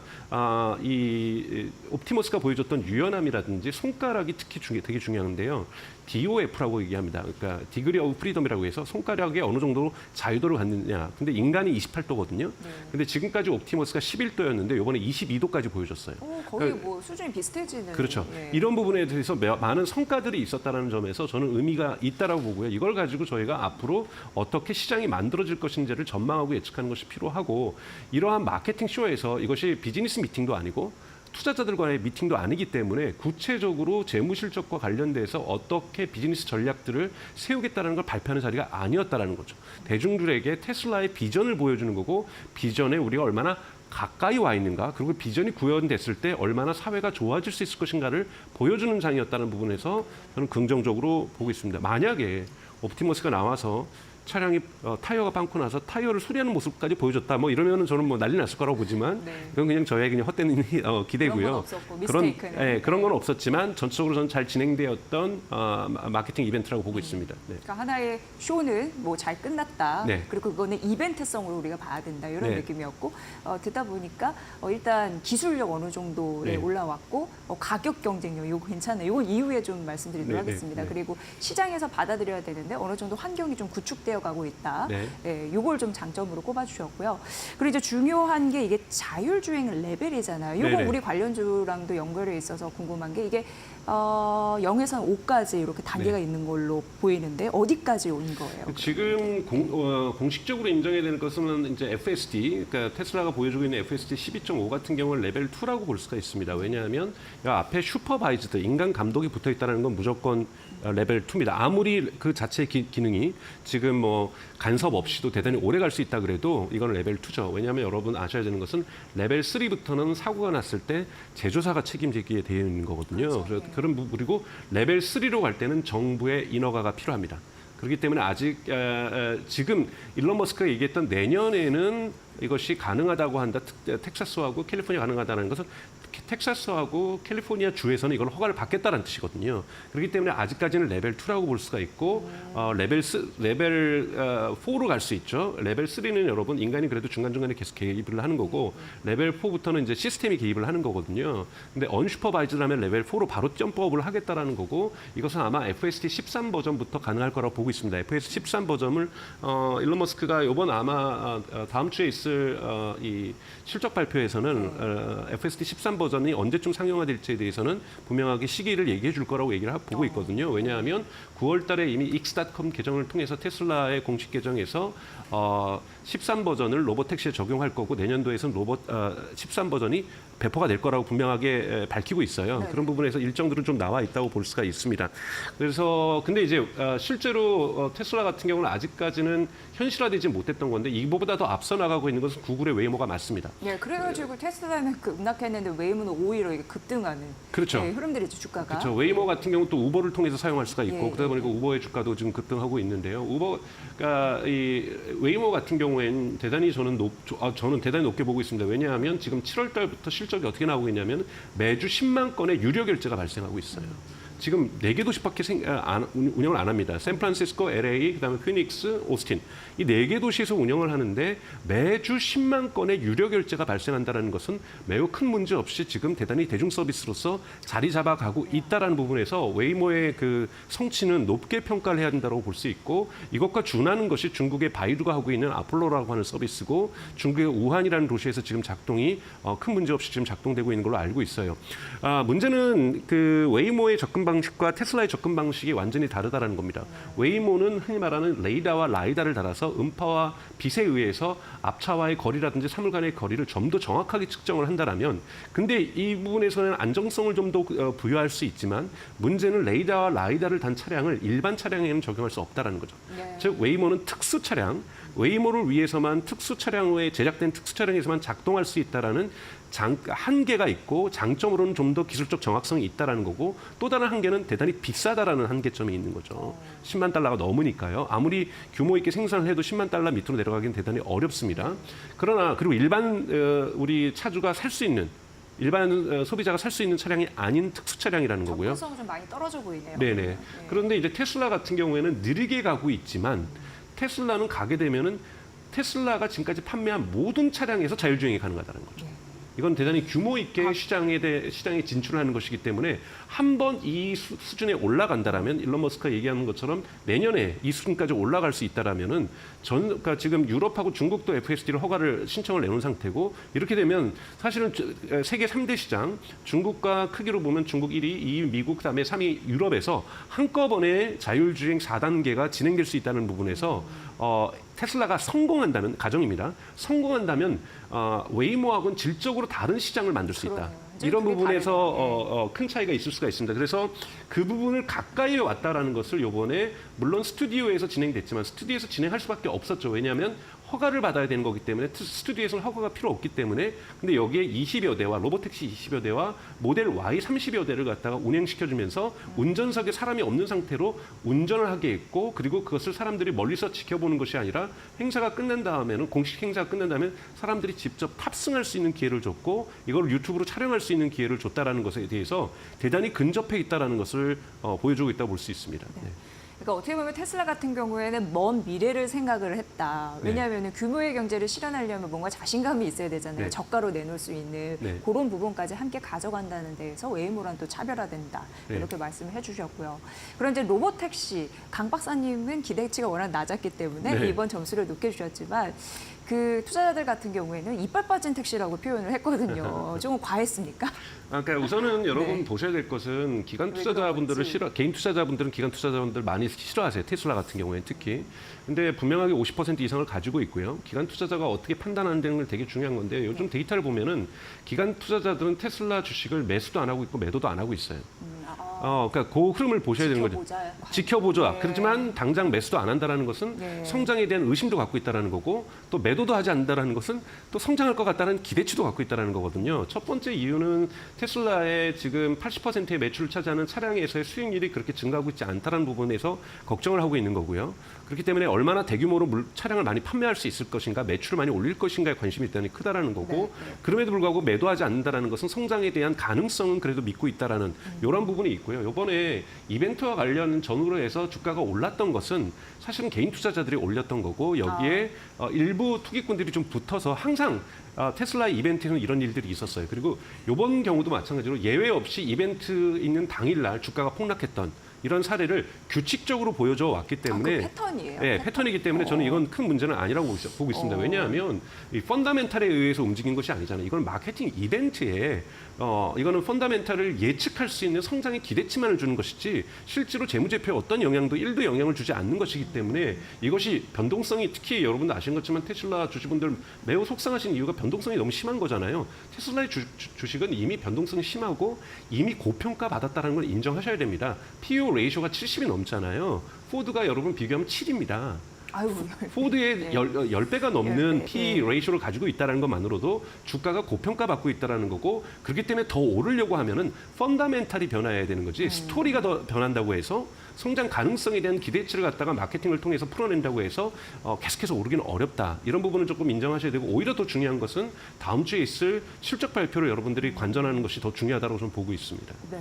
S12: 이 옵티머스가 보여줬던 유연함이라든지 손가락이 특히 되게 중요한데요. DOF라고 얘기합니다. 그러니까 디그리 오브 프리덤이라고 해서 손가락에 어느 정도 자유도를 갖느냐. 근데 인간이 28도거든요. 근데 지금까지 옵티머스가 11도였는데 이번에 22도까지 보여줬어요.
S2: 거의 뭐 수준이 비슷해지는.
S12: 그렇죠.
S2: 예.
S12: 이런 부분에 대해서 많은 성과들이 있었다는 점에서 저는 의미가 있다라고 보고요. 이걸 가지고 저희가 앞으로 어떻게 시장이 만들어질 것인지를 전망하고 예측하는 것이 필요하고, 이러한 마케팅 쇼에서 이것이 비즈니스 미팅도 아니고 투자자들과의 미팅도 아니기 때문에 구체적으로 재무 실적과 관련돼서 어떻게 비즈니스 전략들을 세우겠다는 걸 발표하는 자리가 아니었다라는 거죠. 대중들에게 테슬라의 비전을 보여주는 거고, 비전에 우리가 얼마나 가까이 와 있는가, 그리고 비전이 구현됐을 때 얼마나 사회가 좋아질 수 있을 것인가를 보여주는 장이었다는 부분에서 저는 긍정적으로 보고 있습니다. 만약에 옵티머스가 나와서 차량이 타이어가 빵꾸 나서 타이어를 수리하는 모습까지 보여줬다, 뭐 이러면은 저는 뭐 난리 났을 거라고 보지만 그건 그냥 저의 그냥 헛된 기대고요.
S2: 그런 건 없었고, 미스테이크는.
S12: 그런 건 없었지만 전체적으로 저는 잘 진행되었던 마케팅 이벤트라고 보고 있습니다. 네.
S2: 그러니까 하나의 쇼는 뭐 잘 끝났다.
S12: 네.
S2: 그리고 그거는 이벤트성으로 우리가 봐야 된다. 이런
S12: 네.
S2: 느낌이었고, 듣다 보니까 일단 기술력 어느 정도에
S12: 네.
S2: 올라왔고, 가격 경쟁력 이거 괜찮아요. 이건 이후에 좀 말씀드리도록
S12: 네,
S2: 하겠습니다.
S12: 네.
S2: 그리고 시장에서 받아들여야 되는데 어느 정도 환경이 좀 구축되어 가고 있다.
S12: 네.
S2: 이걸 좀 장점으로 꼽아주셨고요. 그리고 이제 중요한 게 이게 자율주행 레벨이잖아요. 이거
S12: 네네.
S2: 우리 관련주랑도 연결해 있어서 궁금한 게 이게 0에서 5까지 이렇게 단계가
S12: 네.
S2: 있는 걸로 보이는데 어디까지 온 거예요?
S12: 지금 공식적으로 인정해야 되는 것은 이제 FSD, 그러니까 테슬라가 보여주고 있는 FSD 12.5 같은 경우는 레벨 2라고 볼 수가 있습니다. 왜냐하면 이 앞에 슈퍼바이즈드, 인간 감독이 붙어 있다는 건 무조건 레벨 2입니다. 아무리 그 자체 기능이 지금 뭐 간섭 없이도 대단히 오래 갈 수 있다 그래도 이건 레벨 2죠. 왜냐하면 여러분 아셔야 되는 것은 레벨 3부터는 사고가 났을 때 제조사가 책임지게 되어 있는 거거든요.
S2: 그렇죠.
S12: 그런 부분, 그리고 레벨 3로 갈 때는 정부의 인허가가 필요합니다. 그렇기 때문에 아직 지금 일론 머스크가 얘기했던 내년에는 이것이 가능하다고 한다. 텍사스하고 캘리포니아 가능하다는 것은 텍사스하고 캘리포니아 주에서는 이걸 허가를 받겠다는 뜻이거든요. 그렇기 때문에 아직까지는 레벨 2라고 볼 수가 있고 레벨 4로 갈 수 있죠. 레벨 3는 여러분 인간이 그래도 중간중간에 계속 개입을 하는 거고 레벨 4부터는 이제 시스템이 개입을 하는 거거든요. 근데 언슈퍼바이즈라면 레벨 4로 바로 점프업을 하겠다라는 거고, 이것은 아마 FSD 13 버전부터 가능할 거라고 보고 있습니다. FSD 13 버전을 일론 머스크가 이번 아마 다음 주에 있을 이 실적 발표에서는 FSD 13 버전이 언제쯤 상용화될지에 대해서는 분명하게 시기를 얘기해 줄 거라고 얘기를 보고 있거든요. 왜냐하면 9월 달에 이미 x.com 계정을 통해서 테슬라의 공식 계정에서 13 버전을 로보택시에 적용할 거고, 내년도에서는 13 버전이 배포가 될 거라고 분명하게 밝히고 있어요.
S2: 네.
S12: 그런 부분에서 일정들은 좀 나와 있다고 볼 수가 있습니다. 그래서 근데 이제 실제로 테슬라 같은 경우는 아직까지는 현실화되지 못했던 건데 이보다 더 앞서 나가고 있는 것은 구글의 웨이모가 맞습니다.
S2: 예, 그래가지고 테슬라는 급락했는데 웨이모는 오히려 이게 급등하는
S12: 그렇죠.
S2: 흐름들이죠, 주가가.
S12: 그렇죠. 웨이모 같은 경우는 또 우버를 통해서 사용할 수가 있고,
S2: 예,
S12: 그러다 보니까 우버의 주가도 지금 급등하고 있는데요. 그러니까 이 웨이모 같은 경우에는 대단히 저는 대단히 높게 보고 있습니다. 왜냐하면 지금 7월 달부터 실적이 어떻게 나오고 있냐면 매주 10만 건의 유료 결제가 발생하고 있어요. 지금 4개 도시밖에 운영을 안 합니다. 샌프란시스코, LA, 그다음에 피닉스, 오스틴. 이 4개 도시에서 운영을 하는데 매주 10만 건의 유료 결제가 발생한다는 것은 매우 큰 문제 없이 지금 대단히 대중 서비스로서 자리 잡아가고 있다라는 부분에서 웨이모의 그 성취는 높게 평가를 해야 된다고 볼 수 있고 이것과 준하는 것이 중국의 바이두가 하고 있는 아폴로라고 하는 서비스고 중국의 우한이라는 도시에서 지금 작동이 큰 문제 없이 지금 작동되고 있는 걸로 알고 있어요. 문제는 그 웨이모의 접근 방식과 테슬라의 접근 방식이 완전히 다르다는 겁니다. 웨이모는 흔히 말하는 레이더와 라이다를 달아서 음파와 빛에 의해서 앞차와의 거리라든지 사물 간의 거리를 좀 더 정확하게 측정을 한다라면 근데 이 부분에서는 안정성을 좀 더 부여할 수 있지만 문제는 레이더와 라이다를 단 차량을 일반 차량에는 적용할 수 없다는 거죠.
S2: 네.
S12: 즉 웨이모는 특수 차량, 웨이모를 위해서만 특수 차량에 제작된 특수 차량에서만 작동할 수 있다라는 한계가 있고 장점으로는 좀 더 기술적 정확성이 있다라는 거고 또 다른 한계는 대단히 비싸다라는 한계점이 있는 거죠. 10만 달러가 넘으니까요. 아무리 규모 있게 생산을 해도 10만 달러 밑으로 내려가기는 대단히 어렵습니다. 그러나 그리고 일반 우리 차주가 살 수 있는 일반 소비자가 살 수 있는 차량이 아닌 특수 차량이라는 거고요.
S2: 접근성은 좀 많이 떨어져 보이네요.
S12: 네네. 그런데 이제 테슬라 같은 경우에는 느리게 가고 있지만 테슬라는 가게 되면은 테슬라가 지금까지 판매한 모든 차량에서 자율주행이 가능하다는 거죠. 이건 대단히 규모 있게 시장에 진출하는 것이기 때문에 한 번 이 수준에 올라간다라면 일론 머스크가 얘기하는 것처럼 내년에 이 수준까지 올라갈 수 있다라면은 그러니까 지금 유럽하고 중국도 FSD를 허가를 신청을 내놓은 상태고 이렇게 되면 사실은 세계 3대 시장 중국과 크기로 보면 중국 1위, 2위 미국, 그다음에 3위 유럽에서 한꺼번에 자율주행 4단계가 진행될 수 있다는 부분에서 테슬라가 성공한다면 가정입니다. 성공한다면 웨이모하고는 질적으로 다른 시장을 만들 수 있다. 이런 부분에서 큰 차이가 있을 수가 있습니다. 그래서 그 부분을 가까이에 왔다라는 것을 이번에 물론 스튜디오에서 진행됐지만 스튜디오에서 진행할 수밖에 없었죠. 왜냐하면 허가를 받아야 되는 거기 때문에 스튜디오에서는 허가가 필요 없기 때문에 근데 여기에 20여 대와 로보택시 20여 대와 모델 Y 30여 대를 갖다가 운행시켜주면서 운전석에 사람이 없는 상태로 운전을 하게 했고 그리고 그것을 사람들이 멀리서 지켜보는 것이 아니라 행사가 끝난 다음에는 공식 행사가 끝난 다음에 사람들이 직접 탑승할 수 있는 기회를 줬고 이걸 유튜브로 촬영할 수 있는 기회를 줬다라는 것에 대해서 대단히 근접해 있다라는 것을 보여주고 있다고 볼 수 있습니다. 네.
S2: 그러니까 어떻게 보면 테슬라 같은 경우에는 먼 미래를 생각을 했다. 왜냐하면 규모의 경제를 실현하려면 뭔가 자신감이 있어야 되잖아요.
S12: 네.
S2: 저가로 내놓을 수 있는
S12: 네.
S2: 그런 부분까지 함께 가져간다는 데에서 웨이모랑 또 차별화된다.
S12: 네.
S2: 이렇게 말씀을 해주셨고요. 그런 이제 로보택시 강 박사님은 기대치가 워낙 낮았기 때문에
S12: 네.
S2: 이번 점수를 높게 주셨지만 그 투자자들 같은 경우에는 이빨 빠진 택시라고 표현을 했거든요. 조금 과했습니까?
S12: 그러니까 우선은 여러분
S2: 네.
S12: 보셔야 될 것은 기관 투자자분들을 개인 투자자분들은 기관 투자자분들 많이 싫어하세요. 테슬라 같은 경우에 특히. 근데 분명하게 50% 이상을 가지고 있고요. 기관 투자자가 어떻게 판단하는 걸 되게 중요한 건데 요즘 데이터를 보면은 기관 투자자들은 테슬라 주식을 매수도 안 하고 있고 매도도 안 하고 있어요. 그러니까 그 흐름을 보셔야 되는 거죠. 지켜보죠.
S2: 네.
S12: 그렇지만 당장 매수도 안 한다라는 것은
S2: 네.
S12: 성장에 대한 의심도 갖고 있다라는 거고 또 매도도 하지 않는다라는 것은 또 성장할 것 같다는 기대치도 갖고 있다라는 거거든요. 첫 번째 이유는 테슬라의 지금 80%의 매출을 차지하는 차량에서의 수익률이 그렇게 증가하고 있지 않다는 부분에서 걱정을 하고 있는 거고요. 그렇기 때문에 얼마나 대규모로 차량을 많이 판매할 수 있을 것인가, 매출을 많이 올릴 것인가에 관심이 대단히 크다라는 거고 그럼에도 불구하고 매도하지 않는다라는 것은 성장에 대한 가능성은 그래도 믿고 있다라는 이런 부분이 있고요. 이번에 이벤트와 관련 전후로 해서 주가가 올랐던 것은 사실은 개인 투자자들이 올렸던 거고 여기에 일부 투기꾼들이 좀 붙어서 항상 테슬라 이벤트에서는 이런 일들이 있었어요. 그리고 이번 경우도 마찬가지로 예외 없이 이벤트 있는 당일날 주가가 폭락했던 이런 사례를 규칙적으로 보여줘 왔기 때문에
S2: 그 패턴이에요.
S12: 네, 패턴이기 때문에 저는 이건 큰 문제는 아니라고 보고 있습니다. 왜냐하면 이 펀더멘탈에 의해서 움직인 것이 아니잖아요. 이건 마케팅 이벤트에 이거는 펀더멘탈을 예측할 수 있는 성장의 기대치만을 주는 것이지 실제로 재무제표에 어떤 영향도 1도 영향을 주지 않는 것이기 때문에 이것이 변동성이 특히 여러분도 아시는 것처럼 테슬라 주주분들 매우 속상하신 이유가 변동성이 너무 심한 거잖아요. 테슬라의 주식은 이미 변동성이 심하고 이미 고평가 받았다는 걸 인정하셔야 됩니다. PE 레이쇼가 70이 넘잖아요. 포드가 여러분 비교하면 7입니다.
S2: 아유,
S12: 포드의
S2: 네.
S12: 10배가 넘는
S2: 네,
S12: PE 레이쇼를 가지고 있다는 것만으로도 주가가 고평가받고 있다는 거고 그렇기 때문에 더 오르려고 하면은 펀더멘탈이 변화해야 되는 거지 스토리가 더 변한다고 해서 성장 가능성에 대한 기대치를 갖다가 마케팅을 통해서 풀어낸다고 해서 계속해서 오르기는 어렵다. 이런 부분은 조금 인정하셔야 되고 오히려 더 중요한 것은 다음 주에 있을 실적 발표를 여러분들이 관전하는 것이 더 중요하다고 저는 보고 있습니다.
S2: 네.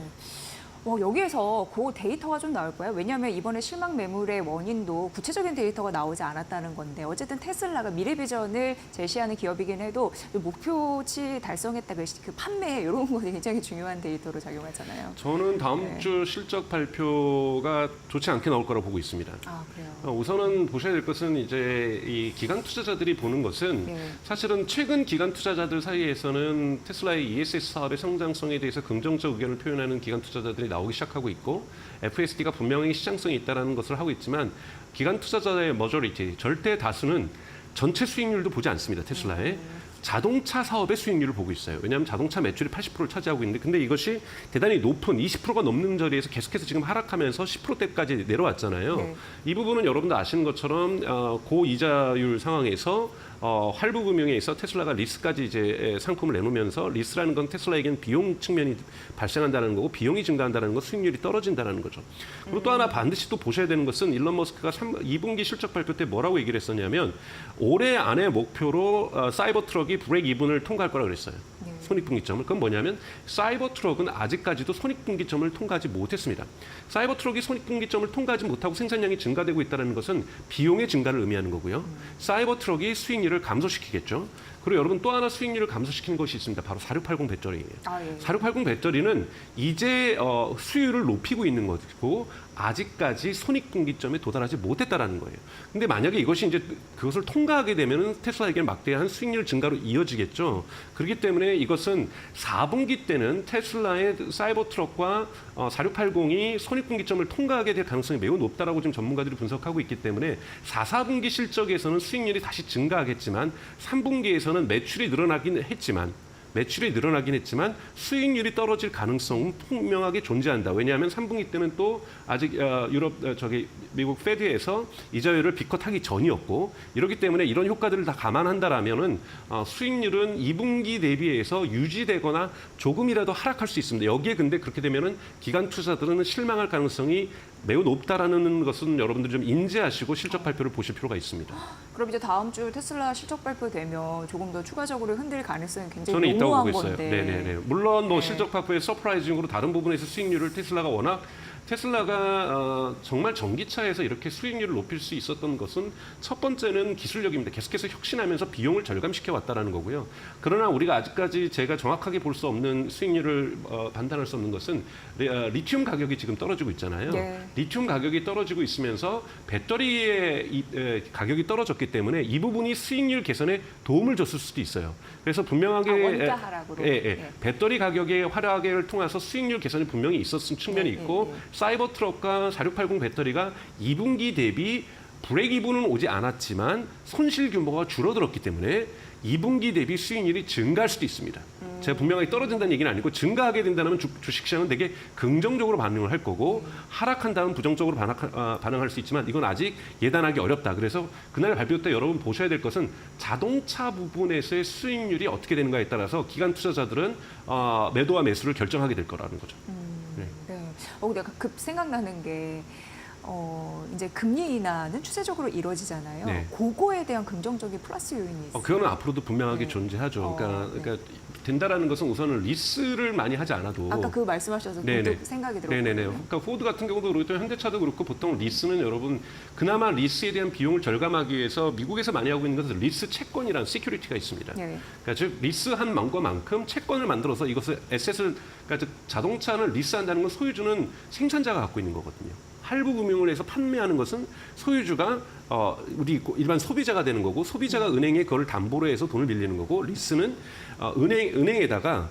S2: 여기에서 그 데이터가 좀 나올 거예요. 왜냐하면 이번에 실망 매물의 원인도 구체적인 데이터가 나오지 않았다는 건데 어쨌든 테슬라가 미래 비전을 제시하는 기업이긴 해도 목표치 달성했다, 그 판매 이런 거 굉장히 중요한 데이터로 작용하잖아요.
S12: 저는 다음 주 실적 발표가 좋지 않게 나올 거라고 보고 있습니다.
S2: 아, 그래요?
S12: 우선은 보셔야 될 것은 이제 이 기관 투자자들이 보는 것은
S2: 네.
S12: 사실은 최근 기관 투자자들 사이에서는 테슬라의 ESS 사업의 성장성에 대해서 긍정적 의견을 표현하는 기관 투자자들이 나오기 시작하고 있고 FSD가 분명히 시장성이 있다는 것을 하고 있지만 기관 투자자의 머저리티, 절대 다수는 전체 수익률도 보지 않습니다. 테슬라의. 자동차 사업의 수익률을 보고 있어요. 왜냐하면 자동차 매출이 80%를 차지하고 있는데 근데 이것이 대단히 높은 20%가 넘는 자리에서 계속해서 지금 하락하면서 10%대까지 내려왔잖아요.
S2: 네.
S12: 이 부분은 여러분도 아시는 것처럼 고이자율 상황에서 할부금융에 있어 테슬라가 리스까지 이제 상품을 내놓으면서 리스라는 건 테슬라에게는 비용 측면이 발생한다는 거고 비용이 증가한다는 건 수익률이 떨어진다는 거죠. 그리고 또 하나 반드시 또 보셔야 되는 것은 일론 머스크가 2분기 실적 발표 때 뭐라고 얘기를 했었냐면 올해 안에 목표로 사이버 트럭이 브레이크 이븐을 통과할 거라고 그랬어요.
S2: 네.
S12: 손익분기점을. 그건 뭐냐면 사이버 트럭은 아직까지도 손익분기점을 통과하지 못했습니다. 사이버 트럭이 손익분기점을 통과하지 못하고 생산량이 증가되고 있다는 것은 비용의 증가를 의미하는 거고요. 사이버 트럭이 수익률을 감소시키겠죠. 그리고 여러분 또 하나 수익률을 감소시키는 것이 있습니다. 바로 4680 배터리예요.
S2: 아, 예.
S12: 4680 배터리는 이제 수율을 높이고 있는 것이고 아직까지 손익분기점에 도달하지 못했다라는 거예요. 근데 만약에 이것이 이제 그것을 통과하게 되면은 테슬라에게는 막대한 수익률 증가로 이어지겠죠. 그렇기 때문에 이것은 4분기 때는 테슬라의 사이버 트럭과 4680이 손익분기점을 통과하게 될 가능성이 매우 높다라고 지금 전문가들이 분석하고 있기 때문에 4분기 실적에서는 수익률이 다시 증가하겠지만 3분기에서는 매출이 늘어나긴 했지만 수익률이 떨어질 가능성은 분명하게 존재한다. 왜냐하면 3분기 때는 또 아직 미국 페드에서 이자율을 비컷하기 전이었고 이렇기 때문에 이런 효과들을 다 감안한다라면은 수익률은 2분기 대비해서 유지되거나 조금이라도 하락할 수 있습니다. 여기에 근데 그렇게 되면은 기관 투자들은 실망할 가능성이 매우 높다라는 것은 여러분들이 좀 인지하시고 실적 발표를 보실 필요가 있습니다.
S2: 그럼 이제 다음 주 테슬라 실적 발표되면 조금 더 추가적으로 흔들 가능성이 굉장히
S12: 저는 있다고
S2: 농후한
S12: 보고 있어요.
S2: 건데.
S12: 네네네. 물론 뭐
S2: 네.
S12: 실적 발표에 서프라이징으로 다른 부분에서 수익률을 테슬라가 정말 전기차에서 이렇게 수익률을 높일 수 있었던 것은 첫 번째는 기술력입니다. 계속해서 혁신하면서 비용을 절감시켜 왔다는 거고요. 그러나 우리가 아직까지 제가 정확하게 볼 수 없는 수익률을 판단할 수 없는 것은 리튬 가격이 지금 떨어지고 있잖아요.
S2: 네.
S12: 리튬 가격이 떨어지고 있으면서 배터리의 가격이 떨어졌기 때문에 이 부분이 수익률 개선에 도움을 줬을 수도 있어요. 그래서 분명하게
S2: 원가 하락으로. 네.
S12: 배터리 가격의 하락을 통해서 수익률 개선이 분명히 있었은 측면이 있고 사이버 트럭과 4680 배터리가 2분기 대비 브레이크 이븐은 오지 않았지만 손실 규모가 줄어들었기 때문에 2분기 대비 수익률이 증가할 수도 있습니다. 제가 분명하게 떨어진다는 얘기는 아니고 증가하게 된다면 주식시장은 되게 긍정적으로 반응을 할 거고 하락한다면 부정적으로 반응할 수 있지만 이건 아직 예단하기 어렵다. 그래서 그날 발표 때 여러분 보셔야 될 것은 자동차 부분에서의 수익률이 어떻게 되는가에 따라서 기관 투자자들은 매도와 매수를 결정하게 될 거라는 거죠.
S2: 네. 내가 급 생각나는 게 이제 금리 인하는 추세적으로 이루어지잖아요.
S12: 네.
S2: 그거에 대한 긍정적인 플러스 요인이 있어요.
S12: 그거는 앞으로도 분명하게
S2: 네.
S12: 존재하죠. 그러니까 된다라는 것은 우선은 리스를 많이 하지 않아도
S2: 아까 그 말씀하셔서
S12: 네네.
S2: 생각이 들었거든요.
S12: 네네네. 그러니까 포드 같은 경우도 그렇고 현대차도 그렇고 보통 리스는 여러분 그나마 리스에 대한 비용을 절감하기 위해서 미국에서 많이 하고 있는 것은 리스 채권이라는 시큐리티가 있습니다.
S2: 네.
S12: 그러니까 즉 리스한 것만큼 채권을 만들어서 이것을 에셋을 그러니까 즉 자동차를 리스한다는 건 소유주는 생산자가 갖고 있는 거거든요. 할부금융을 해서 판매하는 것은 소유주가 우리 일반 소비자가 되는 거고 소비자가 은행에 그걸 담보로 해서 돈을 빌리는 거고 리스는 은행에다가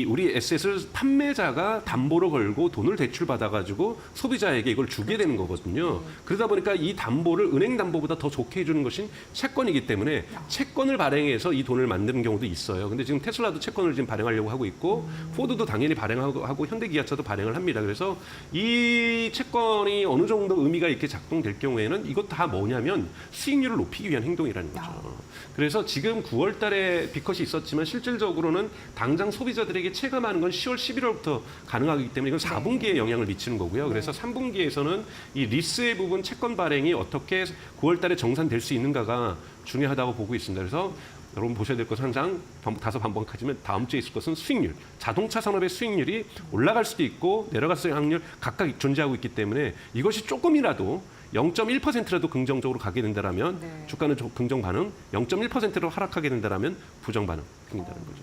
S12: 우리 에셋을 판매자가 담보로 걸고 돈을 대출받아가지고 소비자에게 이걸 주게 되는 거거든요. 그러다 보니까 이 담보를 은행 담보보다 더 좋게 해주는 것이 채권이기 때문에 채권을 발행해서 이 돈을 만드는 경우도 있어요. 근데 지금 테슬라도 채권을 지금 발행하려고 하고 있고 포드도 당연히 발행하고 현대기아차도 발행을 합니다. 그래서 이 채권이 어느 정도 의미가 있게 작동될 경우에는 이것 다 뭐냐면 수익률을 높이기 위한 행동이라는 거죠. 그래서 지금 9월 달에 비컷이 있었지만 실질적으로는 당장 소비자들에게 체감하는 건 10월, 11월부터 가능하기 때문에 이건 4분기에 영향을 미치는 거고요. 그래서 3분기에서는 이 리스의 부분 채권 발행이 어떻게 9월 달에 정산될 수 있는가가 중요하다고 보고 있습니다. 그래서 여러분 보셔야 될 것은 항상 다소 반복하지만 다음 주에 있을 것은 수익률. 자동차 산업의 수익률이 올라갈 수도 있고 내려갈 수 있는 확률 각각 존재하고 있기 때문에 이것이 조금이라도 0.1%라도 긍정적으로 가게 된다면
S2: 네.
S12: 주가는 긍정 반응, 0.1%로 하락하게 된다면 부정 반응 생긴다는 거죠.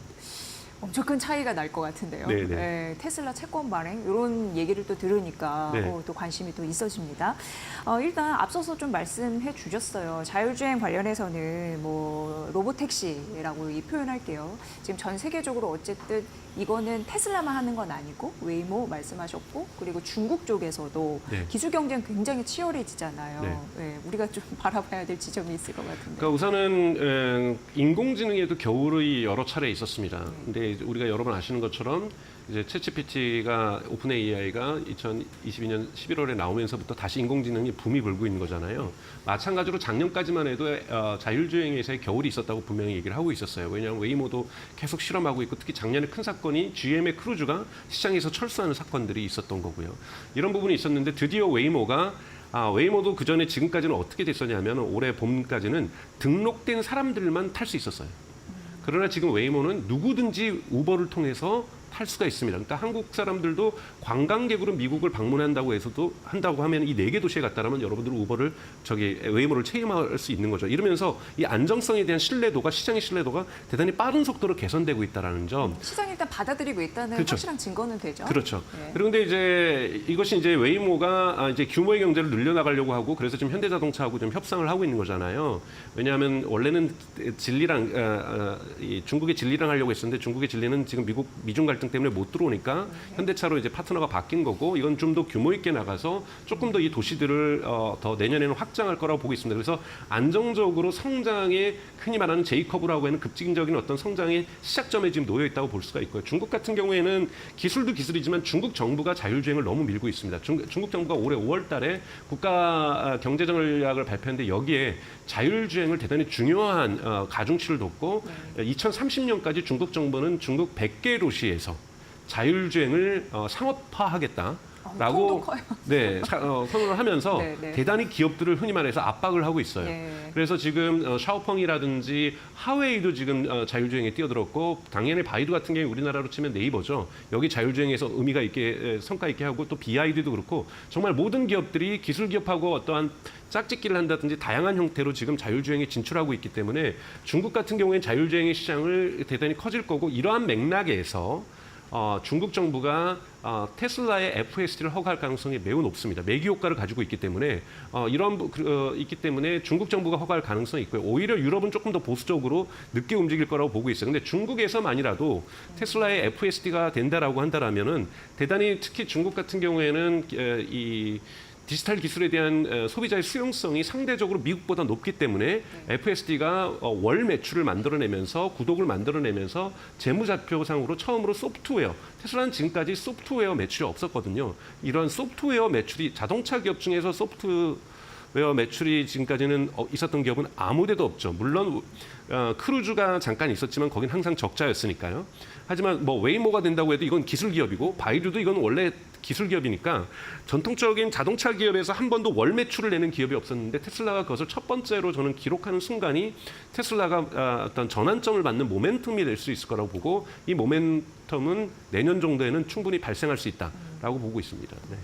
S2: 엄청 큰 차이가 날 것 같은데요.
S12: 네네.
S2: 네, 테슬라 채권 발행 이런 얘기를 또 들으니까
S12: 네.
S2: 또 관심이 또 있어집니다. 일단 앞서서 좀 말씀해 주셨어요. 자율주행 관련해서는 뭐 로보택시라고 이 표현할게요. 지금 전 세계적으로 어쨌든 이거는 테슬라만 하는 건 아니고 웨이모 말씀하셨고 그리고 중국 쪽에서도
S12: 네.
S2: 기술 경쟁 굉장히 치열해지잖아요.
S12: 네.
S2: 네, 우리가 좀 바라봐야 될 지점이 있을 것 같은데.
S12: 그러니까 우선은 인공지능에도 겨울이 여러 차례 있었습니다. 근데 우리가 여러 번 아시는 것처럼 이제 챗GPT가 오픈 AI가 2022년 11월에 나오면서부터 다시 인공지능이 붐이 불고 있는 거잖아요. 마찬가지로 작년까지만 해도 자율주행에서의 겨울이 있었다고 분명히 얘기를 하고 있었어요. 왜냐하면 웨이모도 계속 실험하고 있고 특히 작년에 큰 사건이 GM의 크루즈가 시장에서 철수하는 사건들이 있었던 거고요. 이런 부분이 있었는데 드디어 웨이모도 그 전에 지금까지는 어떻게 됐었냐면 올해 봄까지는 등록된 사람들만 탈 수 있었어요. 그러나 지금 웨이모는 누구든지 우버를 통해서 탈 수가 있습니다. 그러니까 한국 사람들도 관광객으로 미국을 방문한다고 해서도 한다고 하면 이 4개 도시에 갔다라면 여러분들 우버를 웨이모를 체험할 수 있는 거죠. 이러면서 이 안정성에 대한 신뢰도가 시장의 신뢰도가 대단히 빠른 속도로 개선되고 있다라는 점.
S2: 시장이 일단 받아들이고 있다는
S12: 그렇죠.
S2: 확실한 증거는 되죠.
S12: 그렇죠.
S2: 네.
S12: 그런데 이제 이것이 이제 웨이모가 이제 규모의 경제를 늘려나가려고 하고 그래서 지금 현대자동차하고 좀 협상을 하고 있는 거잖아요. 왜냐하면 원래는 중국의 진리랑 하려고 했었는데 중국의 진리는 지금 미중 갈등 때문에 못 들어오니까 현대차로 이제 파트너가 바뀐 거고 이건 좀 더 규모 있게 나가서 조금 더 이 도시들을 더 내년에는 확장할 거라고 보고 있습니다. 그래서 안정적으로 성장의 흔히 말하는 J커브라고 하는 급진적인 어떤 성장의 시작점에 지금 놓여 있다고 볼 수가 있고요. 중국 같은 경우에는 기술도 기술이지만 중국 정부가 자율주행을 너무 밀고 있습니다. 중국 정부가 올해 5월 달에 국가 경제 전략을 발표했는데 여기에 자율주행을 대단히 중요한 가중치를 뒀고 2030년까지 중국 정부는 중국 100개 도시에서 자율주행을 상업화하겠다. 라고 선언을 하면서
S2: 네.
S12: 대단히 기업들을 흔히 말해서 압박을 하고 있어요.
S2: 네.
S12: 그래서 지금 샤오펑이라든지 하웨이도 지금 자율주행에 뛰어들었고 당연히 바이두 같은 경우에 우리나라로 치면 네이버죠. 여기 자율주행에서 의미가 있게 성과 있게 하고 또 BYD도 그렇고 정말 모든 기업들이 기술 기업하고 어떠한 짝짓기를 한다든지 다양한 형태로 지금 자율주행에 진출하고 있기 때문에 중국 같은 경우에는 자율주행의 시장을 대단히 커질 거고 이러한 맥락에서 중국 정부가 테슬라의 FSD를 허가할 가능성이 매우 높습니다. 매기 효과를 가지고 있기 때문에 있기 때문에 중국 정부가 허가할 가능성이 있고요. 오히려 유럽은 조금 더 보수적으로 늦게 움직일 거라고 보고 있어요. 근데 중국에서만이라도 테슬라의 FSD가 된다라고 한다라면은 대단히 특히 중국 같은 경우에는 이 디지털 기술에 대한 소비자의 수용성이 상대적으로 미국보다 높기 때문에 FSD가 월 매출을 만들어내면서 구독을 만들어내면서 재무제표상으로 처음으로 소프트웨어, 테슬라는 지금까지 소프트웨어 매출이 없었거든요. 이런 소프트웨어 매출이 자동차 기업 중에서 소프트웨어 매출이 지금까지는 있었던 기업은 아무 데도 없죠. 물론 크루즈가 잠깐 있었지만 거긴 항상 적자였으니까요. 하지만 뭐 웨이모가 된다고 해도 이건 기술 기업이고 바이두도 이건 원래 기술 기업이니까 전통적인 자동차 기업에서 한 번도 월 매출을 내는 기업이 없었는데 테슬라가 그것을 첫 번째로 저는 기록하는 순간이 테슬라가 어떤 전환점을 맞는 모멘텀이 될 수 있을 거라고 보고 이 모멘텀은 내년 정도에는 충분히 발생할 수 있다라고 보고 있습니다. 네.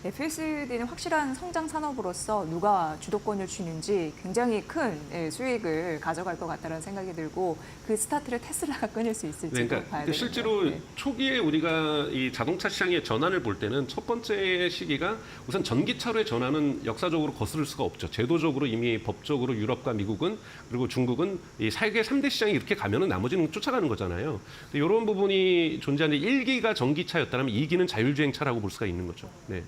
S2: FSD는 확실한 성장 산업으로서 누가 주도권을 쥐는지 굉장히 큰 수익을 가져갈 것 같다는 생각이 들고 그 스타트를 테슬라가 끊을 수 있을지 봐야 되겠네요.
S12: 실제로 초기에 우리가 이 자동차 시장의 전환을 볼 때는 첫 번째 시기가 우선 전기차로의 전환은 역사적으로 거스를 수가 없죠. 제도적으로 이미 법적으로 유럽과 미국은 그리고 중국은 이 세계 3대 시장이 이렇게 가면은 나머지는 쫓아가는 거잖아요. 이런 부분이 존재하는데 1기가 전기차였다면 2기는 자율주행차라고 볼 수가 있는 거죠. 네.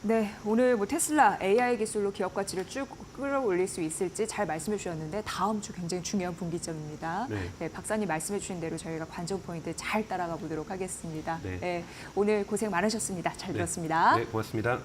S2: 네, 오늘 뭐 테슬라 AI 기술로 기업 가치를 쭉 끌어올릴 수 있을지 잘 말씀해 주셨는데 다음 주 굉장히 중요한 분기점입니다. 네, 박사님 말씀해 주신 대로 저희가 관전 포인트 잘 따라가 보도록 하겠습니다. 네, 오늘 고생 많으셨습니다. 잘 들었습니다.
S12: 네, 고맙습니다.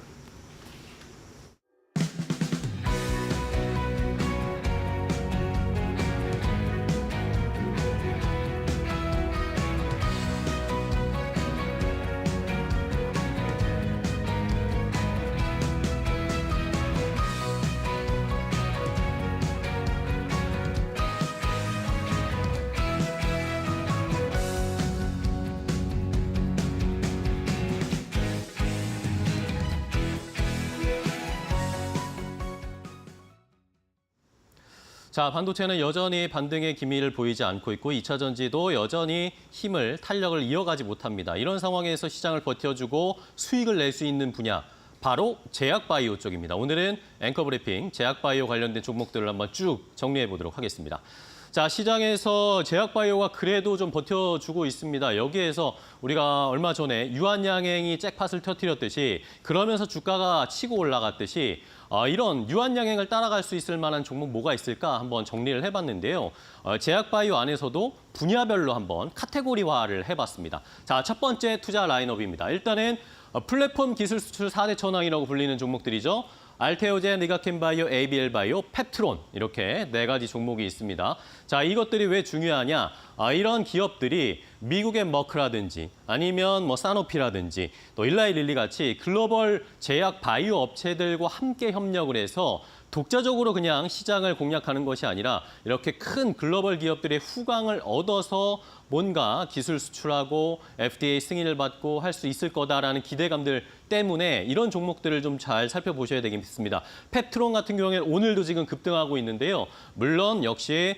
S1: 자, 반도체는 여전히 반등의 기미를 보이지 않고 있고 2차 전지도 여전히 탄력을 이어가지 못합니다. 이런 상황에서 시장을 버텨주고 수익을 낼 수 있는 분야, 바로 제약바이오 쪽입니다. 오늘은 앵커 브리핑 제약바이오 관련된 종목들을 한번 쭉 정리해 보도록 하겠습니다. 자, 시장에서 제약바이오가 그래도 좀 버텨주고 있습니다. 여기에서 우리가 얼마 전에 유한양행이 잭팟을 터뜨렸듯이 그러면서 주가가 치고 올라갔듯이 이런 유한양행을 따라갈 수 있을 만한 종목 뭐가 있을까 한번 정리를 해봤는데요. 제약바이오 안에서도 분야별로 한번 카테고리화를 해봤습니다. 자, 첫 번째 투자 라인업입니다. 일단은 플랫폼 기술 수출 4대 천왕이라고 불리는 종목들이죠. 알테오젠, 리가켄바이오, ABL바이오, 펩트론 이렇게 4가지 종목이 있습니다. 자, 이것들이 왜 중요하냐? 이런 기업들이 미국의 머크라든지 아니면 사노피라든지 또 일라이 릴리 같이 글로벌 제약 바이오 업체들과 함께 협력을 해서 독자적으로 그냥 시장을 공략하는 것이 아니라 이렇게 큰 글로벌 기업들의 후광을 얻어서 뭔가 기술 수출하고 FDA 승인을 받고 할 수 있을 거다라는 기대감들 때문에 이런 종목들을 좀 잘 살펴보셔야 되겠습니다. 펩트론 같은 경우에는 오늘도 지금 급등하고 있는데요. 물론 역시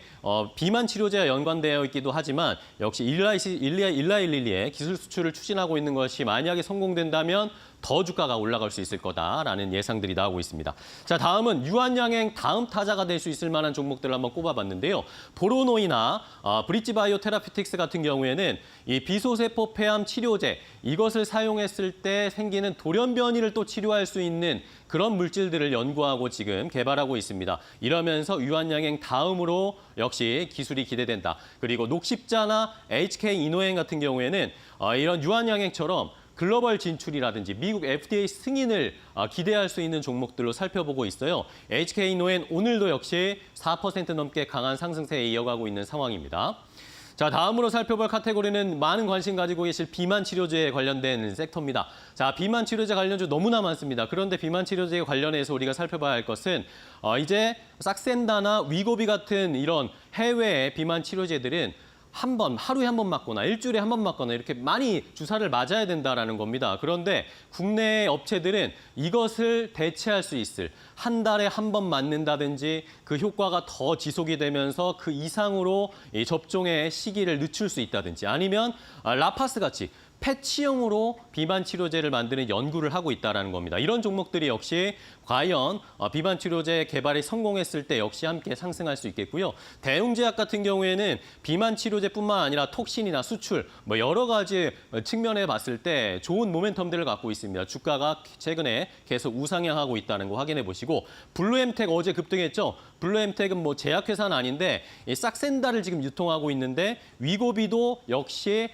S1: 비만 치료제와 연관되어 있기도 하지만 역시 일라이 릴리의 기술 수출을 추진하고 있는 것이 만약에 성공된다면 더 주가가 올라갈 수 있을 거다라는 예상들이 나오고 있습니다. 자, 다음은 유한양행 다음 타자가 될 수 있을 만한 종목들을 한번 꼽아봤는데요. 보로노이나 브릿지바이오 테라피틱스 같은 경우에는 이 비소세포 폐암 치료제 이것을 사용했을 때 생기는 돌연변이를 또 치료할 수 있는 그런 물질들을 연구하고 지금 개발하고 있습니다. 이러면서 유한양행 다음으로 역시 기술이 기대된다. 그리고 녹십자나 HK 이노행 같은 경우에는 이런 유한양행처럼 글로벌 진출이라든지 미국 FDA 승인을 기대할 수 있는 종목들로 살펴보고 있어요. HK노엔 오늘도 역시 4% 넘게 강한 상승세에 이어가고 있는 상황입니다. 자, 다음으로 살펴볼 카테고리는 많은 관심 가지고 계실 비만 치료제에 관련된 섹터입니다. 자, 비만 치료제 관련주 너무나 많습니다. 그런데 비만 치료제에 관련해서 우리가 살펴봐야 할 것은 이제 삭센다나 위고비 같은 이런 해외의 비만 치료제들은 하루에 한 번 맞거나 일주일에 한 번 맞거나 이렇게 많이 주사를 맞아야 된다라는 겁니다. 그런데 국내 업체들은 이것을 대체할 수 있을 한 달에 한 번 맞는다든지 그 효과가 더 지속이 되면서 그 이상으로 이 접종의 시기를 늦출 수 있다든지 아니면 라파스 같이 패치형으로 비만 치료제를 만드는 연구를 하고 있다는 겁니다. 이런 종목들이 역시 과연 비만 치료제 개발이 성공했을 때 역시 함께 상승할 수 있겠고요. 대웅제약 같은 경우에는 비만 치료제뿐만 아니라 톡신이나 수출 여러 가지 측면에 봤을 때 좋은 모멘텀들을 갖고 있습니다. 주가가 최근에 계속 우상향하고 있다는 거 확인해 보시고 블루엠텍 어제 급등했죠. 블루엠텍은 제약회사는 아닌데 이 삭센다를 지금 유통하고 있는데 위고비도 역시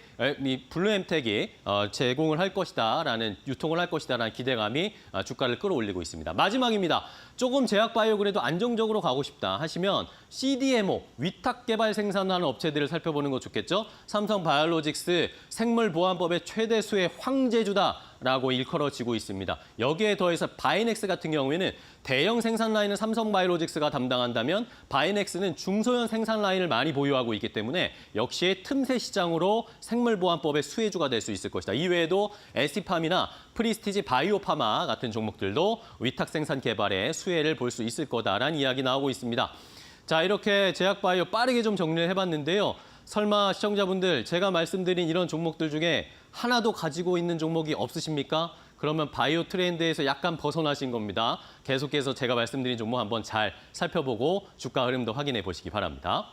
S1: 이 블루엠텍이 제공을 할 것이다라는 유통을 할 것이다라는 기대감이 주가를 끌어올리고 있습니다. 마지막입니다. 조금 제약바이오 그래도 안정적으로 가고 싶다 하시면 CDMO, 위탁 개발 생산하는 업체들을 살펴보는 거 좋겠죠. 삼성바이오로직스 생물보안법의 최대수의 황제주다라고 일컬어지고 있습니다. 여기에 더해서 바이넥스 같은 경우에는 대형 생산 라인은 삼성바이오로직스가 담당한다면 바이넥스는 중소형 생산 라인을 많이 보유하고 있기 때문에 역시 틈새 시장으로 생물보안법의 수혜주가 될 수 있을 것이다. 이외에도 에스티팜이나 프리스티지 바이오파마 같은 종목들도 위탁 생산 개발에 수혜를 볼 수 있을 거다라는 이야기 나오고 있습니다. 자, 이렇게 제약바이오 빠르게 좀 정리를 해봤는데요. 설마 시청자분들 제가 말씀드린 이런 종목들 중에 하나도 가지고 있는 종목이 없으십니까? 그러면 바이오 트렌드에서 약간 벗어나신 겁니다. 계속해서 제가 말씀드린 종목 한번 잘 살펴보고 주가 흐름도 확인해 보시기 바랍니다.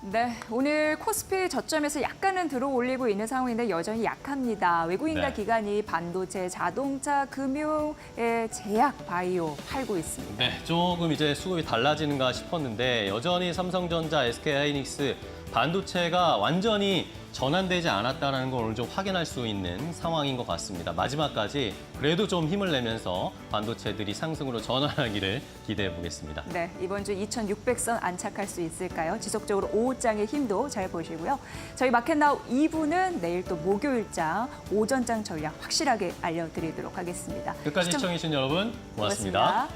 S2: 네, 오늘 코스피 저점에서 약간은 들어올리고 있는 상황인데 여전히 약합니다. 외국인과
S1: 네.
S2: 기관이 반도체, 자동차, 금융의 제약, 바이오 팔고 있습니다.
S1: 네, 조금 이제 수급이 달라지는가 싶었는데 여전히 삼성전자, SK하이닉스 반도체가 완전히 전환되지 않았다는 걸 오늘 좀 확인할 수 있는 상황인 것 같습니다. 마지막까지 그래도 좀 힘을 내면서 반도체들이 상승으로 전환하기를 기대해 보겠습니다.
S2: 네, 이번 주 2600선 안착할 수 있을까요? 지속적으로 오후장의 힘도 잘 보시고요. 저희 마켓나우 2부는 내일 또 목요일장, 오전장 전략 확실하게 알려드리도록 하겠습니다.
S1: 끝까지 시청해주신 여러분 고맙습니다.